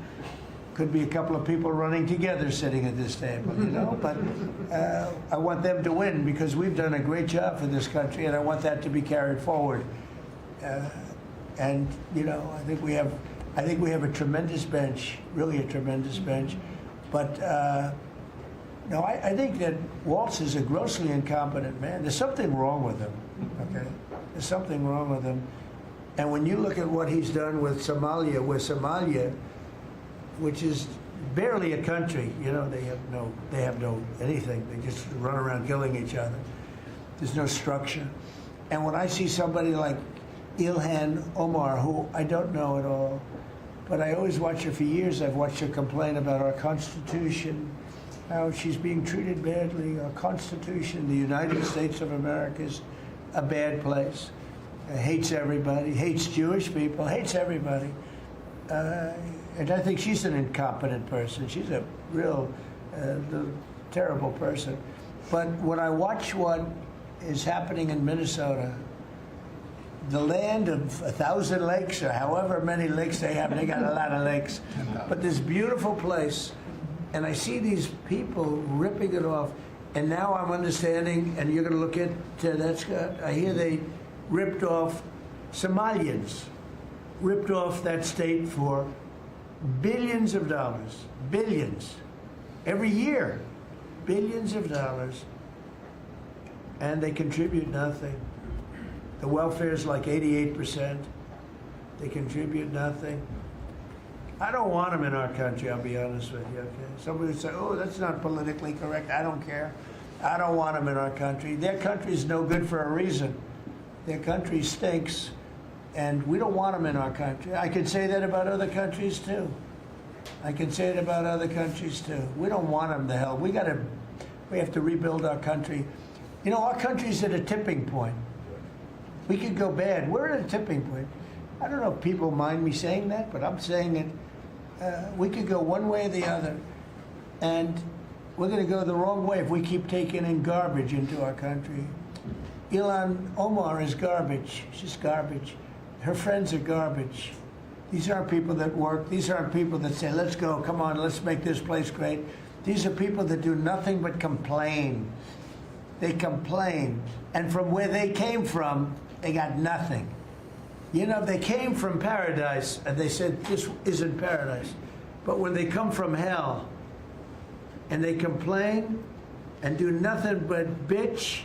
Could be a couple of people running together sitting at this table, you know. But I want them to win because we've done a great job for this country, and I want that to be carried forward. And you know, I think we have a tremendous bench, really a tremendous bench. But no, I think that Waltz is a grossly incompetent man. There's something wrong with him. Okay, there's something wrong with him. And when you look at what he's done with Somalia, which is barely a country, you know, they have no anything. They just run around killing each other. There's no structure. And when I see somebody like Ilhan Omar, who I don't know at all, but I always watch her for years. I've watched her complain about our Constitution, how she's being treated badly. Our Constitution, the United States of America, is a bad place. Hates everybody, hates Jewish people, hates everybody. And I think she's an incompetent person. She's a real terrible person. But when I watch what is happening in Minnesota, the land of 1,000 lakes, or however many lakes they have, they got a lot of lakes, but this beautiful place, and I see these people ripping it off, and now I'm understanding, and you're going to look at that, Scott, I hear they ripped off Somalians, ripped off that state for billions of dollars, billions, every year, billions of dollars, and they contribute nothing. The welfare is like 88%. They contribute nothing. I don't want them in our country, I'll be honest with you, okay? Somebody would say, oh, that's not politically correct. I don't care. I don't want them in our country. Their country's no good for a reason. Their country stinks, and we don't want them in our country. I can say that about other countries, too. I can say it about other countries, too. We don't want them to hell. We have to rebuild our country. You know, our country's at a tipping point. We could go bad. We're at a tipping point. I don't know if people mind me saying that, but I'm saying it. We could go one way or the other, and we're going to go the wrong way if we keep taking in garbage into our country. Ilhan Omar is garbage. She's garbage. Her friends are garbage. These aren't people that work. These aren't people that say, let's go, come on, let's make this place great. These are people that do nothing but complain. They complain. And from where they came from, they got nothing. You know, they came from paradise, and they said, this isn't paradise. But when they come from hell, and they complain, and do nothing but bitch,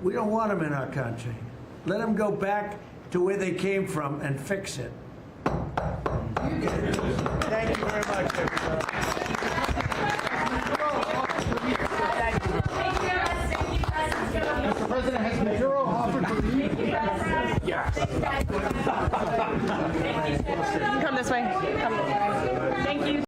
we don't want them in our country. Let them go back to where they came from and fix it. Thank you very much, everybody.